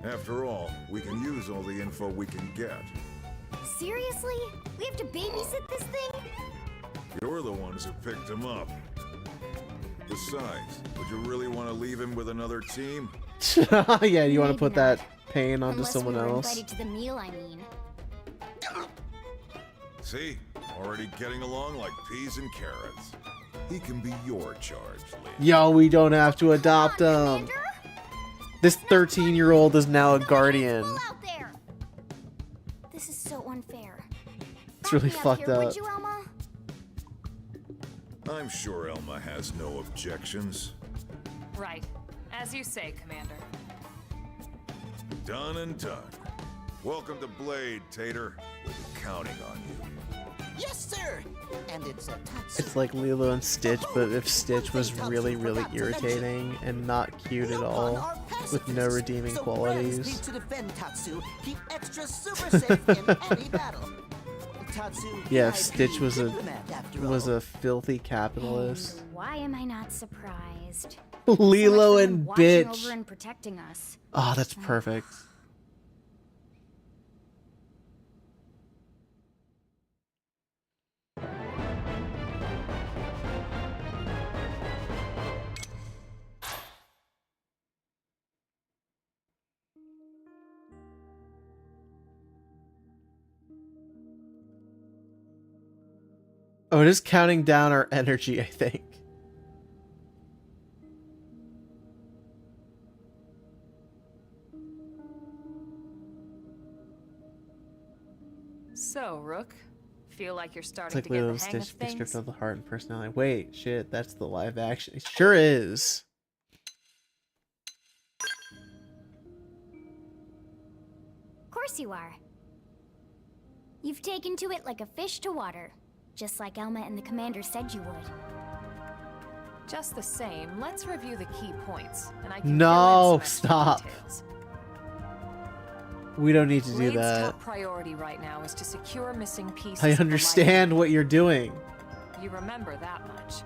After all, we can use all the info we can get. Seriously? We have to babysit this thing? You're the ones who picked him up. Besides, would you really want to leave him with another team? Yeah, you want to put Maybe that pain onto Unless someone we were else. invited to the meal, I mean. See? Already getting along like peas and carrots. He can be your charge, Lynn. Yo, we don't have to adopt him. This 13-year-old is now a guardian. Out there. This is so unfair. It's really Back me up fucked here, up. Would you, Elma? I'm sure Elma has no objections. Right. As you say, Commander. Done and done. Welcome to Blade, Tater. We'll be counting on you. Yes, sir. And it's a Tatsu. It's like Lilo and Stitch, but if Stitch was really, really irritating and not cute at all, with no redeeming So friends qualities. need to defend Tatsu. Keep extra super safe in any battle. Tatsu, Yeah, VIP Stitch was diplomat, after all. a filthy capitalist. And why am I not surprised? Lilo So much for and him watching bitch. over and protecting us. Oh, that's perfect. Oh, it is counting down our energy, I think. So, Rook, feel like you're It's starting like to get Lilo the and hang of Stitch the script things? of the heart and personality. Wait, shit, that's the live action. It sure is. Of course you are. You've taken to it like a fish to water, just like Elma and the commander said you would. Just the same, let's review the key points, and I can No, fill in some extra stop. details. We don't need to do Blade's that. top priority right now is to secure missing pieces. I of the understand what you're doing. life. You remember that much.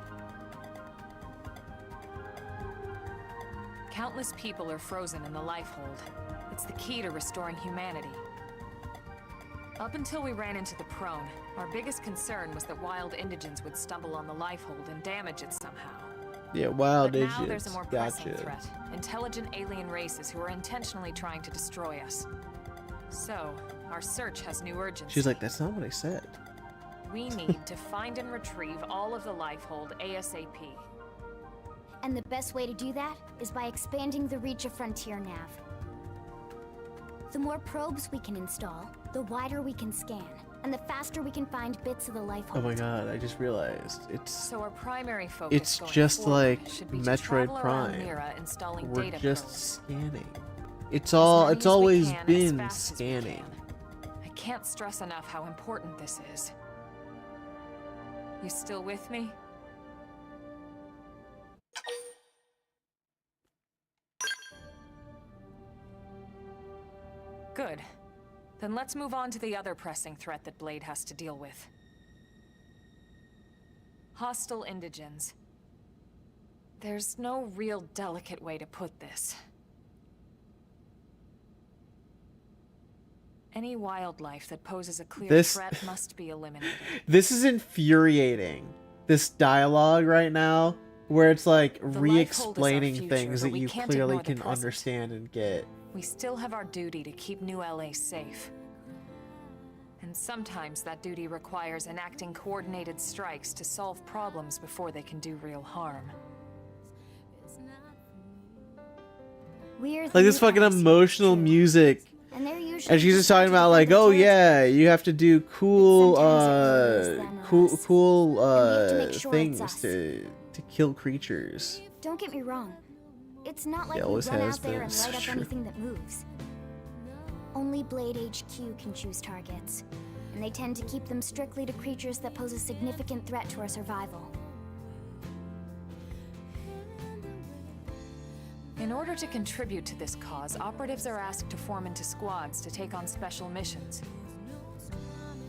Countless people are frozen in the Lifehold. It's the key to restoring humanity. Up until we ran into the Prone, our biggest concern was that wild indigents would stumble on the Lifehold and damage it somehow. Yeah, wild But now there's a idiots. more pressing Gotcha. threat. Intelligent alien races who are intentionally trying to destroy us. So, our search has new urgency. She's like, that's not what I said. We need to find and retrieve all of the Lifehold ASAP. And the best way to do that is by expanding the reach of Frontier Nav. The more probes we can install, the wider we can scan, and the faster we can find bits of the Lifehold. Oh my god, I just realized. It's So our primary focus it's going just forward like should be to Metroid travel around Prime. Mira installing We're data just probes. scanning. It's As all many it's as we always can, as been fast as we scanning. can. I can't stress enough how important this is. You still with me? Good. Then let's move on to the other pressing threat that Blade has to deal with. Hostile indigents. There's no real delicate way to put this. Any wildlife that poses a clear This- threat must be eliminated. This is infuriating. This dialogue right now, where it's like Lifehold is our re-explaining future, things but that we you can't clearly ignore the can present. understand and get. We still have our duty to keep New LA safe. And And sometimes that duty requires enacting coordinated strikes to solve problems before they can do real harm. We're Like this fucking emotional music. And she's just talking about like, oh yeah, you have to do cool things to kill creatures. Don't get me wrong. It's not like It we always run has out there been, and so light up true. anything that moves. Only Blade HQ can choose targets, and they tend to keep them strictly to creatures that pose a significant threat to our survival. In order to contribute to this cause, operatives are asked to form into squads to take on special missions.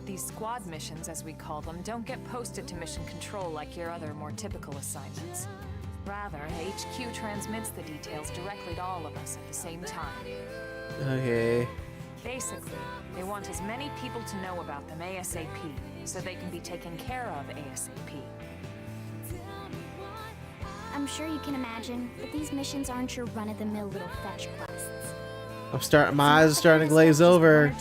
These squad missions, as we call them, don't get posted to mission control like your other more typical assignments. Rather, HQ transmits the details directly to all of us at the same time. Okay. Basically, they want as many people to know about them ASAP, so they can be taken care of ASAP. I'm sure you can imagine that these missions aren't your run-of-the-mill little fetch quests. My eyes are starting to glaze over.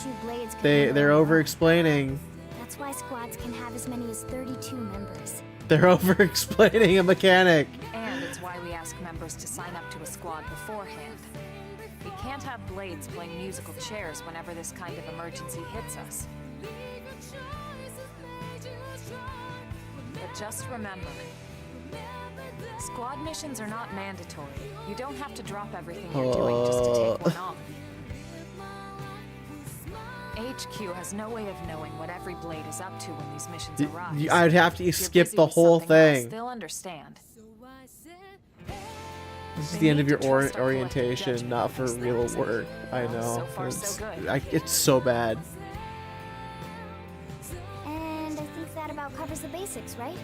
They're over-explaining. That's why squads can have as many as 32 members. They're over-explaining a mechanic. And it's why we ask members to sign up to a squad beforehand. We can't have blades playing musical chairs whenever this kind of emergency hits us. But just remember, squad missions are not mandatory. You don't have to drop everything you're doing just to take one on. HQ has no way of knowing what every blade is up to when these missions arise. I'd have to skip the whole thing. They'll understand. This is the end of your orientation, not for real work. I know. So far, so good. It's so bad. And I think that about covers the basics, right?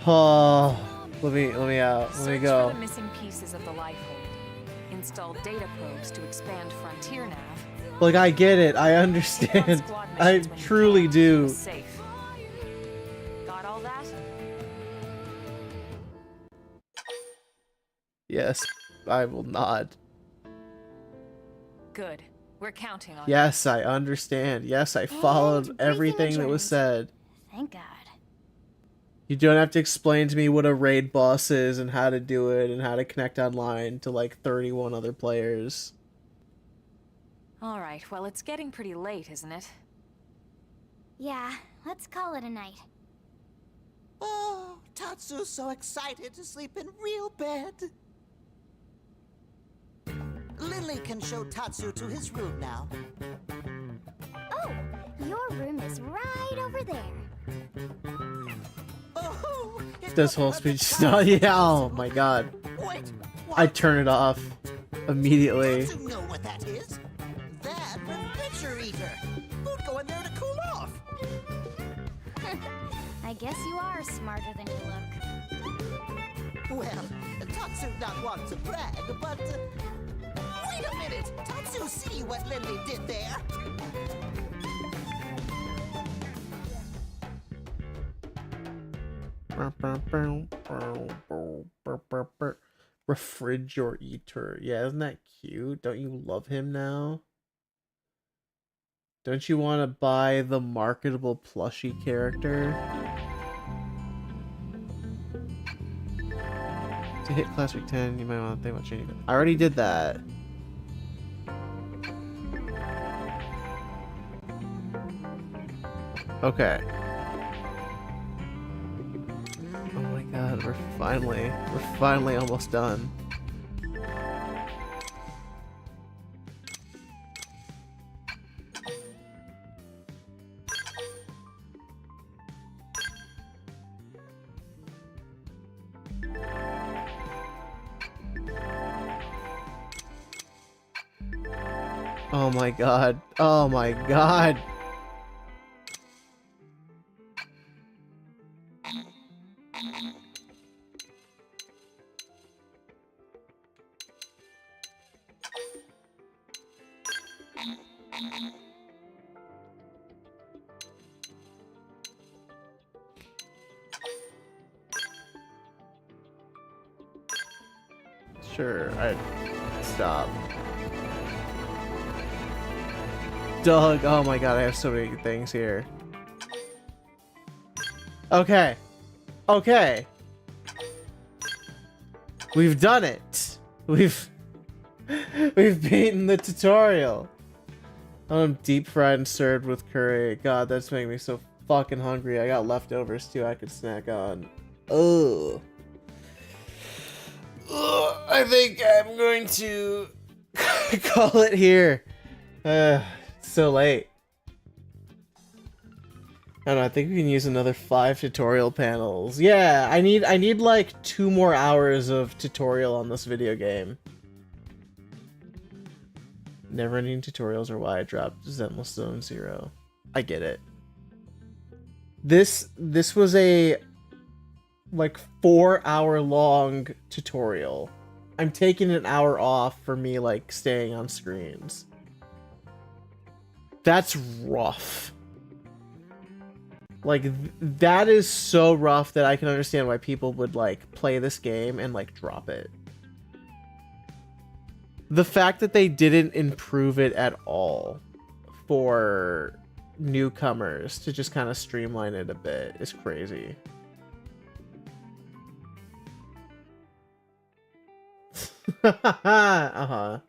Oh, let me out. Let me Search go. for the missing pieces of the life hold. Install data probes to expand Frontier Nav. Like, I get it. I understand. I truly do. Safe. Got all that? Yes, I will nod. Good. We're counting on Yes, I understand. Yes, I followed everything that was said. Thank God. You don't have to explain to me what a raid boss is and how to do it and how to connect online to like 31 other players. All right, well, it's getting pretty late, isn't it? Yeah, let's call it a night. Oh, Tatsu's so excited to sleep in real bed. Lily can show Tatsu to his room now. Oh, your room is right over there. Oh, This whole speech stuff. Yeah, oh my god. Wait, I turn it off immediately. Tatsu know what that is? That refrigerator eater. Who'd go in there to cool off? I guess you are smarter than you look. Well, Tatsu not want to brag, but wait a minute. Tatsu see what Lily did there. Refrigerator. Yeah, isn't that cute? Don't you love him now? Don't you want to buy the marketable plushie character? To hit Class Week 10, you might want to think about changing it. I already did that. Okay. Oh my god, we're finally almost done. Oh my god. Oh my god. Sure, I'd stop. Doug, oh my god, I have so many things here. Okay. Okay. We've done it. We've beaten the tutorial. I'm deep fried and served with curry. God, that's making me so fucking hungry. I got leftovers too I could snack on. Ugh. Ugh, I think I'm going to call it here. It's so late. I don't know, I think we can use another 5 tutorial panels. Yeah, I need like 2 more hours of tutorial on this video game. Never-ending tutorials are why I dropped Zenless Zone 0. I get it. This was a like 4-hour long tutorial. I'm taking an hour off for me like staying on screens. That's rough. Like, that is so rough that I can understand why people would, like, play this game and, like, drop it. The fact that they didn't improve it at all for newcomers to just kind of streamline it a bit is crazy. Uh-huh.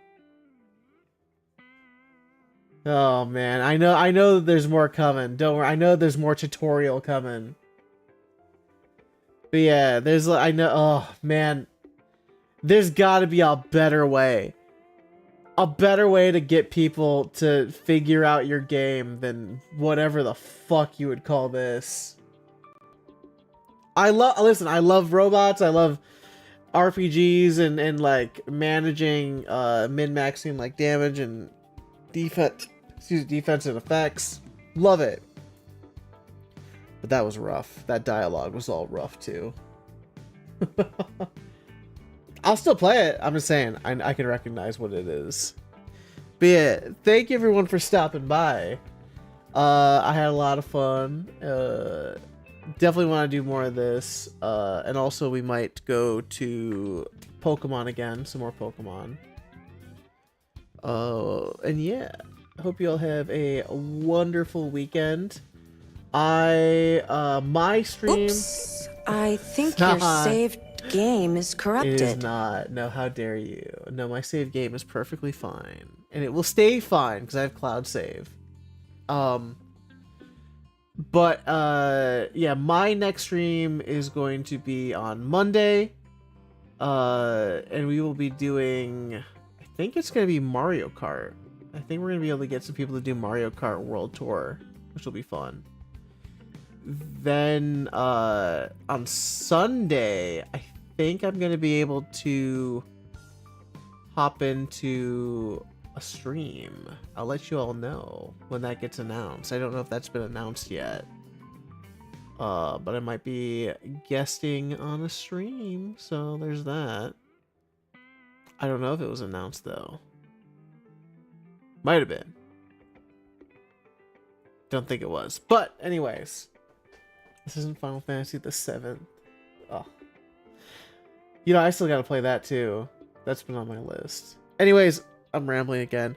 Oh man, I know there's more coming. Don't worry, I know there's more tutorial coming. But yeah, oh man, there's gotta be a better way. A better way to get people to figure out your game than whatever the fuck you would call this. I love robots, I love RPGs and like managing min-maxing like damage and defense and effects. Love it. But that was rough. That dialogue was all rough too. I'll still play it. I'm just saying, I can recognize what it is. But yeah, thank you everyone for stopping by. I had a lot of fun. Definitely want to do more of this. And also we might go to Pokemon again. Some more Pokemon. And yeah. Hope you all have a wonderful weekend. My stream... Oops. I think your saved game is corrupted. It is not. No, how dare you. No, my save game is perfectly fine. And it will stay fine, because I have cloud save. But, yeah, my next stream is going to be on Monday. And we will be doing... I think it's going to be Mario Kart. I think we're going to be able to get some people to do Mario Kart World Tour, which will be fun. Then, on Sunday, I think I'm going to be able to hop into a stream. I'll let you all know when that gets announced. I don't know if that's been announced yet. But I might be guesting on a stream, so there's that. I don't know if it was announced, though. Might have been. Don't think it was. But, anyways. This isn't Final Fantasy the 7th. Oh. You know, I still gotta play that, too. That's been on my list. Anyways, I'm rambling again.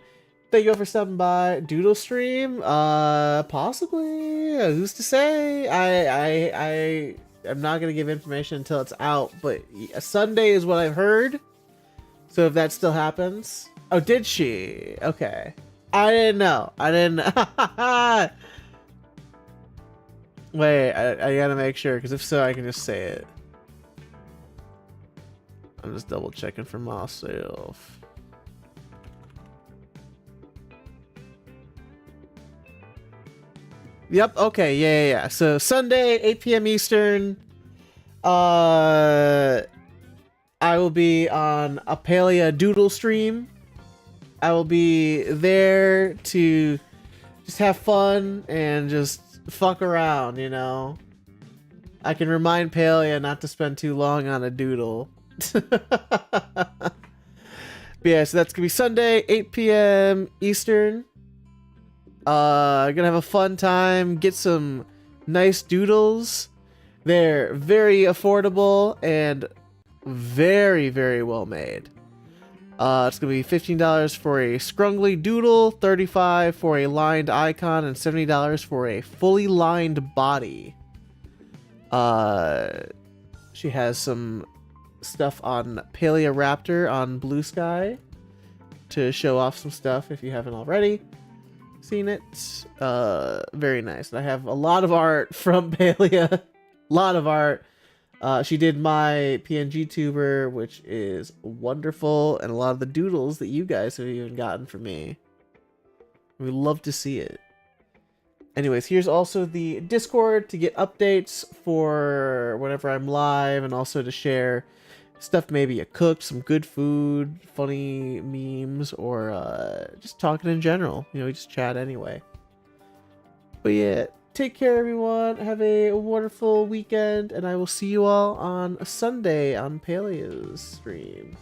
Thank you all for stopping by. Doodle stream? Possibly. Who's to say? I am not gonna give information until it's out, but Sunday is what I've heard. So if that still happens... Oh, did she? Okay. I didn't know. Wait, I gotta make sure, because if so, I can just say it. I'm just double checking for myself. Yep, okay, yeah. So, Sunday, 8 p.m. Eastern. I will be on a Palia Doodle stream. I will be there to just have fun and just fuck around, you know. I can remind Palia not to spend too long on a doodle. But yeah, so that's gonna be Sunday, 8 p.m. Eastern. Gonna have a fun time, get some nice doodles. They're very affordable and very, very well made. It's going to be $15 for a scrungly doodle, $35 for a lined icon, and $70 for a fully lined body. She has some stuff on Paleoraptor on Blue Sky to show off some stuff if you haven't already seen it. Very nice. And I have a lot of art from Palea. A lot of art. She did my PNG tuber, which is wonderful, and a lot of the doodles that you guys have even gotten from me. We love to see it. Anyways, here's also the Discord to get updates for whenever I'm live, and also to share stuff maybe I cooked, some good food, funny memes, or just talking in general. You know, we just chat anyway. But yeah, take care, everyone. Have a wonderful weekend, and I will see you all on a Sunday on Paleo's stream.